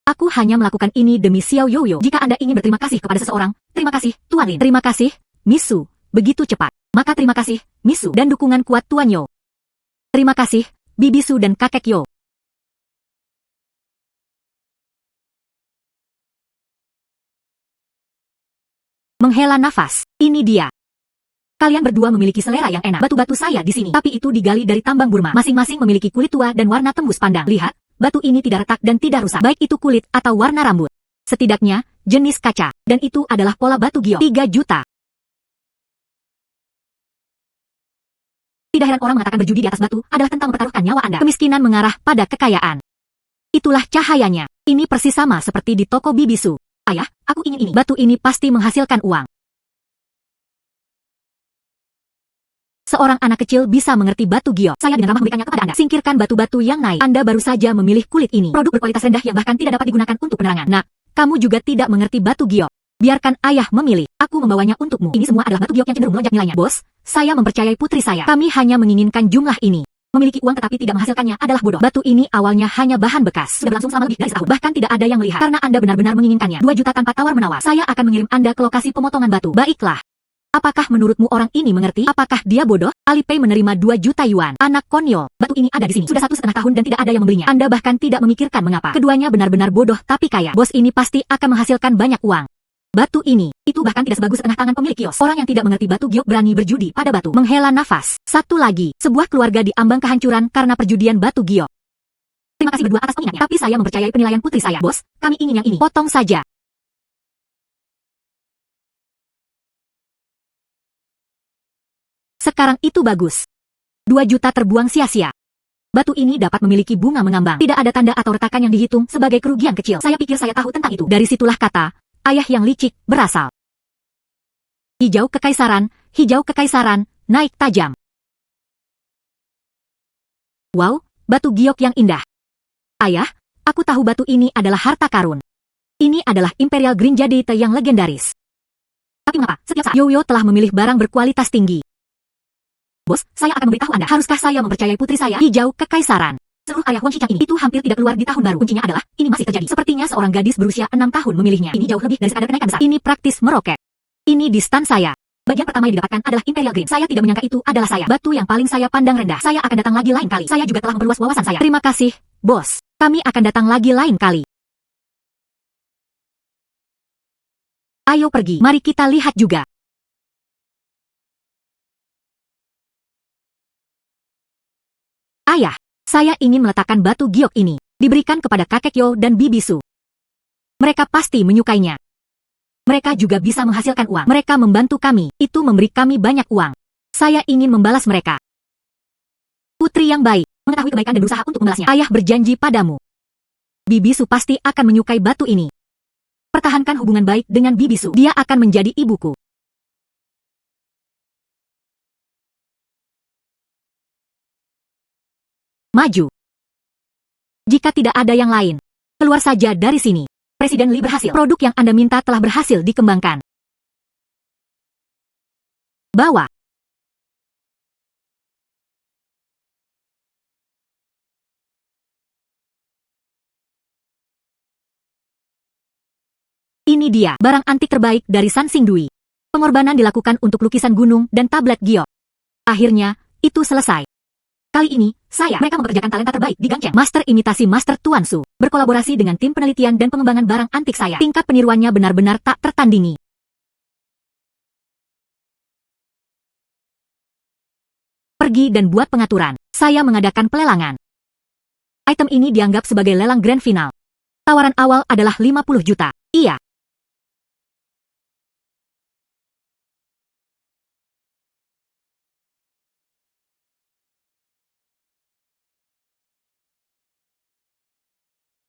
aku hanya melakukan ini demi Xiao Yoyo. Jika Anda ingin berterima kasih kepada seseorang, terima kasih, Tuan Lin. Terima kasih, Miss Su. Begitu cepat. Maka terima kasih, Miss Su. Dan dukungan kuat Tuan Yo. Terima kasih, Bibi Su dan Kakek Yo. Menghela nafas. Ini dia. Kalian berdua memiliki selera yang enak. Batu-batu saya di sini. Tapi itu digali dari tambang Burma. Masing-masing memiliki kulit tua dan warna tembus pandang. Lihat, batu ini tidak retak dan tidak rusak. Baik itu kulit atau warna rambut. Setidaknya, jenis kaca. Dan itu adalah pola batu giok. 3 juta. Tidak heran orang mengatakan berjudi di atas batu adalah tentang mempertaruhkan nyawa Anda. Kemiskinan mengarah pada kekayaan. Itulah cahayanya. Ini persis sama seperti di toko Bibi Su. Ayah, aku ingin ini. Batu ini pasti menghasilkan uang. Seorang anak kecil bisa mengerti batu giok. Saya dengan ramah memberikannya kepada Anda. Singkirkan batu-batu yang naik. Anda baru saja memilih kulit ini. Produk berkualitas rendah yang bahkan tidak dapat digunakan untuk penerangan. Nah, kamu juga tidak mengerti batu giok. Biarkan ayah memilih. Aku membawanya untukmu. Ini semua adalah batu giok yang cenderung melonjak nilainya. Bos, saya mempercayai putri saya. Kami hanya menginginkan jumlah ini. Memiliki uang tetapi tidak menghasilkannya adalah bodoh. Batu ini awalnya hanya bahan bekas. Sudah berlangsung selama lebih dari setahun. Bahkan tidak ada yang melihat. Karena Anda benar-benar menginginkannya. 2 juta tanpa tawar-menawar. Saya akan mengirim Anda ke lokasi pemotongan batu. Baiklah. Apakah menurutmu orang ini mengerti? Apakah dia bodoh? Alipay menerima 2 juta yuan. Anak konyol. Batu ini ada di sini. Sudah 1,5 tahun dan tidak ada yang membelinya. Anda bahkan tidak memikirkan mengapa. Keduanya benar-benar bodoh tapi kaya. Bos ini pasti akan menghasilkan banyak uang. Batu ini, itu bahkan tidak sebagus setengah tangan pemilik kios. Orang yang tidak mengerti batu giok berani berjudi pada batu. Menghela nafas. Satu lagi, sebuah keluarga diambang kehancuran karena perjudian batu giok. Terima kasih berdua atas pengingatnya. Tapi saya mempercayai penilaian putri saya. Bos, kami ingin yang ini. Potong saja. Sekarang itu bagus. 2 juta terbuang sia-sia. Batu ini dapat memiliki bunga mengambang. Tidak ada tanda atau retakan yang dihitung sebagai kerugian kecil. Saya pikir saya tahu tentang itu. Dari situlah kata ayah yang licik berasal. Hijau kekaisaran, naik tajam. Wow, batu giok yang indah. Ayah, aku tahu batu ini adalah harta karun. Ini adalah Imperial Green Jade yang legendaris. Tapi mengapa setiap saat Yoyo telah memilih barang berkualitas tinggi? Bos, saya akan memberitahu Anda. Haruskah saya mempercayai putri saya? Hijau Kekaisaran. Seluruh ayah Wang Shichang ini itu hampir tidak keluar di tahun baru. Kuncinya adalah, ini masih terjadi. Sepertinya seorang gadis berusia 6 tahun memilihnya. Ini jauh lebih dari sekadar kenaikan besar. Ini praktis meroket. Ini di stan saya. Bagian pertama yang didapatkan adalah Imperial Green. Saya tidak menyangka itu adalah saya. Batu yang paling saya pandang rendah. Saya akan datang lagi lain kali. Saya juga telah memperluas wawasan saya. Terima kasih, bos. Kami akan datang lagi lain kali. Ayo pergi. Mari kita lihat juga. Ayah, saya ingin meletakkan batu giok ini. Diberikan kepada kakek Yo dan Bibi Su. Mereka pasti menyukainya. Mereka juga bisa menghasilkan uang. Mereka membantu kami. Itu memberi kami banyak uang. Saya ingin membalas mereka. Putri yang baik, mengetahui kebaikan dan berusaha untuk membalasnya. Ayah berjanji padamu. Bibi Su pasti akan menyukai batu ini. Pertahankan hubungan baik dengan Bibi Su. Dia akan menjadi ibuku. Maju. Jika tidak ada yang lain, keluar saja dari sini. Presiden Li berhasil. Produk yang Anda minta telah berhasil dikembangkan. Bawa. Ini dia, barang antik terbaik dari San Xingdui. Pengorbanan dilakukan untuk lukisan gunung dan tablet giok. Akhirnya, itu selesai. Kali ini, mereka mempekerjakan talenta terbaik di Gangcheng. Master imitasi Master Tuan Su, berkolaborasi dengan tim penelitian dan pengembangan barang antik saya. Tingkat peniruannya benar-benar tak tertandingi. Pergi dan buat pengaturan. Saya mengadakan pelelangan. Item ini dianggap sebagai lelang grand final. Tawaran awal adalah 50 juta. Iya.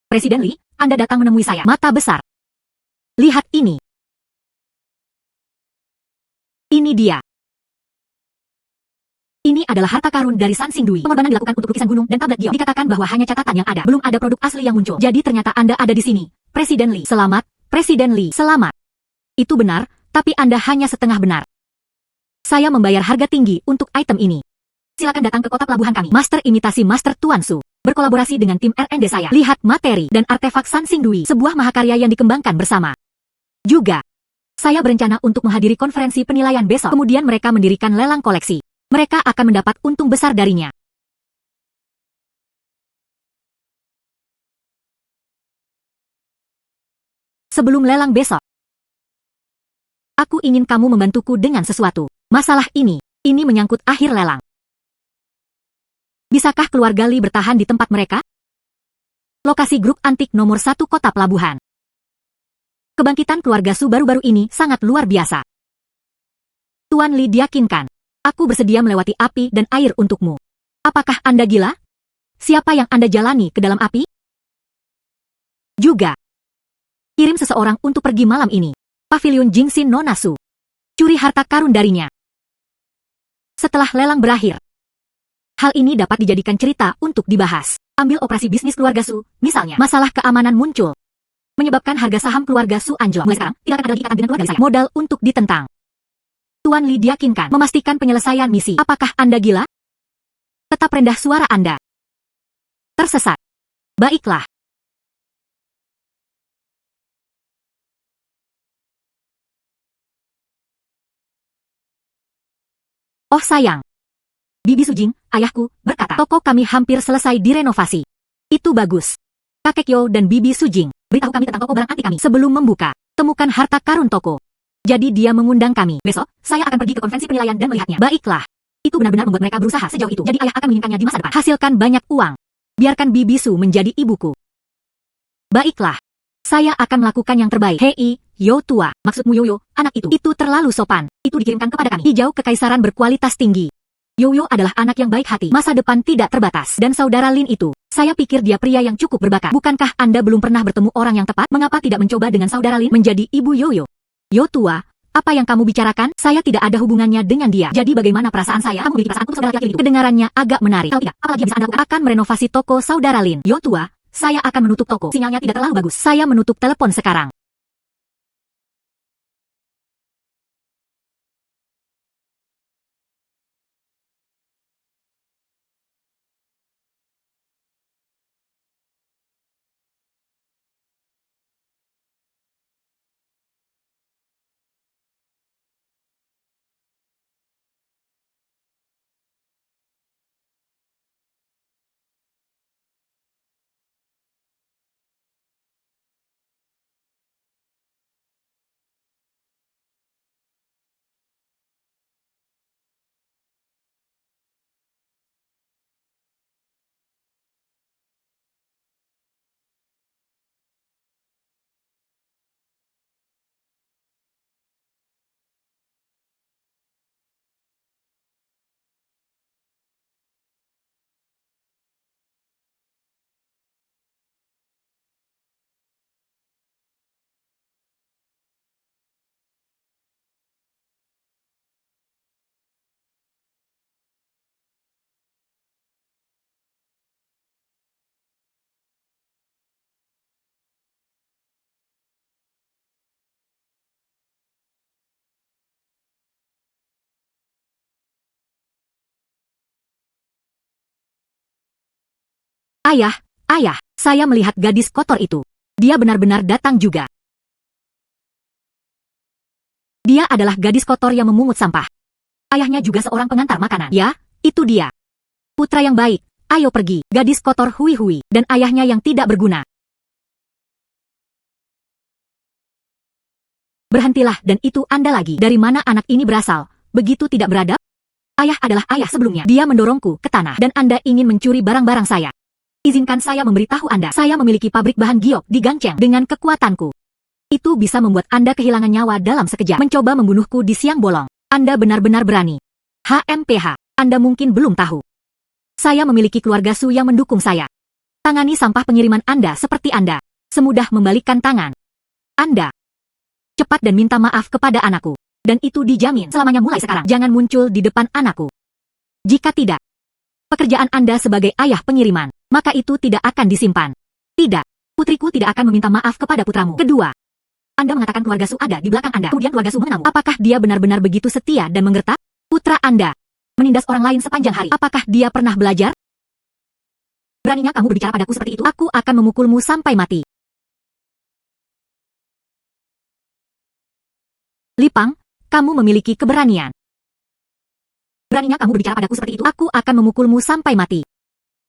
Presiden Li, Anda datang menemui saya. Mata besar. Lihat ini. Ini dia. Ini adalah harta karun dari San Xingdui. Pengorbanan dilakukan untuk lukisan gunung dan tablet giok. Dikatakan bahwa hanya catatan yang ada. Belum ada produk asli yang muncul. Jadi ternyata Anda ada di sini. Presiden Li. Selamat, Presiden Li. Selamat. Itu benar, tapi Anda hanya setengah benar. Saya membayar harga tinggi untuk item ini. Silakan datang ke kota pelabuhan kami. Master imitasi Master Tuan Su. Berkolaborasi dengan tim R&D saya. Lihat materi dan artefak San Xingdui. Sebuah mahakarya yang dikembangkan bersama. Juga, saya berencana untuk menghadiri konferensi penilaian besok. Kemudian mereka mendirikan lelang koleksi. Mereka akan mendapat untung besar darinya. Sebelum lelang besok, aku ingin kamu membantuku dengan sesuatu. Masalah ini menyangkut akhir lelang. Bisakah keluarga Li bertahan di tempat mereka? Lokasi grup antik nomor 1 kota pelabuhan. Kebangkitan keluarga Su baru-baru ini sangat luar biasa. Tuan Li diyakinkan, aku bersedia melewati api dan air untukmu. Apakah Anda gila? Siapa yang Anda jalani ke dalam api? Juga, kirim seseorang untuk pergi malam ini. Pavilion Jingxin Nona Su. Curi harta karun darinya. Setelah lelang berakhir, hal ini dapat dijadikan cerita untuk dibahas. Ambil operasi bisnis keluarga Su, misalnya. Masalah keamanan muncul. Menyebabkan harga saham keluarga Su anjlok. Mulai sekarang, tidak akan ada lagi ikatan dengan keluarga saya. Modal untuk ditentang. Tuan Li diyakinkan memastikan penyelesaian misi. Apakah Anda gila? Tetap rendah suara Anda. Tersesat. Baiklah. Oh sayang. Bibi Sujing, ayahku, berkata, toko kami hampir selesai direnovasi. Itu bagus. Kakek Yo dan Bibi Sujing, beritahu kami tentang toko barang antik kami. Sebelum membuka, temukan harta karun toko. Jadi dia mengundang kami. Besok, saya akan pergi ke konferensi penilaian dan melihatnya. Baiklah. Itu benar-benar membuat mereka berusaha sejauh itu. Jadi ayah akan menginginkannya di masa depan. Hasilkan banyak uang. Biarkan Bibi Su menjadi ibuku. Baiklah. Saya akan melakukan yang terbaik. Hei, Yo tua. Maksudmu Yoyo, anak itu. Itu terlalu sopan. Itu dikirimkan kepada kami. Hijau kekaisaran berkualitas tinggi. Yoyo adalah anak yang baik hati. Masa depan tidak terbatas. Dan saudara Lin itu, saya pikir dia pria yang cukup berbakat. Bukankah Anda belum pernah bertemu orang yang tepat? Mengapa tidak mencoba dengan saudara Lin menjadi ibu Yoyo? Yo tua, apa yang kamu bicarakan? Saya tidak ada hubungannya dengan dia. Jadi bagaimana perasaan saya? Kamu memiliki perasaan untuk saudara laki-laki itu. Kedengarannya agak menarik. Kalau tidak, apalagi bisa Anda lakukan? Akan merenovasi toko saudara Lin. Yo tua, saya akan menutup toko. Sinyalnya tidak terlalu bagus. Saya menutup telepon sekarang. Ayah, ayah, saya melihat gadis kotor itu. Dia benar-benar datang juga. Dia adalah gadis kotor yang memungut sampah. Ayahnya juga seorang pengantar makanan. Ya, itu dia. Putra yang baik, ayo pergi. Gadis kotor hui-hui, dan ayahnya yang tidak berguna. Berhentilah, dan itu Anda lagi. Dari mana anak ini berasal? Begitu tidak beradab? Ayah adalah ayah sebelumnya. Dia mendorongku ke tanah, dan Anda ingin mencuri barang-barang saya. Izinkan saya memberitahu Anda, saya memiliki pabrik bahan giok di Gangcheng dengan kekuatanku. Itu bisa membuat Anda kehilangan nyawa dalam sekejap. Mencoba membunuhku di siang bolong. Anda benar-benar berani. HMPH, Anda mungkin belum tahu. Saya memiliki keluarga Su yang mendukung saya. Tangani sampah pengiriman Anda seperti Anda. Semudah membalikkan tangan. Anda. Cepat dan minta maaf kepada anakku. Dan itu dijamin selamanya mulai sekarang. Jangan muncul di depan anakku. Jika tidak, pekerjaan Anda sebagai ayah pengiriman, maka itu tidak akan disimpan. Tidak, putriku tidak akan meminta maaf kepada putramu. Kedua, Anda mengatakan keluarga Su ada di belakang Anda. Kemudian keluarga Su mengenalmu. Apakah dia benar-benar begitu setia dan menggertak? Putra Anda menindas orang lain sepanjang hari. Apakah dia pernah belajar? Beraninya kamu berbicara padaku seperti itu? Aku akan memukulmu sampai mati. Lipang, kamu memiliki keberanian. Beraninya kamu berbicara padaku seperti itu? Aku akan memukulmu sampai mati.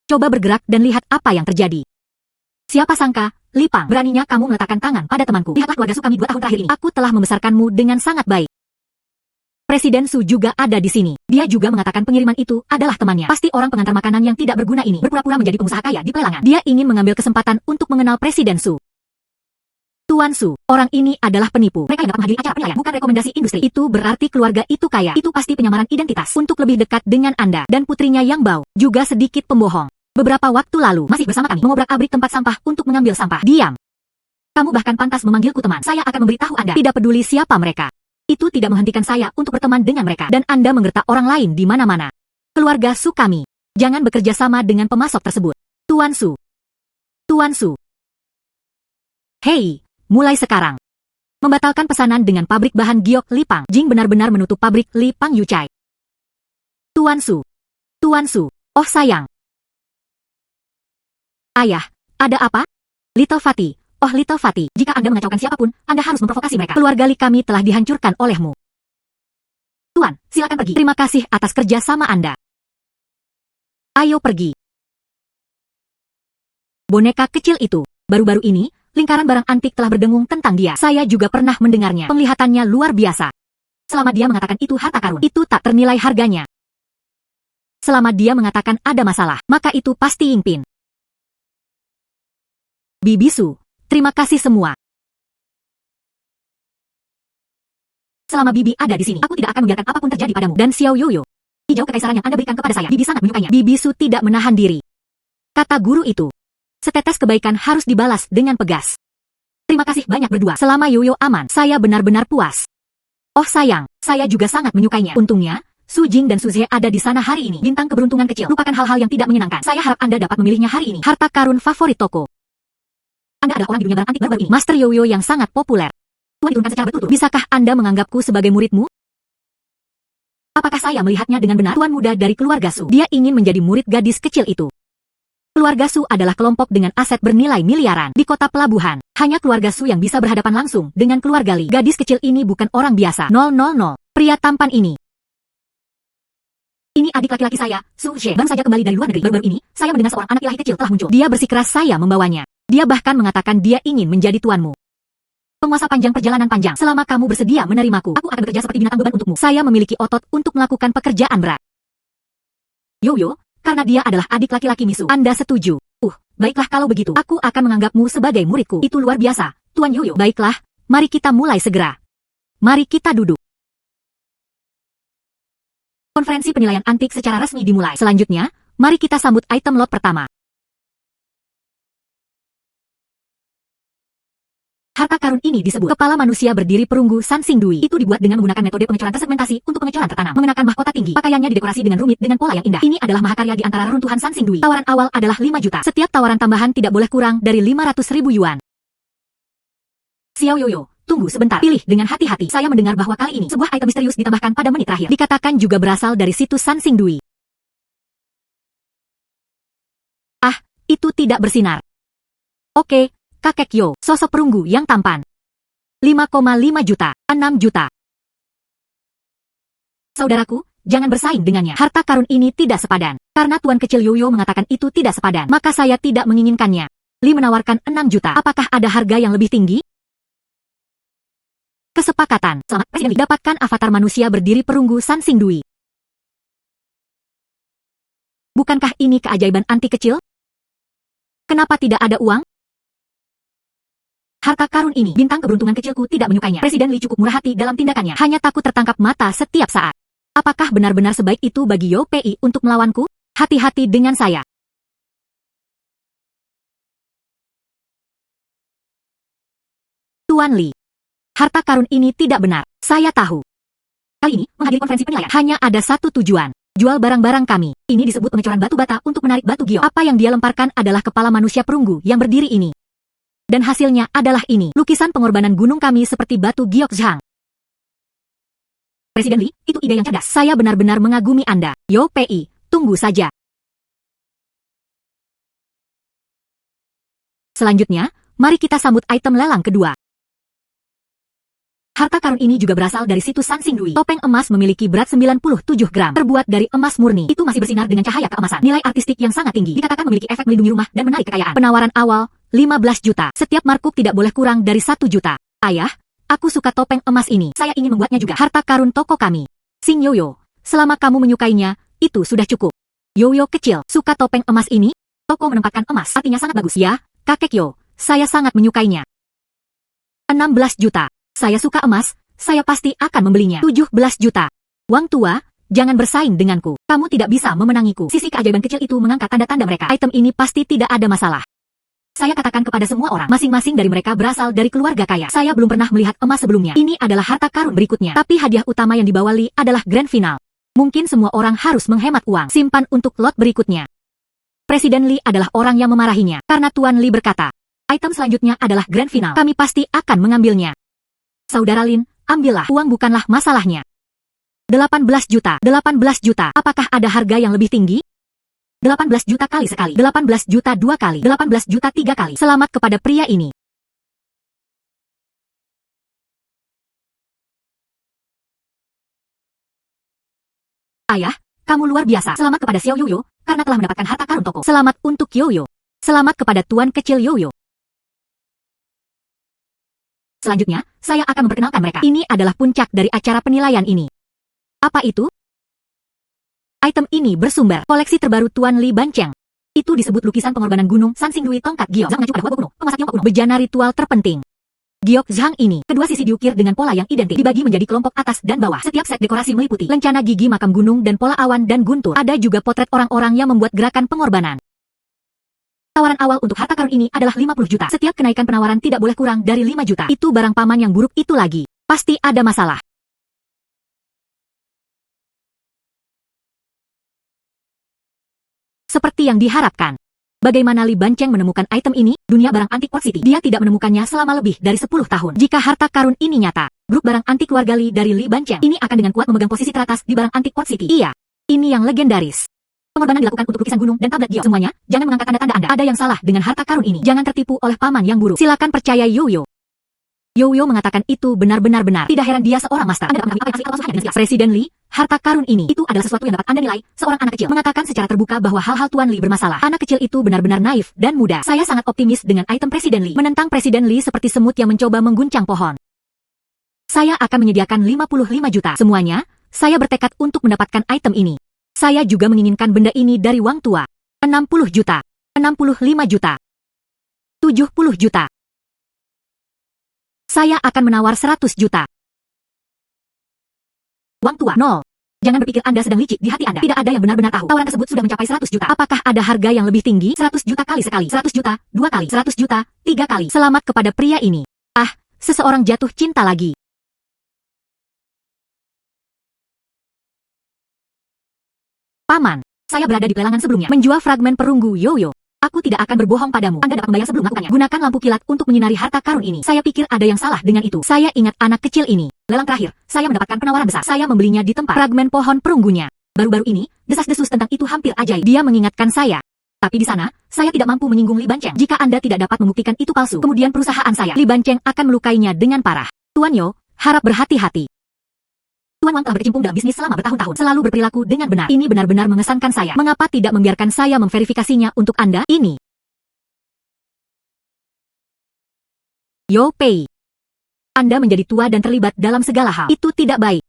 Coba bergerak dan lihat apa yang terjadi. Siapa sangka, Lipang, beraninya kamu meletakkan tangan pada temanku. Lihatlah keluarga Su kami 2 tahun terakhir ini. Aku telah membesarkanmu dengan sangat baik. Presiden Su juga ada di sini. Dia juga mengatakan pengiriman itu adalah temannya. Pasti orang pengantar makanan yang tidak berguna ini berpura-pura menjadi pengusaha kaya di pelelangan. Dia ingin mengambil kesempatan untuk mengenal Presiden Su. Tuan Su, orang ini adalah penipu. Mereka yang dapat menghadiri acara penilaian, bukan rekomendasi industri. Itu berarti keluarga itu kaya. Itu pasti penyamaran identitas untuk lebih dekat dengan Anda. Dan putrinya yang bau, juga sedikit pembohong. Beberapa waktu lalu, masih bersama kami, mengobrak-abrik tempat sampah untuk mengambil sampah. Diam. Kamu bahkan pantas memanggilku teman. Saya akan memberitahu Anda. Tidak peduli siapa mereka. Itu tidak menghentikan saya untuk berteman dengan mereka. Dan Anda menggertak orang lain di mana-mana. Keluarga Su kami. Jangan bekerja sama dengan pemasok tersebut. Tuan Su. Tuan Su. Hei, mulai sekarang. Membatalkan pesanan dengan pabrik bahan giok Lipang. Jing benar-benar menutup pabrik Lipang Yuchai. Tuan Su. Tuan Su. Oh sayang. Ayah, ada apa? Little Fatty. Oh Little Fatty, jika Anda mengacaukan siapapun, Anda harus memprovokasi mereka. Keluarga Li kami telah dihancurkan olehmu. Tuan, silakan pergi. Terima kasih atas kerja sama Anda. Ayo pergi. Boneka kecil itu. Baru-baru ini, lingkaran barang antik telah berdengung tentang dia. Saya juga pernah mendengarnya. Penglihatannya luar biasa. Selama dia mengatakan itu harta karun, itu tak ternilai harganya. Selama dia mengatakan ada masalah, maka itu pasti Yingpin. Bibi Su, terima kasih semua. Selama Bibi ada di sini, aku tidak akan membiarkan apapun terjadi padamu. Dan Xiao Yoyo, hijau kekaisaran yang Anda berikan kepada saya, Bibi sangat menyukainya. Bibi Su tidak menahan diri. Kata guru itu, setetes kebaikan harus dibalas dengan pegas. Terima kasih banyak berdua. Selama Yoyo aman, saya benar-benar puas. Oh sayang, saya juga sangat menyukainya. Untungnya, Su Jing dan Su Ze ada di sana hari ini. Bintang keberuntungan kecil, lupakan hal-hal yang tidak menyenangkan. Saya harap Anda dapat memilihnya hari ini. Harta karun favorit toko. Anda adalah orang di dunia barang antik baru-baru ini. Master Yoyo yang sangat populer. Tuan diturunkan secara betul-betul. Bisakah Anda menganggapku sebagai muridmu? Apakah saya melihatnya dengan benar? Tuan muda dari keluarga Su. Dia ingin menjadi murid gadis kecil itu. Keluarga Su adalah kelompok dengan aset bernilai miliaran di kota pelabuhan. Hanya keluarga Su yang bisa berhadapan langsung dengan keluarga Li. Gadis kecil ini bukan orang biasa. 000. Pria tampan ini. Ini adik laki-laki saya, Su She. Baru saja kembali dari luar negeri. Baru-baru ini, saya mendengar seorang anak ilahi kecil telah muncul. Dia bersikeras saya membawanya. Dia bahkan mengatakan dia ingin menjadi tuanmu. Penguasa panjang perjalanan panjang. Selama kamu bersedia menerimaku, aku akan bekerja seperti binatang beban untukmu. Saya memiliki otot untuk melakukan pekerjaan berat. Yoyo, karena dia adalah adik laki-laki Misu. Anda setuju? Baiklah kalau begitu. Aku akan menganggapmu sebagai muridku. Itu luar biasa, Tuan Yoyo. Baiklah, mari kita mulai segera. Mari kita duduk. Konferensi penilaian antik secara resmi dimulai. Selanjutnya, mari kita sambut item lot pertama. Harta karun ini disebut kepala manusia berdiri perunggu Sansing Dui. Itu dibuat dengan menggunakan metode pengecoran tersegmentasi untuk pengecoran tertanam. Mengenakan mahkota tinggi. Pakaiannya didekorasi dengan rumit dengan pola yang indah. Ini adalah mahakarya di antara reruntuhan Sansing Dui. Tawaran awal adalah 5 juta. Setiap tawaran tambahan tidak boleh kurang dari 500.000 yuan. Xiao Yoyo, tunggu sebentar. Pilih dengan hati-hati. Saya mendengar bahwa kali ini sebuah item misterius ditambahkan pada menit terakhir. Dikatakan juga berasal dari situs Sansing Dui. itu tidak bersinar. Oke, kakek Yo, sosok perunggu yang tampan. 5,5 juta, 6 juta. Saudaraku, jangan bersaing dengannya. Harta karun ini tidak sepadan. Karena Tuan Kecil Yoyo mengatakan itu tidak sepadan, maka saya tidak menginginkannya. Li menawarkan 6 juta. Apakah ada harga yang lebih tinggi? Kesepakatan. Selamat, Presiden Li. Dapatkan avatar manusia berdiri perunggu San Xing Dui. Bukankah ini keajaiban anti kecil? Kenapa tidak ada uang? Harta karun ini, bintang keberuntungan kecilku tidak menyukainya. Presiden Li cukup murah hati dalam tindakannya. Hanya takut tertangkap mata setiap saat. Apakah benar-benar sebaik itu bagi Yo Pei untuk melawanku? Hati-hati dengan saya. Tuan Li. Harta karun ini tidak benar. Saya tahu. Kali ini, menghadiri konferensi penilaian, hanya ada satu tujuan. Jual barang-barang kami. Ini disebut pengecoran batu bata untuk menarik batu giok. Apa yang dia lemparkan adalah kepala manusia perunggu yang berdiri ini. Dan hasilnya adalah ini. Lukisan pengorbanan gunung kami seperti batu giok Zhang. Presiden Li, itu ide yang cerdas. Saya benar-benar mengagumi Anda. Yo Pei, tunggu saja. Selanjutnya, mari kita sambut item lelang kedua. Harta karun ini juga berasal dari situs San Xing Dui. Topeng emas memiliki berat 97 gram. Terbuat dari emas murni. Itu masih bersinar dengan cahaya keemasan. Nilai artistik yang sangat tinggi. Dikatakan memiliki efek melindungi rumah dan menarik kekayaan. Penawaran awal, 15 juta. Setiap markup tidak boleh kurang dari 1 juta. Ayah, aku suka topeng emas ini. Saya ingin membuatnya juga. Harta karun toko kami. Xing Yoyo, selama kamu menyukainya, itu sudah cukup. Yoyo kecil, suka topeng emas ini? Toko menempatkan emas, artinya sangat bagus. Ya, kakek Yo, saya sangat menyukainya. 16 juta. Saya suka emas, saya pasti akan membelinya. 17 juta. Wang tua, jangan bersaing denganku. Kamu tidak bisa memenangiku. Sisi keajaiban kecil itu mengangkat tanda-tanda mereka. Item ini pasti tidak ada masalah. Saya katakan kepada semua orang, masing-masing dari mereka berasal dari keluarga kaya. Saya belum pernah melihat emas sebelumnya. Ini adalah harta karun berikutnya. Tapi hadiah utama yang dibawa Li adalah grand final. Mungkin semua orang harus menghemat uang. Simpan untuk lot berikutnya. Presiden Li adalah orang yang memarahinya. Karena Tuan Li berkata, item selanjutnya adalah grand final. Kami pasti akan mengambilnya. Saudara Lin, ambillah. Uang bukanlah masalahnya. 18 juta. 18 juta. Apakah ada harga yang lebih tinggi? 18 juta kali sekali. 18 juta 2 kali. 18 juta 3 kali. Selamat kepada pria ini. Ayah, kamu luar biasa. Selamat kepada Xiao Yoyo, karena telah mendapatkan harta karun toko. Selamat untuk Yoyo. Selamat kepada Tuan Kecil Yoyo. Selanjutnya, saya akan memperkenalkan mereka. Ini adalah puncak dari acara penilaian ini. Apa itu? Item ini bersumber koleksi terbaru Tuan Li Bancheng. Itu disebut lukisan pengorbanan gunung San Xing Dui tongkat Giok Zhang mengacu pada kuno, penguasa Tiongkok kuno. Bejana ritual terpenting. Giok Zhang ini, kedua sisi diukir dengan pola yang identik, dibagi menjadi kelompok atas dan bawah. Setiap set dekorasi meliputi lencana gigi makam gunung dan pola awan dan guntur. Ada juga potret orang-orang yang membuat gerakan pengorbanan. Tawaran awal untuk harta karun ini adalah 50 juta. Setiap kenaikan penawaran tidak boleh kurang dari 5 juta. Itu barang paman yang buruk itu lagi. Pasti ada masalah. Seperti yang diharapkan. Bagaimana Li Bancheng menemukan item ini? Dunia barang antik Port City. Dia tidak menemukannya selama lebih dari 10 tahun. Jika harta karun ini nyata, grup barang antik keluarga Li dari Li Bancheng ini akan dengan kuat memegang posisi teratas di barang antik Port City. Iya, ini yang legendaris. Pengorbanan dilakukan untuk lukisan gunung dan tablet giok. Semuanya, jangan mengangkat tanda-tanda Anda. Ada yang salah dengan harta karun ini. Jangan tertipu oleh paman yang buruk. Silakan percaya Yoyo. Yoyo mengatakan itu benar-benar benar. Tidak heran dia seorang master. Anda dapat mengetahui apa yang asli atau dengan jelas. Presiden Li, harta karun ini itu adalah sesuatu yang dapat Anda nilai. Seorang anak kecil mengatakan secara terbuka bahwa hal-hal Tuan Li bermasalah. Anak kecil itu benar-benar naif dan muda. Saya sangat optimis dengan item Presiden Li. Menentang Presiden Li seperti semut yang mencoba mengguncang pohon. Saya akan menyediakan 55 juta. Semuanya, saya bertekad untuk mendapatkan item ini. Saya juga menginginkan benda ini dari Wang tua. 60 juta. 65 juta. 70 juta. Saya akan menawar 100 juta. Wang tua, 0. Jangan berpikir Anda sedang licik di hati Anda. Tidak ada yang benar-benar tahu. Tawaran tersebut sudah mencapai 100 juta. Apakah ada harga yang lebih tinggi? 100 juta kali sekali. 100 juta, 2 kali. 100 juta, 3 kali. Selamat kepada pria ini. Ah, seseorang jatuh cinta lagi. Paman, saya berada di pelelangan sebelumnya. Menjual fragmen perunggu Yoyo. Aku tidak akan berbohong padamu. Anda dapat membayar sebelum melakukannya. Gunakan lampu kilat untuk menyinari harta karun ini. Saya pikir ada yang salah dengan itu. Saya ingat anak kecil ini. Lelang terakhir, saya mendapatkan penawaran besar. Saya membelinya di tempat fragmen pohon perunggunya. Baru-baru ini, desas-desus tentang itu hampir ajaib. Dia mengingatkan saya. Tapi di sana, saya tidak mampu menyinggung Li Bancheng. Jika Anda tidak dapat membuktikan itu palsu, kemudian perusahaan saya, Li Bancheng, akan melukainya dengan parah. Tuan Yo, harap berhati-hati. Tuan Wang telah berkecimpung dalam bisnis selama bertahun-tahun, selalu berperilaku dengan benar. Ini benar-benar mengesankan saya. Mengapa tidak membiarkan saya memverifikasinya untuk Anda? Ini. Yo Pei. Anda menjadi tua dan terlibat dalam segala hal. Itu tidak baik.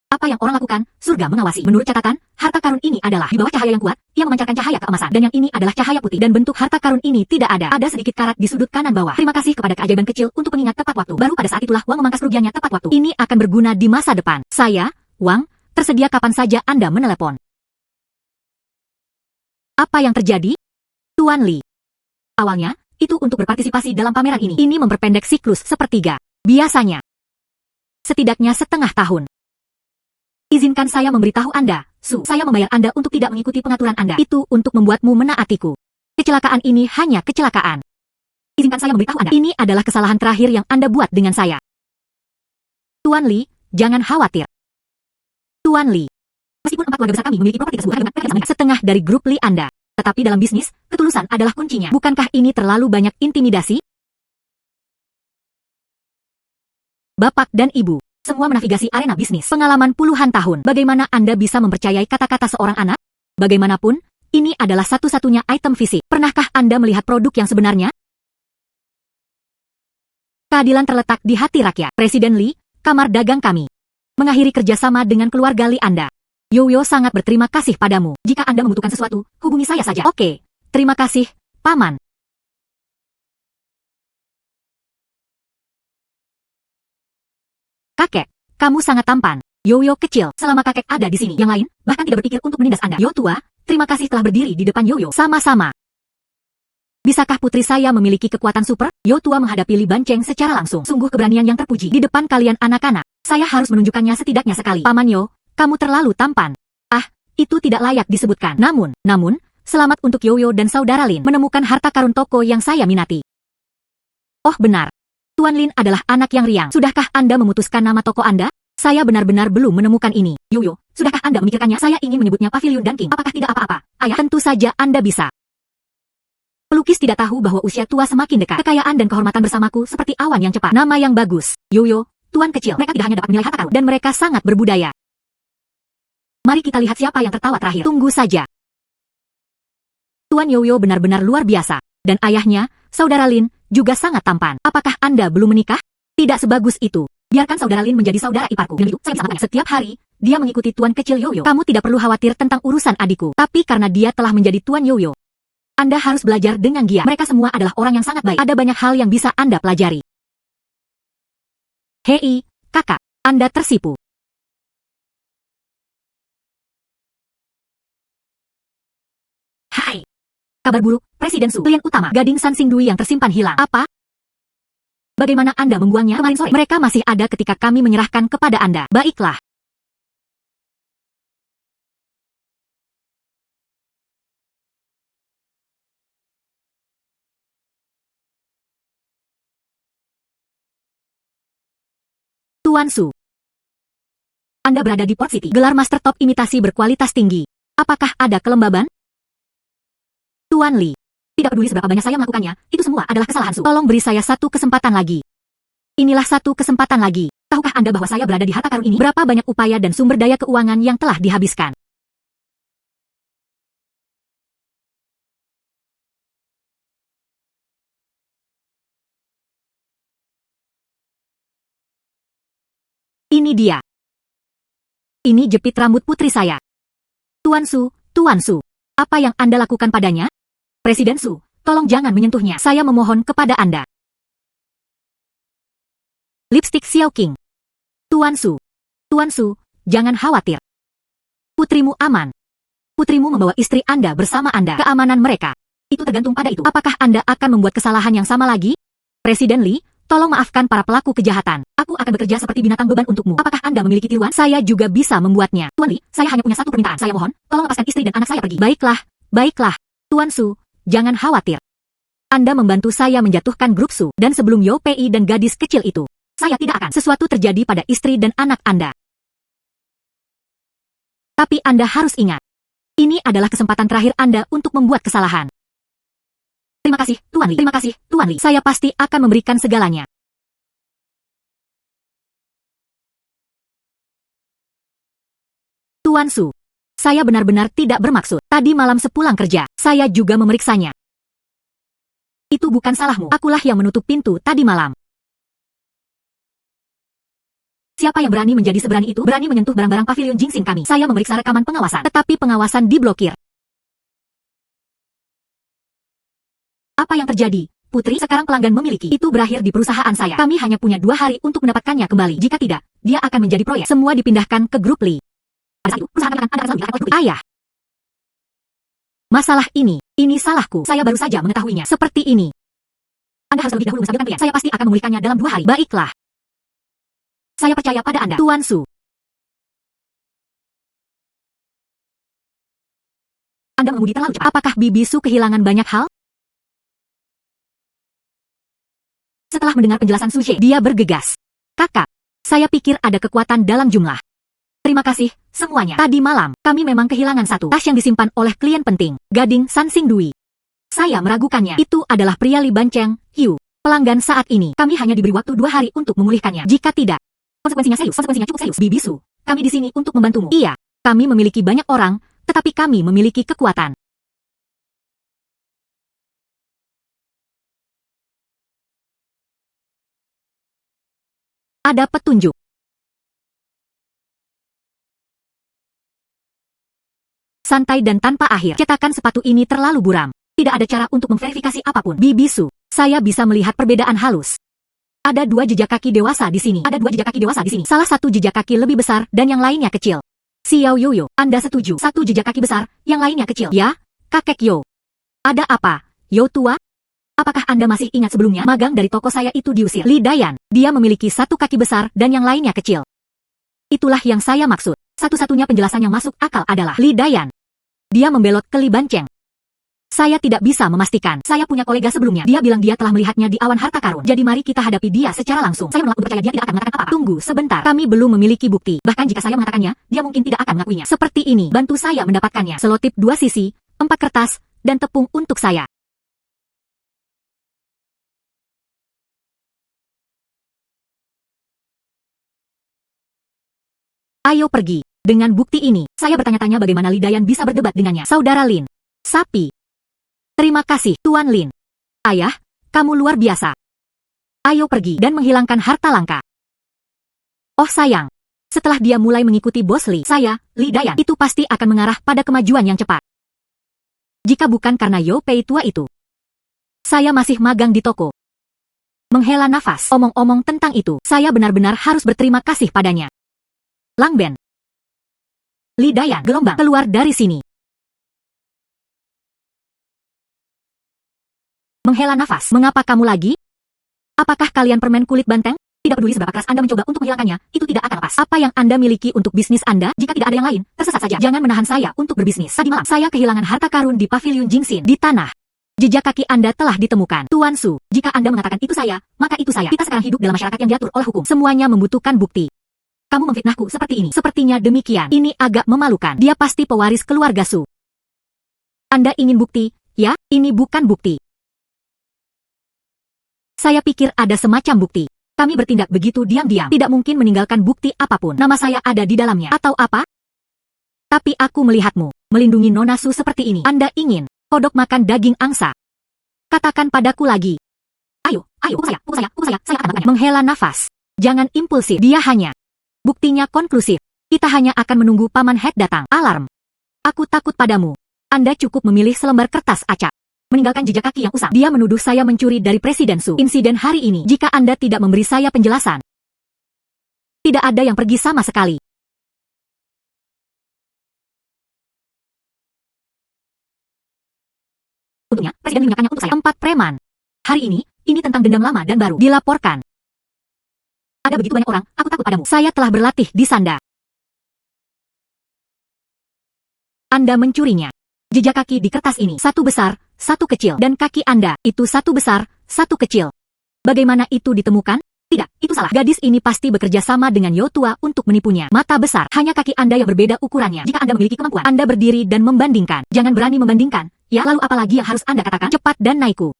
Apa yang orang lakukan, surga mengawasi. Menurut catatan, harta karun ini adalah di bawah cahaya yang kuat, yang memancarkan cahaya keemasan. Dan yang ini adalah cahaya putih. Dan bentuk harta karun ini tidak ada. Ada sedikit karat di sudut kanan bawah. Terima kasih kepada keajaiban kecil untuk mengingat tepat waktu. Baru pada saat itulah Wang memangkas kerugiannya tepat waktu. Ini akan berguna di masa depan. Saya, Wang, tersedia kapan saja Anda menelepon. Apa yang terjadi? Tuan Li. Awalnya, itu untuk berpartisipasi dalam pameran ini. Ini memperpendek siklus sepertiga. Biasanya. Setidaknya setengah tahun. Izinkan saya memberitahu Anda, Su. Saya membayar Anda untuk tidak mengikuti pengaturan Anda. Itu untuk membuatmu menaatiku. Kecelakaan ini hanya kecelakaan. Izinkan saya memberitahu Anda. Ini adalah kesalahan terakhir yang Anda buat dengan saya. Tuan Li, jangan khawatir. Tuan Li. Meskipun 4 keluarga besar kami memiliki properti tersebut, setengah dari grup Li Anda. Tetapi dalam bisnis, ketulusan adalah kuncinya. Bukankah ini terlalu banyak intimidasi? Bapak dan Ibu. Semua menavigasi arena bisnis. Pengalaman puluhan tahun. Bagaimana Anda bisa mempercayai kata-kata seorang anak? Bagaimanapun, ini adalah satu-satunya item fisik. Pernahkah Anda melihat produk yang sebenarnya? Keadilan terletak di hati rakyat. Presiden Li, kamar dagang kami. Mengakhiri kerjasama dengan keluarga Li Anda. Yoyo sangat berterima kasih padamu. Jika Anda membutuhkan sesuatu, hubungi saya saja. Oke, terima kasih, Paman. Kakek, kamu sangat tampan. Yoyo kecil, selama kakek ada di sini. Yang lain, bahkan tidak berpikir untuk menindas Anda. Yo tua, terima kasih telah berdiri di depan Yoyo. Sama-sama. Bisakah putri saya memiliki kekuatan super? Yo tua menghadapi Li Bancheng secara langsung. Sungguh keberanian yang terpuji. Di depan kalian anak-anak, saya harus menunjukkannya setidaknya sekali. Paman Yo, kamu terlalu tampan. Ah, itu tidak layak disebutkan. Namun, selamat untuk Yoyo dan saudara Lin menemukan harta karun toko yang saya minati. Oh benar. Tuan Lin adalah anak yang riang. Sudahkah Anda memutuskan nama toko Anda? Saya benar-benar belum menemukan ini. Yoyo, sudahkah Anda memikirkannya? Saya ingin menyebutnya Pavilion Dunking. Apakah tidak apa-apa? Ayah, tentu saja Anda bisa. Pelukis tidak tahu bahwa usia tua semakin dekat. Kekayaan dan kehormatan bersamaku seperti awan yang cepat. Nama yang bagus. Yoyo, Tuan kecil. Mereka tidak hanya dapat menilai harta karun, dan mereka sangat berbudaya. Mari kita lihat siapa yang tertawa terakhir. Tunggu saja. Tuan Yoyo benar-benar luar biasa. Dan ayahnya, saudara Lin, juga sangat tampan. Apakah Anda belum menikah? Tidak sebagus itu. Biarkan saudara Lin menjadi saudara iparku. Dan itu, saya bisa mengatakan. Setiap hari, dia mengikuti Tuan kecil Yoyo. Kamu tidak perlu khawatir tentang urusan adikku. Tapi karena dia telah menjadi Tuan Yoyo, Anda harus belajar dengan giat. Mereka semua adalah orang yang sangat baik. Ada banyak hal yang bisa Anda pelajari. Hei, kakak, Anda tersipu. Hai. Kabar buruk, Presiden Su. Klien utama, Gading San Singdui yang tersimpan hilang. Apa? Bagaimana Anda membuangnya kemarin sore? Mereka masih ada ketika kami menyerahkan kepada Anda. Baiklah. Tuan Su. Anda berada di Port City. Gelar Master Top imitasi berkualitas tinggi. Apakah ada kelembaban? Tuan Li. Tidak peduli seberapa banyak saya melakukannya, itu semua adalah kesalahan Su. Tolong beri saya satu kesempatan lagi. Inilah satu kesempatan lagi. Tahukah Anda bahwa saya berada di harta karun ini? Berapa banyak upaya dan sumber daya keuangan yang telah dihabiskan? Ini dia. Ini jepit rambut putri saya. Tuan Su, apa yang Anda lakukan padanya? Presiden Su, tolong jangan menyentuhnya. Saya memohon kepada Anda. Lipstik Xiao King. Tuan Su, jangan khawatir. Putrimu aman. Putrimu membawa istri Anda bersama Anda. Keamanan mereka. Itu tergantung pada itu. Apakah Anda akan membuat kesalahan yang sama lagi? Presiden Li, tolong maafkan para pelaku kejahatan. Aku akan bekerja seperti binatang beban untukmu. Apakah Anda memiliki tiruan? Saya juga bisa membuatnya. Tuan Li, saya hanya punya satu permintaan. Saya mohon, tolong lepaskan istri dan anak saya pergi. Baiklah. Tuan Su, jangan khawatir. Anda membantu saya menjatuhkan grup Su. Dan sebelum Yo Pei dan gadis kecil itu, saya tidak akan sesuatu terjadi pada istri dan anak Anda. Tapi Anda harus ingat. Ini adalah kesempatan terakhir Anda untuk membuat kesalahan. Terima kasih, Tuan Li. Terima kasih, Tuan Li. Saya pasti akan memberikan segalanya. Tuan Su. Saya benar-benar tidak bermaksud. Tadi malam sepulang kerja, saya juga memeriksanya. Itu bukan salahmu. Akulah yang menutup pintu tadi malam. Siapa yang berani menjadi seberani itu? Berani menyentuh barang-barang pavilion Jingxing kami. Saya memeriksa rekaman pengawasan, tetapi pengawasan diblokir. Apa yang terjadi? Putri, sekarang pelanggan memiliki. Itu berakhir di perusahaan saya. Kami hanya punya 2 hari untuk mendapatkannya kembali. Jika tidak, dia akan menjadi proyek. Semua dipindahkan ke grup Li. Pada saat itu, perusahaan kami akan selalu dikatakan oleh Ayah. Masalah ini salahku. Saya baru saja mengetahuinya. Seperti ini. Anda harus lebih dahulu menstabilkan pria. Saya pasti akan memulihkannya dalam 2 hari. Baiklah. Saya percaya pada Anda, Tuan Su. Anda mengemudi terlalu cepat. Apakah Bibi Su kehilangan banyak hal? Setelah mendengar penjelasan Su Zhe, dia bergegas. Kakak, saya pikir ada kekuatan dalam jumlah. Terima kasih, semuanya. Tadi malam, kami memang kehilangan satu tas yang disimpan oleh klien penting, Gading San Xing Dui. Saya meragukannya. Itu adalah pria Li Bancheng, Yu. Pelanggan saat ini, kami hanya diberi waktu 2 hari untuk memulihkannya. Jika tidak, konsekuensinya serius. Konsekuensinya cukup serius. Bibi Su, kami di sini untuk membantumu. Iya, kami memiliki banyak orang, tetapi kami memiliki kekuatan. Ada petunjuk. Santai dan tanpa akhir. Cetakan sepatu ini terlalu buram. Tidak ada cara untuk memverifikasi apapun. Bibi Su, saya bisa melihat perbedaan halus. Ada 2 jejak kaki dewasa di sini. Ada 2 jejak kaki dewasa di sini. Salah satu jejak kaki lebih besar dan yang lainnya kecil. Xiao Yoyo, Anda setuju? 1 jejak kaki besar, yang lainnya kecil. Ya, kakek Yo. Ada apa, Yo tua? Apakah Anda masih ingat sebelumnya magang dari toko saya itu diusir? Li Dayan, dia memiliki 1 kaki besar dan yang lainnya kecil. Itulah yang saya maksud. Satu-satunya penjelasan yang masuk akal adalah Li Dayan. Dia membelot ke Li Bancheng. Saya tidak bisa memastikan. Saya punya kolega sebelumnya. Dia bilang dia telah melihatnya di awan harta karun. Jadi mari kita hadapi dia secara langsung. Saya menolak untuk percaya dia tidak akan mengatakan apa-apa. Tunggu sebentar. Kami belum memiliki bukti. Bahkan jika saya mengatakannya, dia mungkin tidak akan mengakuinya. Seperti ini. Bantu saya mendapatkannya. Selotip 2 sisi, 4 kertas, dan tepung untuk saya. Ayo pergi. Dengan bukti ini, saya bertanya-tanya bagaimana Li Dayan bisa berdebat dengannya. Saudara Lin. Sapi. Terima kasih, Tuan Lin. Ayah, kamu luar biasa. Ayo pergi dan menghilangkan harta langka. Oh sayang. Setelah dia mulai mengikuti bos Li, saya, Li Dayan, itu pasti akan mengarah pada kemajuan yang cepat. Jika bukan karena Yo Pei tua itu, saya masih magang di toko. Menghela nafas, omong-omong tentang itu, saya benar-benar harus berterima kasih padanya. Lang Ben. Li Dayan, gelombang, keluar dari sini. Menghela nafas. Mengapa kamu lagi? Apakah kalian permen kulit banteng? Tidak peduli seberapa keras Anda mencoba untuk menghilangkannya, itu tidak akan lepas. Apa yang Anda miliki untuk bisnis Anda? Jika tidak ada yang lain, tersesat saja. Jangan menahan saya untuk berbisnis. Tadi malam, saya kehilangan harta karun di pavilion Jingxin, di tanah. Jejak kaki Anda telah ditemukan. Tuan Su, jika Anda mengatakan itu saya, maka itu saya. Kita sekarang hidup dalam masyarakat yang diatur oleh hukum. Semuanya membutuhkan bukti. Kamu memfitnahku seperti ini. Sepertinya demikian. Ini agak memalukan. Dia pasti pewaris keluarga Su. Anda ingin bukti? Ya, ini bukan bukti. Saya pikir ada semacam bukti. Kami bertindak begitu diam-diam. Tidak mungkin meninggalkan bukti apapun. Nama saya ada di dalamnya. Atau apa? Tapi aku melihatmu. Melindungi Nona Su seperti ini. Anda ingin kodok makan daging angsa. Katakan padaku lagi. Ayo, pukul saya akan melakukannya. Menghela nafas. Jangan impulsif. Dia hanya. Buktinya konklusif. Kita hanya akan menunggu Paman Head datang. Alarm. Aku takut padamu. Anda cukup memilih selembar kertas acak. Meninggalkan jejak kaki yang usang. Dia menuduh saya mencuri dari Presiden Su. Insiden hari ini, jika Anda tidak memberi saya penjelasan, tidak ada yang pergi sama sekali. Untungnya, Presiden mengingatkannya untuk saya. 4 preman. Hari ini tentang dendam lama dan baru. Dilaporkan. Ada begitu banyak orang, aku takut padamu. Saya telah berlatih di Sanda. Anda mencurinya. Jejak kaki di kertas ini, 1 besar, 1 kecil. Dan kaki Anda, itu 1 besar, 1 kecil. Bagaimana itu ditemukan? Tidak, itu salah. Gadis ini pasti bekerja sama dengan Yo tua untuk menipunya. Mata besar, hanya kaki Anda yang berbeda ukurannya. Jika Anda memiliki kemampuan, Anda berdiri dan membandingkan. Jangan berani membandingkan, ya. Lalu apalagi yang harus Anda katakan? Cepat dan naikku.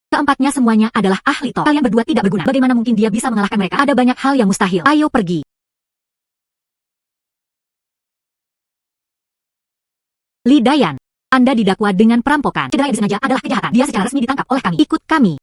Keempatnya semuanya adalah ahli top. Kalian berdua tidak berguna. Bagaimana mungkin dia bisa mengalahkan mereka? Ada banyak hal yang mustahil. Ayo pergi. Li Dayan, Anda didakwa dengan perampokan. Cedera yang disengaja adalah kejahatan. Dia secara resmi ditangkap oleh kami. Ikut kami.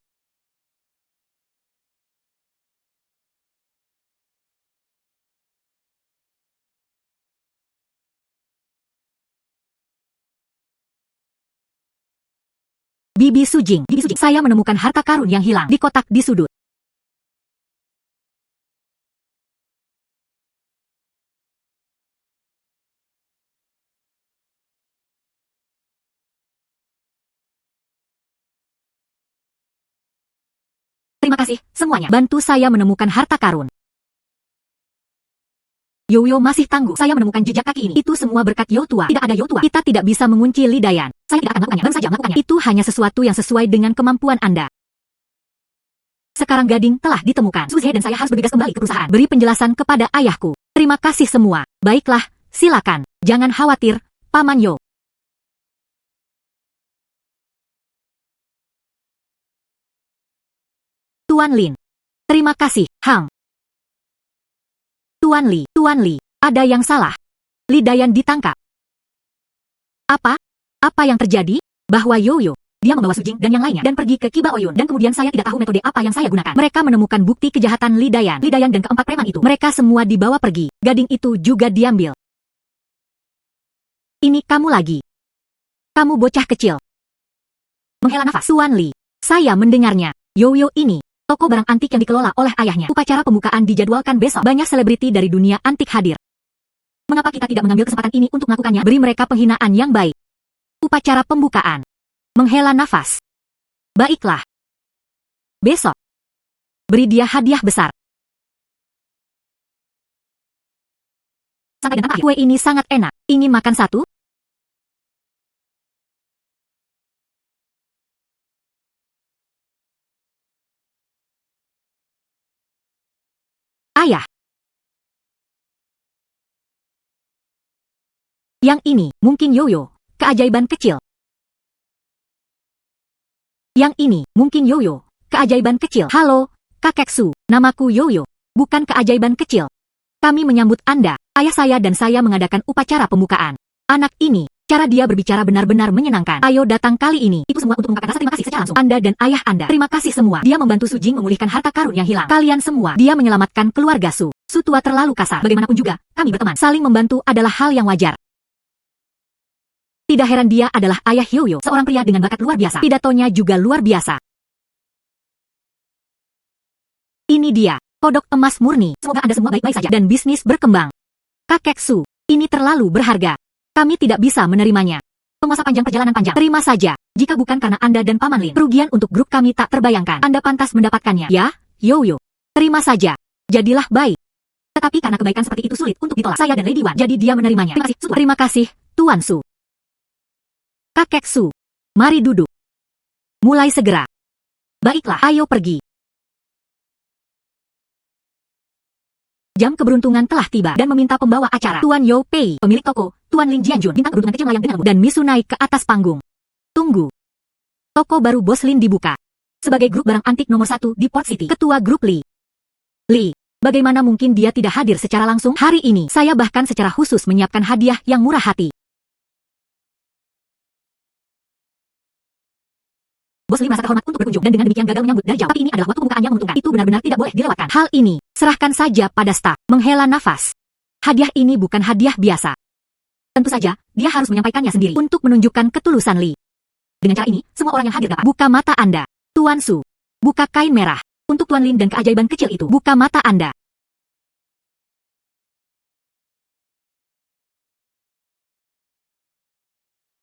Bibi Sujing, saya menemukan harta karun yang hilang di kotak di sudut. Terima kasih, semuanya. Bantu saya menemukan harta karun. Yoyo masih tangguh. Saya menemukan jejak kaki ini. Itu semua berkat Yo tua. Tidak ada Yo tua, kita tidak bisa mengunci Li Dayan. Saya tidak akan melakukannya, baru saja melakukannya. Itu hanya sesuatu yang sesuai dengan kemampuan Anda. Sekarang gading telah ditemukan. Suzy dan saya harus bergegas kembali ke perusahaan. Beri penjelasan kepada ayahku. Terima kasih semua. Baiklah, silakan. Jangan khawatir, Paman Yo. Tuan Lin. Terima kasih, Hang. Tuan Li, ada yang salah. Li Dayan ditangkap. Apa? Apa yang terjadi? Bahwa Yoyo, dia membawa Sujing dan yang lainnya dan pergi ke Kiba Oyun dan kemudian saya tidak tahu metode apa yang saya gunakan. Mereka menemukan bukti kejahatan Li Dayan dan keempat preman itu. Mereka semua dibawa pergi. Gading itu juga diambil. Ini kamu lagi. Kamu bocah kecil. Menghela nafas. Tuan Li, saya mendengarnya. Yoyo ini toko barang antik yang dikelola oleh ayahnya. Upacara pembukaan dijadwalkan besok. Banyak selebriti dari dunia antik hadir. Mengapa kita tidak mengambil kesempatan ini untuk melakukannya? Beri mereka penghinaan yang baik. Upacara pembukaan. Menghela nafas. Baiklah. Besok. Beri dia hadiah besar. Santai dan tanpa akhir. Kue ini sangat enak. Ingin makan satu? Ayah. Yang ini, mungkin Yoyo, keajaiban kecil. Yang ini, mungkin Yoyo, keajaiban kecil. Halo, Kakek Su, namaku Yoyo, bukan keajaiban kecil. Kami menyambut Anda, ayah saya dan saya mengadakan upacara pembukaan. Anak ini, cara dia berbicara benar-benar menyenangkan. Ayo datang kali ini. Itu semua untuk mengungkapkan rasa terima kasih secara langsung. Anda dan ayah Anda. Terima kasih semua. Dia membantu Sujing memulihkan harta karun yang hilang. Kalian semua. Dia menyelamatkan keluarga Su. Su tua terlalu kasar. Bagaimanapun juga, kami berteman. Saling membantu adalah hal yang wajar. Tidak heran dia adalah ayah Yoyo, seorang pria dengan bakat luar biasa. Pidatonya juga luar biasa. Ini dia, kodok emas murni. Semoga Anda semua baik-baik saja dan bisnis berkembang. Kakek Su, ini terlalu berharga. Kami tidak bisa menerimanya. Penguasa panjang perjalanan panjang. Terima saja. Jika bukan karena Anda dan Paman Lin, kerugian untuk grup kami tak terbayangkan. Anda pantas mendapatkannya. Ya, Yoyo. Terima saja. Jadilah baik. Tetapi karena kebaikan seperti itu sulit untuk ditolak saya dan Lady Wan. Jadi dia menerimanya. Terima kasih, Su. Terima kasih, Tuan Su. Kakek Su. Mari duduk. Mulai segera. Baiklah, ayo pergi. Jam keberuntungan telah tiba dan meminta pembawa acara Tuan Yo Pei, pemilik toko, Tuan Lin Jianjun, bintang keberuntungan kecil melayang denganmu, dan Misu naik ke atas panggung. Tunggu. Toko baru Bos Lin dibuka. Sebagai grup barang antik nomor 1 di Port City, ketua grup Li. Li, bagaimana mungkin dia tidak hadir secara langsung? Hari ini, saya bahkan secara khusus menyiapkan hadiah yang murah hati. Bos Li merasa terhormat untuk berkunjung dan dengan demikian gagal menyambut dari jauh. Tapi ini adalah waktu pembukaan yang menguntungkan. Itu benar-benar tidak boleh dilewatkan. Hal ini, serahkan saja pada staf. Menghela nafas. Hadiah ini bukan hadiah biasa. Tentu saja, dia harus menyampaikannya sendiri untuk menunjukkan ketulusan Li. Dengan cara ini, semua orang yang hadir dapat buka mata Anda. Tuan Su, buka kain merah. Untuk Tuan Lin dan keajaiban kecil itu, buka mata Anda.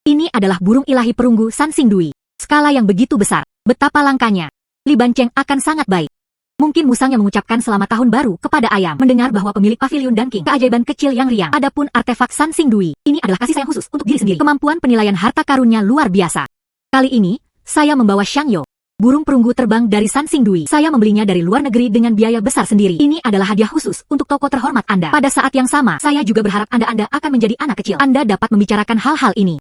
Ini adalah burung ilahi perunggu San Sing Dui. Skala yang begitu besar. Betapa langkanya. Li Banceng akan sangat baik. Mungkin musangnya mengucapkan selamat tahun baru kepada ayam. Mendengar bahwa pemilik pavilion Dunking, keajaiban kecil yang riang. Adapun artefak Sansing Dui, ini adalah kasih sayang khusus untuk diri sendiri. Kemampuan penilaian harta karunnya luar biasa. Kali ini, saya membawa Shangyo, burung perunggu terbang dari Sansing Dui. Saya membelinya dari luar negeri dengan biaya besar sendiri. Ini adalah hadiah khusus untuk toko terhormat Anda. Pada saat yang sama, saya juga berharap Anda akan menjadi anak kecil. Anda dapat membicarakan hal-hal ini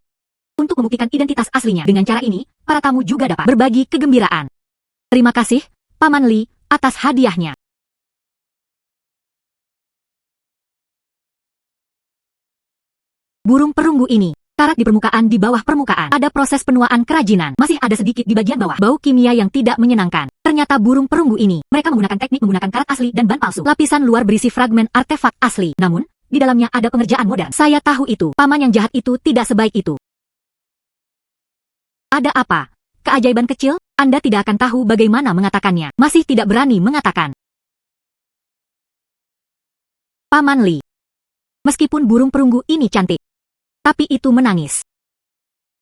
untuk membuktikan identitas aslinya. Dengan cara ini, para tamu juga dapat berbagi kegembiraan. Terima kasih, Paman Li, atas hadiahnya. Burung perunggu ini karat di permukaan di bawah permukaan. Ada proses penuaan kerajinan. Masih ada sedikit di bagian bawah. Bau kimia yang tidak menyenangkan. Ternyata burung perunggu ini, mereka menggunakan teknik menggunakan karat asli dan ban palsu. Lapisan luar berisi fragmen artefak asli. Namun, di dalamnya ada pengerjaan modern. Saya tahu itu. Paman yang jahat itu tidak sebaik itu. Ada apa? Keajaiban kecil? Anda tidak akan tahu bagaimana mengatakannya. Masih tidak berani mengatakan. Paman Li. Meskipun burung perunggu ini cantik, tapi itu menangis.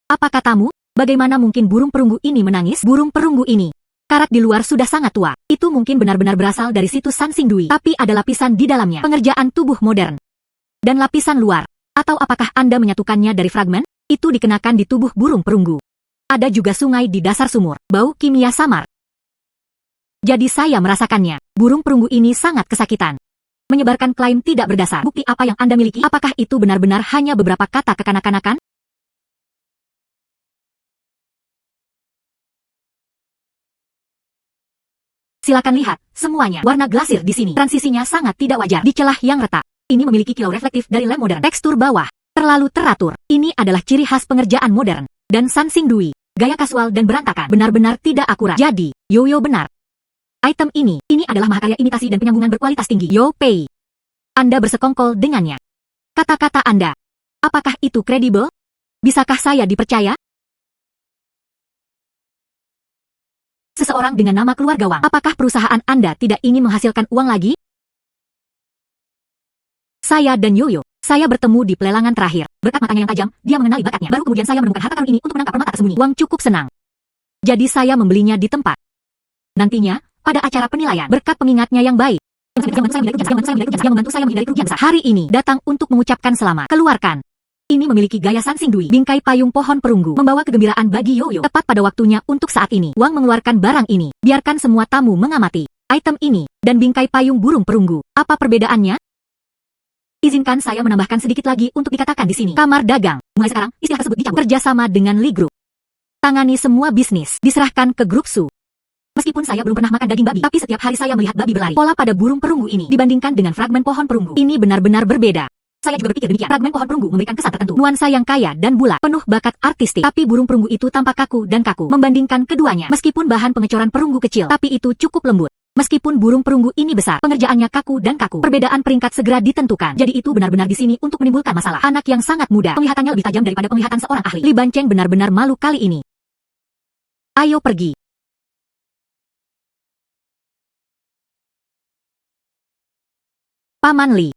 Apa katamu? Bagaimana mungkin burung perunggu ini menangis? Burung perunggu ini, karat di luar sudah sangat tua. Itu mungkin benar-benar berasal dari situs Sansing Dui, tapi ada lapisan di dalamnya. Pengerjaan tubuh modern. Dan lapisan luar. Atau apakah Anda menyatukannya dari fragmen? Itu dikenakan di tubuh burung perunggu. Ada juga sungai di dasar sumur. Bau kimia samar. Jadi saya merasakannya. Burung perunggu ini sangat kesakitan. Menyebarkan klaim tidak berdasar. Bukti apa yang Anda miliki? Apakah itu benar-benar hanya beberapa kata kekanak-kanakan? Silakan lihat, semuanya warna glasir di sini. Transisinya sangat tidak wajar. Di celah yang retak, ini memiliki kilau reflektif dari lem modern. Tekstur bawah terlalu teratur. Ini adalah ciri khas pengerjaan modern. Dan Sansing Dui, gaya kasual dan berantakan, benar-benar tidak akurat. Jadi, Yoyo benar. Item ini adalah mahakarya imitasi dan penyambungan berkualitas tinggi. Yo Pei. Anda bersekongkol dengannya. Kata-kata Anda, apakah itu kredibel? Bisakah saya dipercaya? Seseorang dengan nama keluarga Wang. Apakah perusahaan Anda tidak ingin menghasilkan uang lagi? Saya dan Yoyo, saya bertemu di pelelangan terakhir. Berkat matanya yang tajam, dia mengenali bakatnya. Baru kemudian saya menemukan harta karun ini untuk menangkap permata tersembunyi. Wang cukup senang. Jadi saya membelinya di tempat. Nantinya, pada acara penilaian, berkat pengingatnya yang baik, yang membantu saya menghindari kerugian besar. Hari ini datang untuk mengucapkan selamat. Keluarkan. Ini memiliki gaya Sansing Dui, bingkai payung pohon perunggu, membawa kegembiraan bagi Yoyo. Tepat pada waktunya untuk saat ini, Wang mengeluarkan barang ini. Biarkan semua tamu mengamati item ini dan bingkai payung burung perunggu. Apa perbedaannya? Izinkan saya menambahkan sedikit lagi untuk dikatakan di sini. Kamar dagang. Mulai sekarang, istilah tersebut dicabut. Kerjasama dengan Li Group. Tangani semua bisnis. Diserahkan ke grup Su. Meskipun saya belum pernah makan daging babi, tapi setiap hari saya melihat babi berlari. Pola pada burung perunggu ini dibandingkan dengan fragmen pohon perunggu, ini benar-benar berbeda. Saya juga berpikir demikian. Fragmen pohon perunggu memberikan kesan tertentu. Nuansa yang kaya dan bulat, penuh bakat artistik. Tapi burung perunggu itu tampak kaku dan kaku. Membandingkan keduanya, meskipun bahan pengecoran perunggu kecil, tapi itu cukup lembut. Meskipun burung perunggu ini besar, pengerjaannya kaku dan kaku. Perbedaan peringkat segera ditentukan. Jadi itu benar-benar di sini untuk menimbulkan masalah. Anak yang sangat muda, penglihatannya lebih tajam daripada penglihatan seorang ahli. Li Banceng benar-benar malu kali ini. Ayo pergi. Paman Li.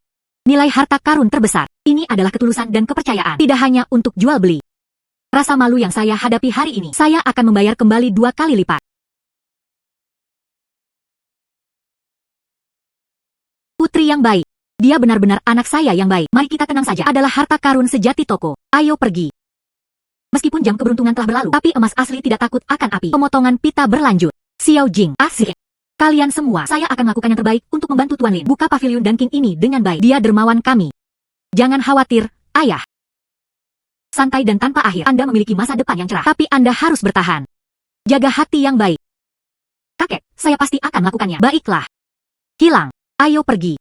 Nilai harta karun terbesar. Ini adalah ketulusan dan kepercayaan. Tidak hanya untuk jual beli. Rasa malu yang saya hadapi hari ini, saya akan membayar kembali 2 kali lipat. Putri yang baik. Dia benar-benar anak saya yang baik. Mari kita tenang saja. Adalah harta karun sejati toko. Ayo pergi. Meskipun jam keberuntungan telah berlalu, tapi emas asli tidak takut akan api. Pemotongan pita berlanjut. Xiao Jing, asik. Kalian semua, saya akan melakukan yang terbaik untuk membantu Tuan Lin. Buka pavilion Dunking ini dengan baik. Dia dermawan kami. Jangan khawatir, ayah. Santai dan tanpa akhir. Anda memiliki masa depan yang cerah. Tapi Anda harus bertahan. Jaga hati yang baik. Kakek, saya pasti akan melakukannya. Baiklah. Hilang. Ayo pergi.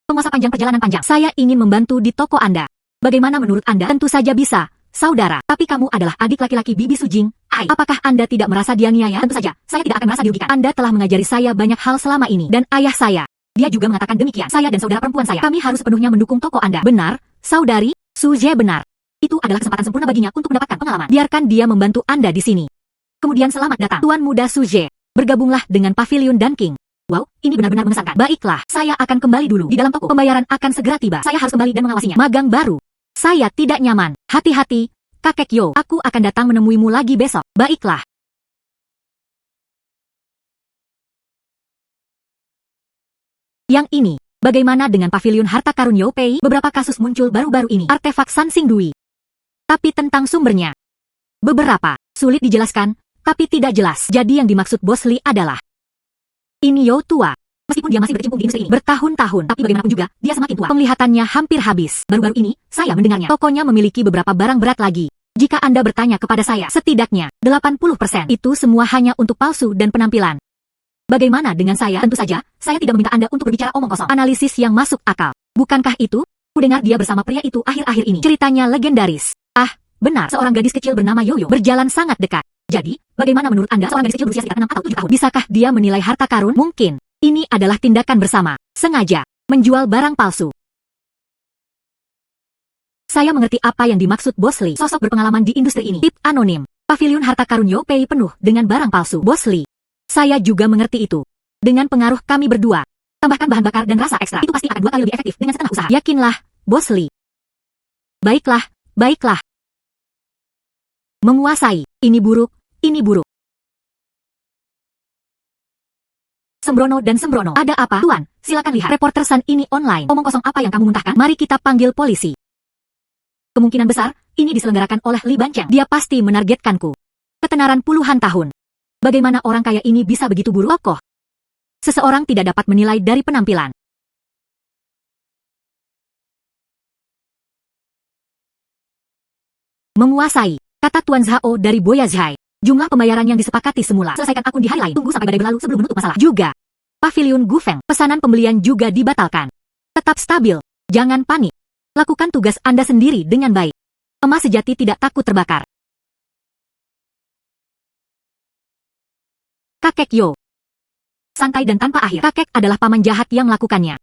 Penguasa panjang perjalanan panjang. Saya ingin membantu di toko Anda. Bagaimana menurut Anda? Tentu saja bisa, saudara. Tapi kamu adalah adik laki-laki Bibi Sujing. Apakah Anda tidak merasa dianiaya? Tentu saja, saya tidak akan merasa dirugikan. Anda telah mengajari saya banyak hal selama ini. Dan ayah saya, dia juga mengatakan demikian. Saya dan saudara perempuan saya, kami harus sepenuhnya mendukung toko Anda. Benar, saudari? Suje benar. Itu adalah kesempatan sempurna baginya untuk mendapatkan pengalaman. Biarkan dia membantu Anda di sini. Kemudian selamat datang, Tuan Muda Suje. Bergabunglah dengan Pavilion Dunking. Wow, ini benar-benar mengesankan. Baiklah, saya akan kembali dulu. Di dalam toko, pembayaran akan segera tiba. Saya harus kembali dan mengawasinya. Magang baru. Saya tidak nyaman. Hati-hati, kakek Yo. Aku akan datang menemuimu lagi besok. Baiklah. Yang ini, bagaimana dengan pavilion harta karun Yao Pei? Beberapa kasus muncul baru-baru ini. Artefak San Xing Dui. Tapi tentang sumbernya, beberapa sulit dijelaskan, tapi tidak jelas. Jadi yang dimaksud Bos Li adalah ini Yao tua. Meskipun dia masih berkecimpung di industri ini bertahun-tahun, tapi bagaimanapun juga, dia semakin tua. Penglihatannya hampir habis. Baru-baru ini, saya mendengarnya. Tokonya memiliki beberapa barang berat lagi. Jika Anda bertanya kepada saya, setidaknya 80% itu semua hanya untuk palsu dan penampilan. Bagaimana dengan saya? Tentu saja, saya tidak meminta Anda untuk berbicara omong kosong. Analisis yang masuk akal. Bukankah itu? Kudengar dia bersama pria itu akhir-akhir ini. Ceritanya legendaris. Ah, benar. Seorang gadis kecil bernama Yoyo berjalan sangat dekat. Jadi, bagaimana menurut Anda seorang gadis kecil berusia sekitar 6 atau 7 tahun? Bisakah dia menilai harta karun? Mungkin. Ini adalah tindakan bersama. Sengaja. Menjual barang palsu. Saya mengerti apa yang dimaksud Bos Li. Sosok berpengalaman di industri ini. Tip anonim. Pavilion harta karun Yao Pei penuh dengan barang palsu. Bos Li. Saya juga mengerti itu. Dengan pengaruh kami berdua. Tambahkan bahan bakar dan rasa ekstra. Itu pasti akan 2 kali lebih efektif dengan setengah usaha. Yakinlah, Bos Li. Baiklah, baiklah. Menguasai. Ini buruk, ini buruk. Sembrono dan sembrono. Ada apa, Tuan? Silakan lihat. Reporter Sun ini online. Omong kosong apa yang kamu muntahkan? Mari kita panggil polisi. Kemungkinan besar, ini diselenggarakan oleh Li Bancheng. Dia pasti menargetkanku. Ketenaran puluhan tahun. Bagaimana orang kaya ini bisa begitu buruk? Kokoh. Seseorang tidak dapat menilai dari penampilan. Menguasai, kata Tuan Zhao dari Boyazhai. Jumlah pembayaran yang disepakati semula. Selesaikan akun di hari lain. Tunggu sampai badai berlalu sebelum menutup masalah. Juga, pavilion Gufeng. Pesanan pembelian juga dibatalkan. Tetap stabil. Jangan panik. Lakukan tugas Anda sendiri dengan baik. Emas sejati tidak takut terbakar. Kakek Yo. Santai dan tanpa akhir. Kakek adalah paman jahat yang melakukannya.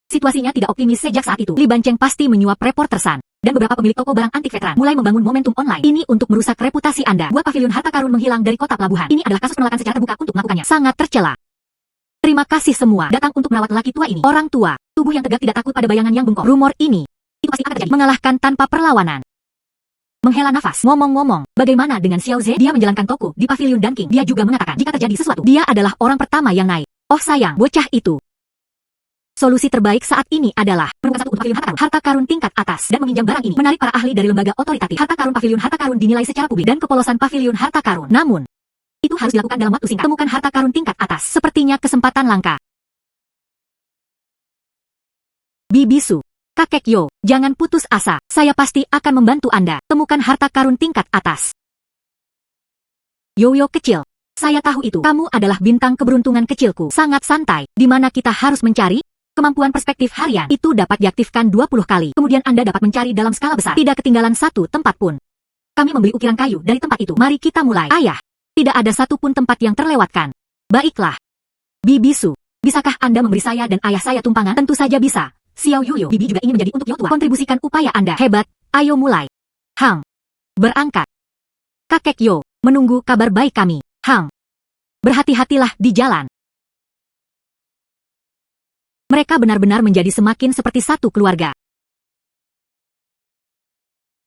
Situasinya tidak optimis sejak saat itu. Li Bancheng pasti menyuap reporter Sun. Dan beberapa pemilik toko barang antik veteran mulai membangun momentum online. Ini untuk merusak reputasi Anda. Buat pavilion harta karun menghilang dari kota pelabuhan. Ini adalah kasus penolakan secara terbuka untuk melakukannya. Sangat tercela. Terima kasih semua datang untuk merawat lelaki tua ini. Orang tua, tubuh yang tegak tidak takut pada bayangan yang bengkok. Rumor ini, itu pasti akan terjadi. Mengalahkan tanpa perlawanan. Menghela nafas. Ngomong-ngomong, bagaimana dengan Xiao Ze? Dia menjalankan toko di pavilion Danking. Dia juga mengatakan jika terjadi sesuatu, dia adalah orang pertama yang naik. Oh sayang, bocah itu. Solusi terbaik saat ini adalah menemukan satu untuk pavilion harta karun tingkat atas dan meminjam barang ini. Menarik para ahli dari lembaga otoritatif. Pavilion harta karun dinilai secara publik dan kepolosan pavilion harta karun. Namun, itu harus dilakukan dalam waktu singkat. Temukan harta karun tingkat atas. Sepertinya kesempatan langka. Bibisu, kakek Yo, jangan putus asa. Saya pasti akan membantu Anda. Temukan harta karun tingkat atas. Yoyo kecil. Saya tahu itu. Kamu adalah bintang keberuntungan kecilku. Sangat santai. Di mana kita harus mencari? Kemampuan perspektif harian itu dapat diaktifkan 20 kali. Kemudian Anda dapat mencari dalam skala besar. Tidak ketinggalan satu tempat pun. Kami membeli ukiran kayu dari tempat itu. Mari kita mulai. Ayah, tidak ada satupun tempat yang terlewatkan. Baiklah. Bibisu, bisakah Anda memberi saya dan ayah saya tumpangan? Tentu saja bisa. Xiao Yuyo, Bibi juga ingin menjadi untuk Yo tua. Kontribusikan upaya Anda. Hebat. Ayo mulai. Hang. Berangkat. Kakek Yo, menunggu kabar baik kami. Hang. Berhati-hatilah di jalan. Mereka benar-benar menjadi semakin seperti satu keluarga.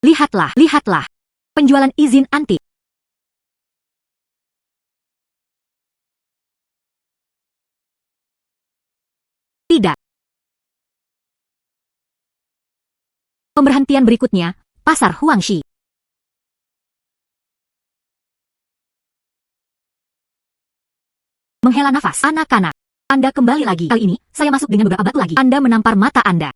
Lihatlah, lihatlah. Penjualan izin antik. Tidak. Pemberhentian berikutnya, Pasar Huangshi. Menghela nafas. Anak-anak. Anda kembali lagi. Kali ini, saya masuk dengan beberapa batu lagi. Anda menampar mata Anda.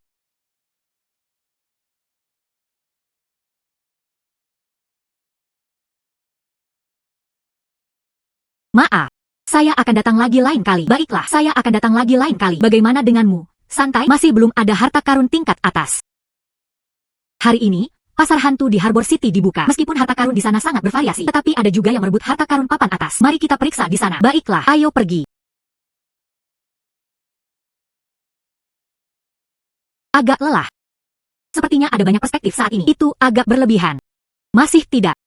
Maaf. Saya akan datang lagi lain kali. Baiklah, saya akan datang lagi lain kali. Bagaimana denganmu? Santai, masih belum ada harta karun tingkat atas. Hari ini, pasar hantu di Harbor City dibuka. Meskipun harta karun di sana sangat bervariasi, tetapi ada juga yang merebut harta karun papan atas. Mari kita periksa di sana. Baiklah, ayo pergi. Agak lelah. Sepertinya ada banyak perspektif saat ini. Itu agak berlebihan. Masih tidak.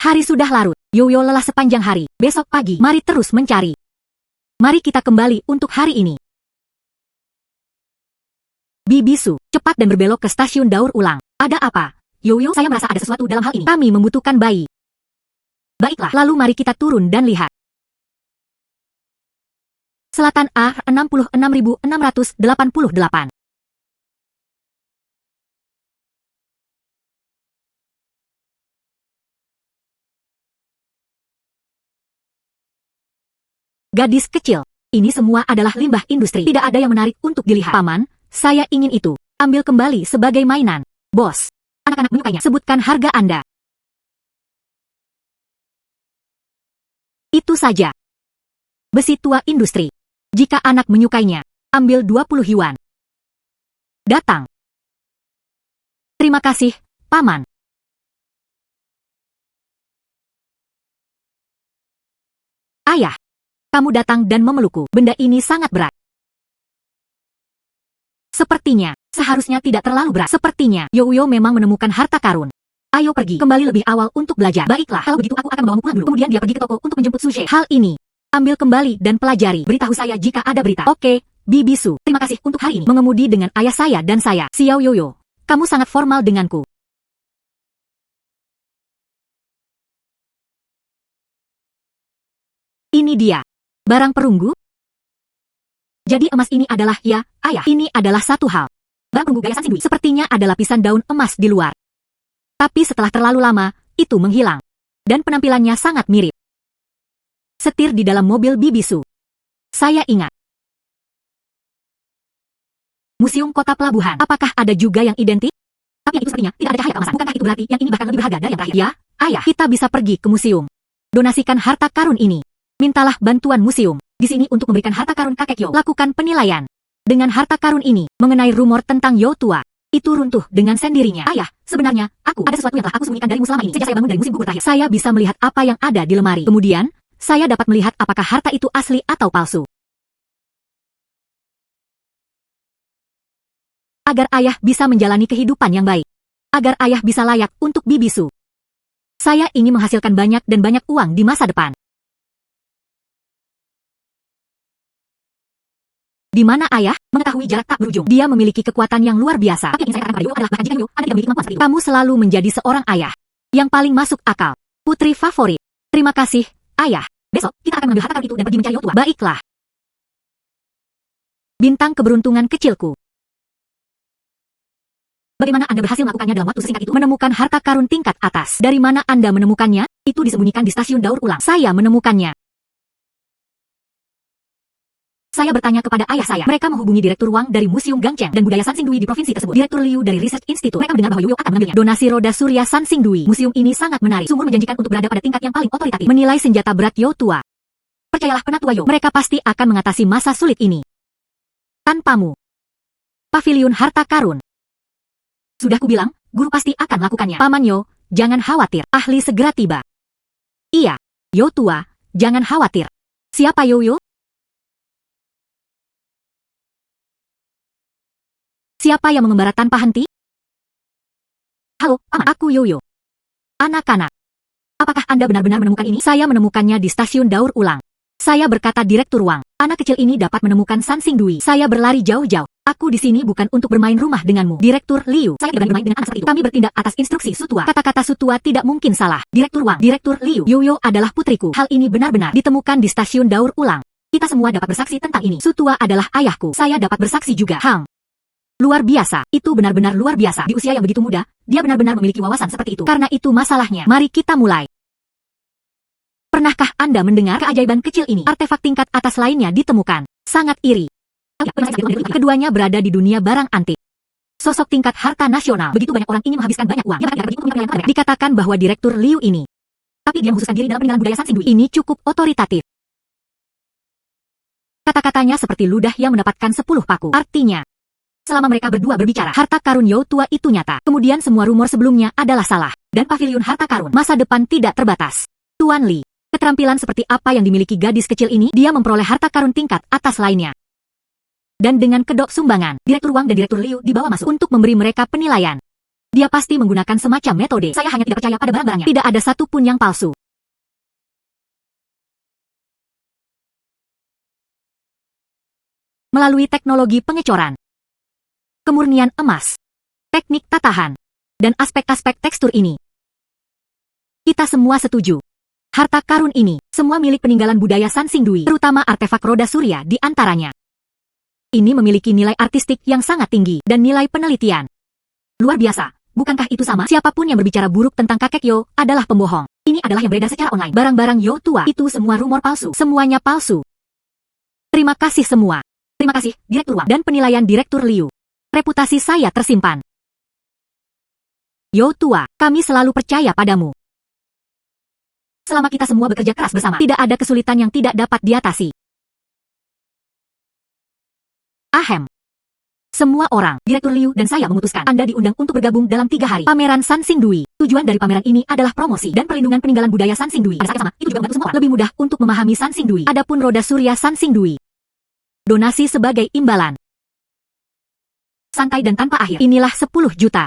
Hari sudah larut. Yoyo lelah sepanjang hari. Besok pagi, mari terus mencari. Mari kita kembali untuk hari ini. Bibisu, cepat dan berbelok ke stasiun daur ulang. Ada apa? Yoyo, saya merasa ada sesuatu dalam hal ini. Kami membutuhkan bayi. Baiklah, lalu mari kita turun dan lihat. Selatan A 66.688. Gadis kecil. Ini semua adalah limbah industri. Tidak ada yang menarik untuk dilihat. Paman, saya ingin itu. Ambil kembali sebagai mainan. Bos. Anak-anak menyukainya. Sebutkan harga Anda. Itu saja. Besi tua industri. Jika anak menyukainya, ambil 20 yuan. Datang. Terima kasih, Paman. Ayah. Kamu datang dan memelukku. Benda ini sangat berat. Sepertinya, seharusnya tidak terlalu berat. Sepertinya, Youyo memang menemukan harta karun. Ayo pergi, kembali lebih awal untuk belajar. Baiklah, kalau begitu aku akan membawamu pulang dulu. Kemudian dia pergi ke toko untuk menjemput Suje. Hal ini, ambil kembali dan pelajari. Beritahu saya jika ada berita. Oke, Bibi Su. Terima kasih untuk hari ini. Mengemudi dengan ayah saya dan saya. Xiao Yoyo, kamu sangat formal denganku. Ini dia. Barang perunggu? Jadi emas ini adalah, ya, ayah. Ini adalah satu hal. Barang perunggu gaya Sansindui sepertinya ada lapisan daun emas di luar. Tapi setelah terlalu lama, itu menghilang. Dan penampilannya sangat mirip. Setir di dalam mobil Bibi Su. Saya ingat. Museum Kota Pelabuhan. Apakah ada juga yang identik? Tapi yang itu sepertinya tidak ada cahaya keemasan. Bukankah itu berarti yang ini bahkan lebih berharga dari yang terakhir? Ya, ayah. Kita bisa pergi ke museum. Donasikan harta karun ini. Mintalah bantuan museum. Di sini untuk memberikan harta karun kakek Yo. Lakukan penilaian. Dengan harta karun ini, mengenai rumor tentang Yo tua, itu runtuh dengan sendirinya. Ayah, sebenarnya, ada sesuatu yang telah aku sembunyikan darimu selama ini. Sejak saya bangun dari musim gugur terakhir, saya bisa melihat apa yang ada di lemari. Kemudian, saya dapat melihat apakah harta itu asli atau palsu. Agar ayah bisa menjalani kehidupan yang baik. Agar ayah bisa layak untuk Bibi Su. Saya ingin menghasilkan banyak dan banyak uang di masa depan. Di mana ayah mengetahui jarak tak berujung. Dia memiliki kekuatan yang luar biasa. Tapi yang ingin saya katakan pada Yo adalah bahkan jika Yo ada tidak memiliki kemampuan seperti itu. Kamu selalu menjadi seorang ayah yang paling masuk akal. Putri favorit. Terima kasih, ayah. Besok, kita akan mengambil harta karun itu dan pergi mencari Yo tua. Baiklah. Bintang keberuntungan kecilku. Bagaimana Anda berhasil melakukannya dalam waktu singkat itu? Menemukan harta karun tingkat atas. Dari mana Anda menemukannya? Itu disembunyikan di stasiun daur ulang. Saya menemukannya. Saya bertanya kepada ayah saya. Mereka menghubungi Direktur Wang dari Museum Gangcheng dan Budaya Sansingdui di provinsi tersebut. Direktur Liu dari Research Institute. Mereka mendengar bahwa Yoyo akan mengambilnya. Donasi roda surya Sansingdui. Museum ini sangat menarik. Sumur menjanjikan untuk berada pada tingkat yang paling otoritatif. Menilai senjata berat Yo tua. Percayalah penatua Yo. Mereka pasti akan mengatasi masa sulit ini. Tanpamu. Paviliun harta karun. Sudah kubilang, guru pasti akan melakukannya. Paman Yo, jangan khawatir. Ahli segera tiba. Iya, Yo tua, jangan khawatir. Siapa Yoyo? Siapa yang mengembara tanpa henti? Halo, Paman. Aku Yoyo. Anak-anak. Apakah Anda benar-benar menemukan ini? Saya menemukannya di stasiun daur ulang. Saya berkata Direktur Wang. Anak kecil ini dapat menemukan Sansingdui. Saya berlari jauh-jauh. Aku di sini bukan untuk bermain rumah denganmu. Direktur Liu. Saya tidak berani bermain dengan anak seperti itu. Kami bertindak atas instruksi Sutua. Kata-kata Sutua tidak mungkin salah. Direktur Wang. Direktur Liu. Yoyo adalah putriku. Hal ini benar-benar ditemukan di stasiun daur ulang. Kita semua dapat bersaksi tentang ini. Sutua adalah ayahku. Saya dapat bersaksi juga. Luar biasa. Itu benar-benar luar biasa. Di usia yang begitu muda, dia benar-benar memiliki wawasan seperti itu. Karena itu masalahnya. Mari kita mulai. Pernahkah Anda mendengar keajaiban kecil ini? Artefak tingkat atas lainnya ditemukan. Sangat iri. Keduanya berada di dunia barang antik. Sosok tingkat harta nasional. Begitu banyak orang ingin menghabiskan banyak uang. Dikatakan bahwa Direktur Liu ini. Tapi dia mengkhususkan diri dalam peninggalan budaya Sansingdui. Ini cukup otoritatif. Kata-katanya seperti ludah yang mendapatkan 10 paku. Artinya, selama mereka berdua berbicara, harta karun Yo tua itu nyata. Kemudian semua rumor sebelumnya adalah salah. Dan paviliun harta karun, masa depan tidak terbatas. Tuan Li, keterampilan seperti apa yang dimiliki gadis kecil ini, dia memperoleh harta karun tingkat atas lainnya. Dan dengan kedok sumbangan, Direktur Wang dan Direktur Liu dibawa masuk untuk memberi mereka penilaian. Dia pasti menggunakan semacam metode. Saya hanya tidak percaya pada barang-barangnya. Tidak ada satupun yang palsu. Melalui teknologi pengecoran, kemurnian emas, teknik tatahan, dan aspek-aspek tekstur ini, kita semua setuju. Harta karun ini, semua milik peninggalan budaya Sansing Dui, terutama artefak roda surya di antaranya. Ini memiliki nilai artistik yang sangat tinggi dan nilai penelitian. Luar biasa, bukankah itu sama? Siapapun yang berbicara buruk tentang kakek Yo adalah pembohong. Ini adalah yang beredar secara online. Barang-barang Yo tua itu semua rumor palsu. Semuanya palsu. Terima kasih semua. Terima kasih, Direktur Wang dan penilaian Direktur Liu. Reputasi saya tersimpan. Yo tua, kami selalu percaya padamu. Selama kita semua bekerja keras bersama, tidak ada kesulitan yang tidak dapat diatasi. Ahem. Semua orang, Direktur Liu dan saya memutuskan Anda diundang untuk bergabung dalam 3 hari pameran Sansing Dui. Tujuan dari pameran ini adalah promosi dan perlindungan peninggalan budaya Sansing Dui. Pada saat yang sama, itu juga membantu semua orang lebih mudah untuk memahami Sansing Dui. Adapun roda surya Sansing Dui, donasi sebagai imbalan. Santai dan tanpa akhir. Inilah 10 juta.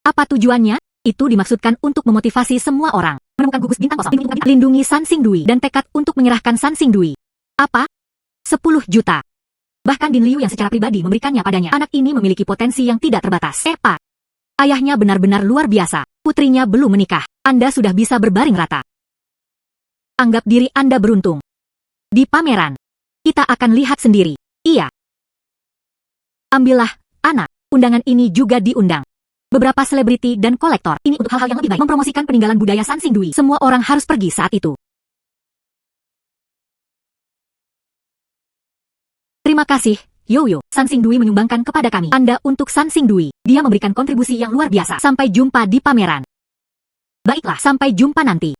Apa tujuannya? Itu dimaksudkan untuk memotivasi semua orang. Menemukan gugus bintang kosong. Lindungi Sansing Dui dan tekad untuk menyerahkan Sansing Dui. Apa? 10 juta. Bahkan Din Liu yang secara pribadi memberikannya padanya. Anak ini memiliki potensi yang tidak terbatas. Pak. Ayahnya benar-benar luar biasa. Putrinya belum menikah. Anda sudah bisa berbaring rata. Anggap diri Anda beruntung. Di pameran, kita akan lihat sendiri. Iya. Ambillah, anak. Undangan ini juga diundang beberapa selebriti dan kolektor. Ini untuk hal-hal yang lebih baik. Mempromosikan peninggalan budaya Sansing Dui. Semua orang harus pergi saat itu. Terima kasih, Yo-Yo. Sansing Dui menyumbangkan kepada kami Anda untuk Sansing Dui. Dia memberikan kontribusi yang luar biasa. Sampai jumpa di pameran. Baiklah, sampai jumpa nanti.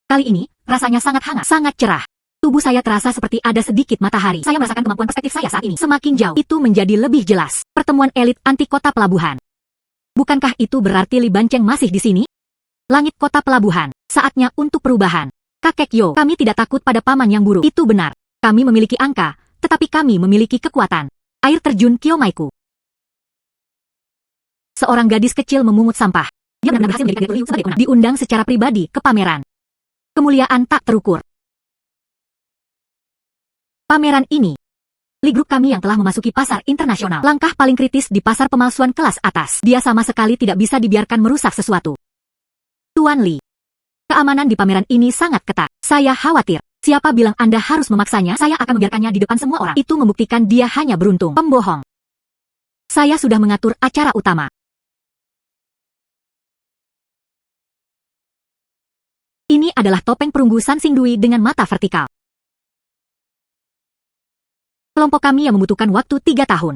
Kali ini, rasanya sangat hangat, sangat cerah. Tubuh saya terasa seperti ada sedikit matahari. Saya merasakan kemampuan perspektif saya saat ini. Semakin jauh, itu menjadi lebih jelas. Pertemuan elit anti kota pelabuhan. Bukankah itu berarti Li Bancheng masih di sini? Langit kota pelabuhan. Saatnya untuk perubahan. Kakek Yo, kami tidak takut pada paman yang buruk. Itu benar. Kami memiliki angka, tetapi kami memiliki kekuatan. Air terjun Kiomaiku. Seorang gadis kecil memungut sampah. Dia benar-benar berhasil menjadi Direktur Liu sebagai owner. Diundang secara pribadi ke pameran. Kemuliaan tak terukur. Pameran ini, Li Group kami yang telah memasuki pasar internasional. Langkah paling kritis di pasar pemalsuan kelas atas. Dia sama sekali tidak bisa dibiarkan merusak sesuatu. Tuan Li, keamanan di pameran ini sangat ketat. Saya khawatir. Siapa bilang Anda harus memaksanya? Saya akan membiarkannya di depan semua orang. Itu membuktikan dia hanya beruntung. Pembohong. Saya sudah mengatur acara utama. Ini adalah topeng perunggu Sansing Dui dengan mata vertikal. Kelompok kami yang membutuhkan waktu 3 tahun.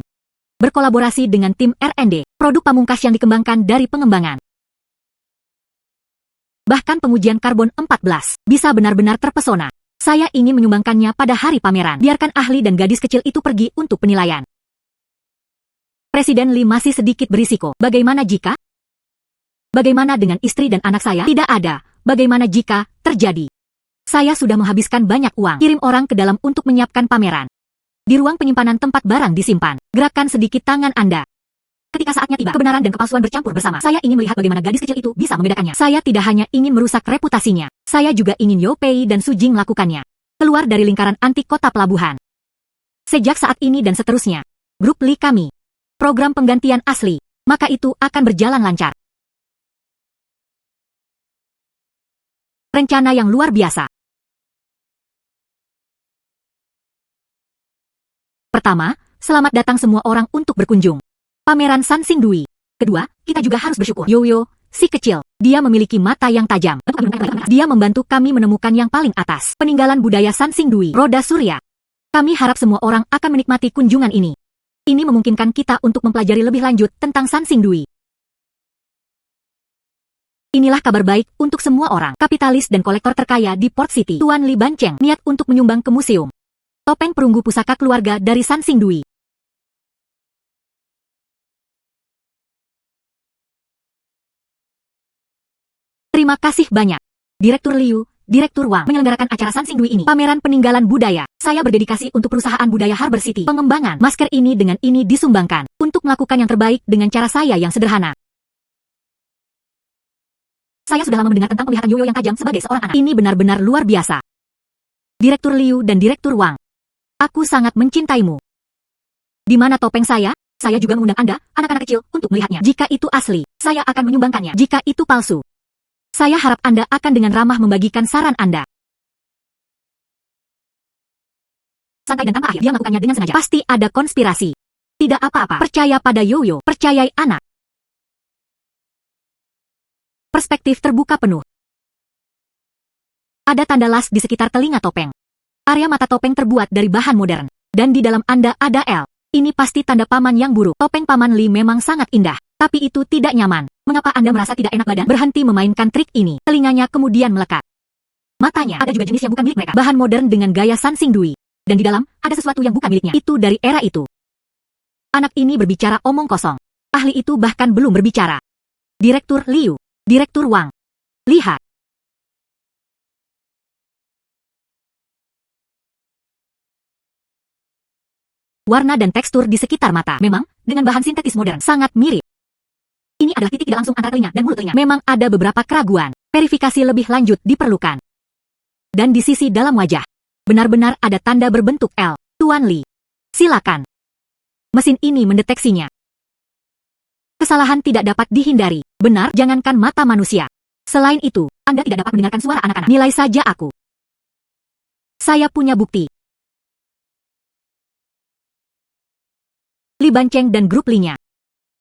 Berkolaborasi dengan tim R&D, produk pamungkas yang dikembangkan dari pengembangan. Bahkan pengujian karbon 14 bisa benar-benar terpesona. Saya ingin menyumbangkannya pada hari pameran. Biarkan ahli dan gadis kecil itu pergi untuk penilaian. Presiden Li masih sedikit berisiko. Bagaimana jika? Bagaimana dengan istri dan anak saya? Tidak ada. Bagaimana jika terjadi? Saya sudah menghabiskan banyak uang. Kirim orang ke dalam untuk menyiapkan pameran. Di ruang penyimpanan tempat barang disimpan. Gerakan sedikit tangan Anda. Ketika saatnya tiba, kebenaran dan kepalsuan bercampur bersama. Saya ingin melihat bagaimana gadis kecil itu bisa membedakannya. Saya tidak hanya ingin merusak reputasinya. Saya juga ingin Yo Pei dan Su Jing melakukannya. Keluar dari lingkaran anti kota pelabuhan. Sejak saat ini dan seterusnya. Grup Li kami. Program penggantian asli. Maka itu akan berjalan lancar. Rencana yang luar biasa. Pertama, selamat datang semua orang untuk berkunjung. Pameran Sansing Dui. Kedua, kita juga harus bersyukur. Yo-Yo, si kecil, dia memiliki mata yang tajam. Dia membantu kami menemukan yang paling atas. Peninggalan budaya Sansing Dui, roda surya. Kami harap semua orang akan menikmati kunjungan ini. Ini memungkinkan kita untuk mempelajari lebih lanjut tentang Sansing Dui. Inilah kabar baik untuk semua orang, kapitalis dan kolektor terkaya di Port City. Tuan Li Bancheng niat untuk menyumbang ke museum. Topeng perunggu pusaka keluarga dari Sansing Dui. Terima kasih banyak. Direktur Liu, Direktur Wang menyelenggarakan acara Sansing Dui ini. Pameran peninggalan budaya. Saya berdedikasi untuk perusahaan budaya Harbor City. Pengembangan masker ini dengan ini disumbangkan. Untuk melakukan yang terbaik dengan cara saya yang sederhana. Saya sudah lama mendengar tentang penglihatan Yo-Yo yang tajam sebagai seorang anak. Ini benar-benar luar biasa. Direktur Liu dan Direktur Wang Aku sangat mencintaimu. Di mana topeng saya? Saya juga mengundang Anda, anak-anak kecil, untuk melihatnya. Jika itu asli, saya akan menyumbangkannya. Jika itu palsu, saya harap Anda akan dengan ramah membagikan saran Anda. Santai dan tanpa akhir, dia melakukannya dengan sengaja. Pasti ada konspirasi. Tidak apa-apa. Percaya pada Yoyo. Percayai anak. Perspektif terbuka penuh. Ada tanda las di sekitar telinga topeng. Area mata topeng terbuat dari bahan modern. Dan di dalam Anda ada L. Ini pasti tanda paman yang buruk. Topeng paman Li memang sangat indah. Tapi itu tidak nyaman. Mengapa Anda merasa tidak enak badan? Berhenti memainkan trik ini. Telinganya kemudian melekat. Matanya ada juga jenis yang bukan milik mereka. Bahan modern dengan gaya San Xing Dui. Dan di dalam, ada sesuatu yang bukan miliknya. Itu dari era itu. Anak ini berbicara omong kosong. Ahli itu bahkan belum berbicara. Direktur Liu. Direktur Wang. Lihat. Warna dan tekstur di sekitar mata. Memang, dengan bahan sintetis modern, sangat mirip. Ini adalah titik tidak langsung antara telinga dan mulut telinga. Memang ada beberapa keraguan. Verifikasi lebih lanjut diperlukan. Dan di sisi dalam wajah, benar-benar ada tanda berbentuk L. Tuan Li. Silakan. Mesin ini mendeteksinya. Kesalahan tidak dapat dihindari. Benar, jangankan mata manusia. Selain itu, Anda tidak dapat mendengarkan suara anak-anak. Nilai saja aku. Saya punya bukti. Li Bancheng dan grup Li-nya.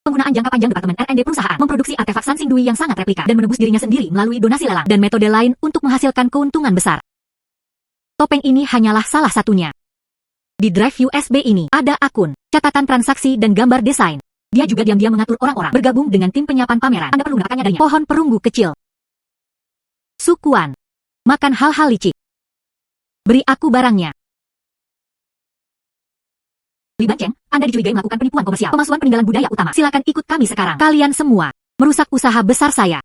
Penggunaan jangka panjang Departemen R&D perusahaan memproduksi artefak San Xing Dui yang sangat replika dan menebus dirinya sendiri melalui donasi lelang dan metode lain untuk menghasilkan keuntungan besar. Topeng ini hanyalah salah satunya. Di drive USB ini ada akun, catatan transaksi dan gambar desain. Dia juga diam-diam mengatur orang-orang bergabung dengan tim penyiapan pameran. Anda perlu mendapatkannya darinya. Pohon perunggu kecil. Sukuan. Makan hal-hal licik. Beri aku barangnya. Li Bancheng, Anda dicurigai melakukan penipuan komersial, pemalsuan peninggalan budaya utama. Silakan ikut kami sekarang. Kalian semua merusak usaha besar saya.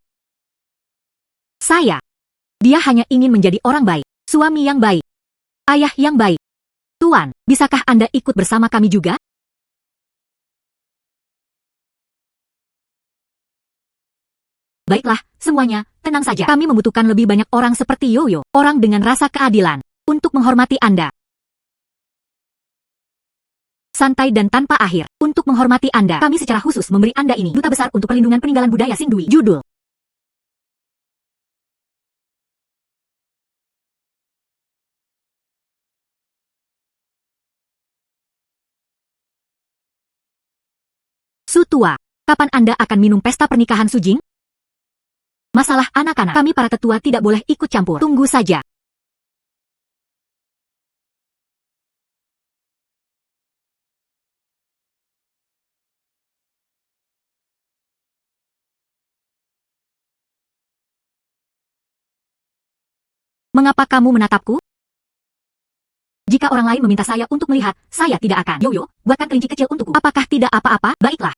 Dia hanya ingin menjadi orang baik, suami yang baik, ayah yang baik. Tuan, bisakah Anda ikut bersama kami juga? Baiklah, semuanya, tenang saja. Kami membutuhkan lebih banyak orang seperti Yoyo, orang dengan rasa keadilan, untuk menghormati Anda. Santai dan tanpa akhir. Untuk menghormati Anda, kami secara khusus memberi Anda ini. Duta Besar untuk Perlindungan Peninggalan Budaya Xing Dui. Judul. Su tua, kapan Anda akan minum pesta pernikahan Su Jing? Masalah anak-anak, kami para tetua tidak boleh ikut campur. Tunggu saja. Mengapa kamu menatapku? Jika orang lain meminta saya untuk melihat, saya tidak akan. Yoyo, buatkan kelinci kecil untukku. Apakah tidak apa-apa? Baiklah.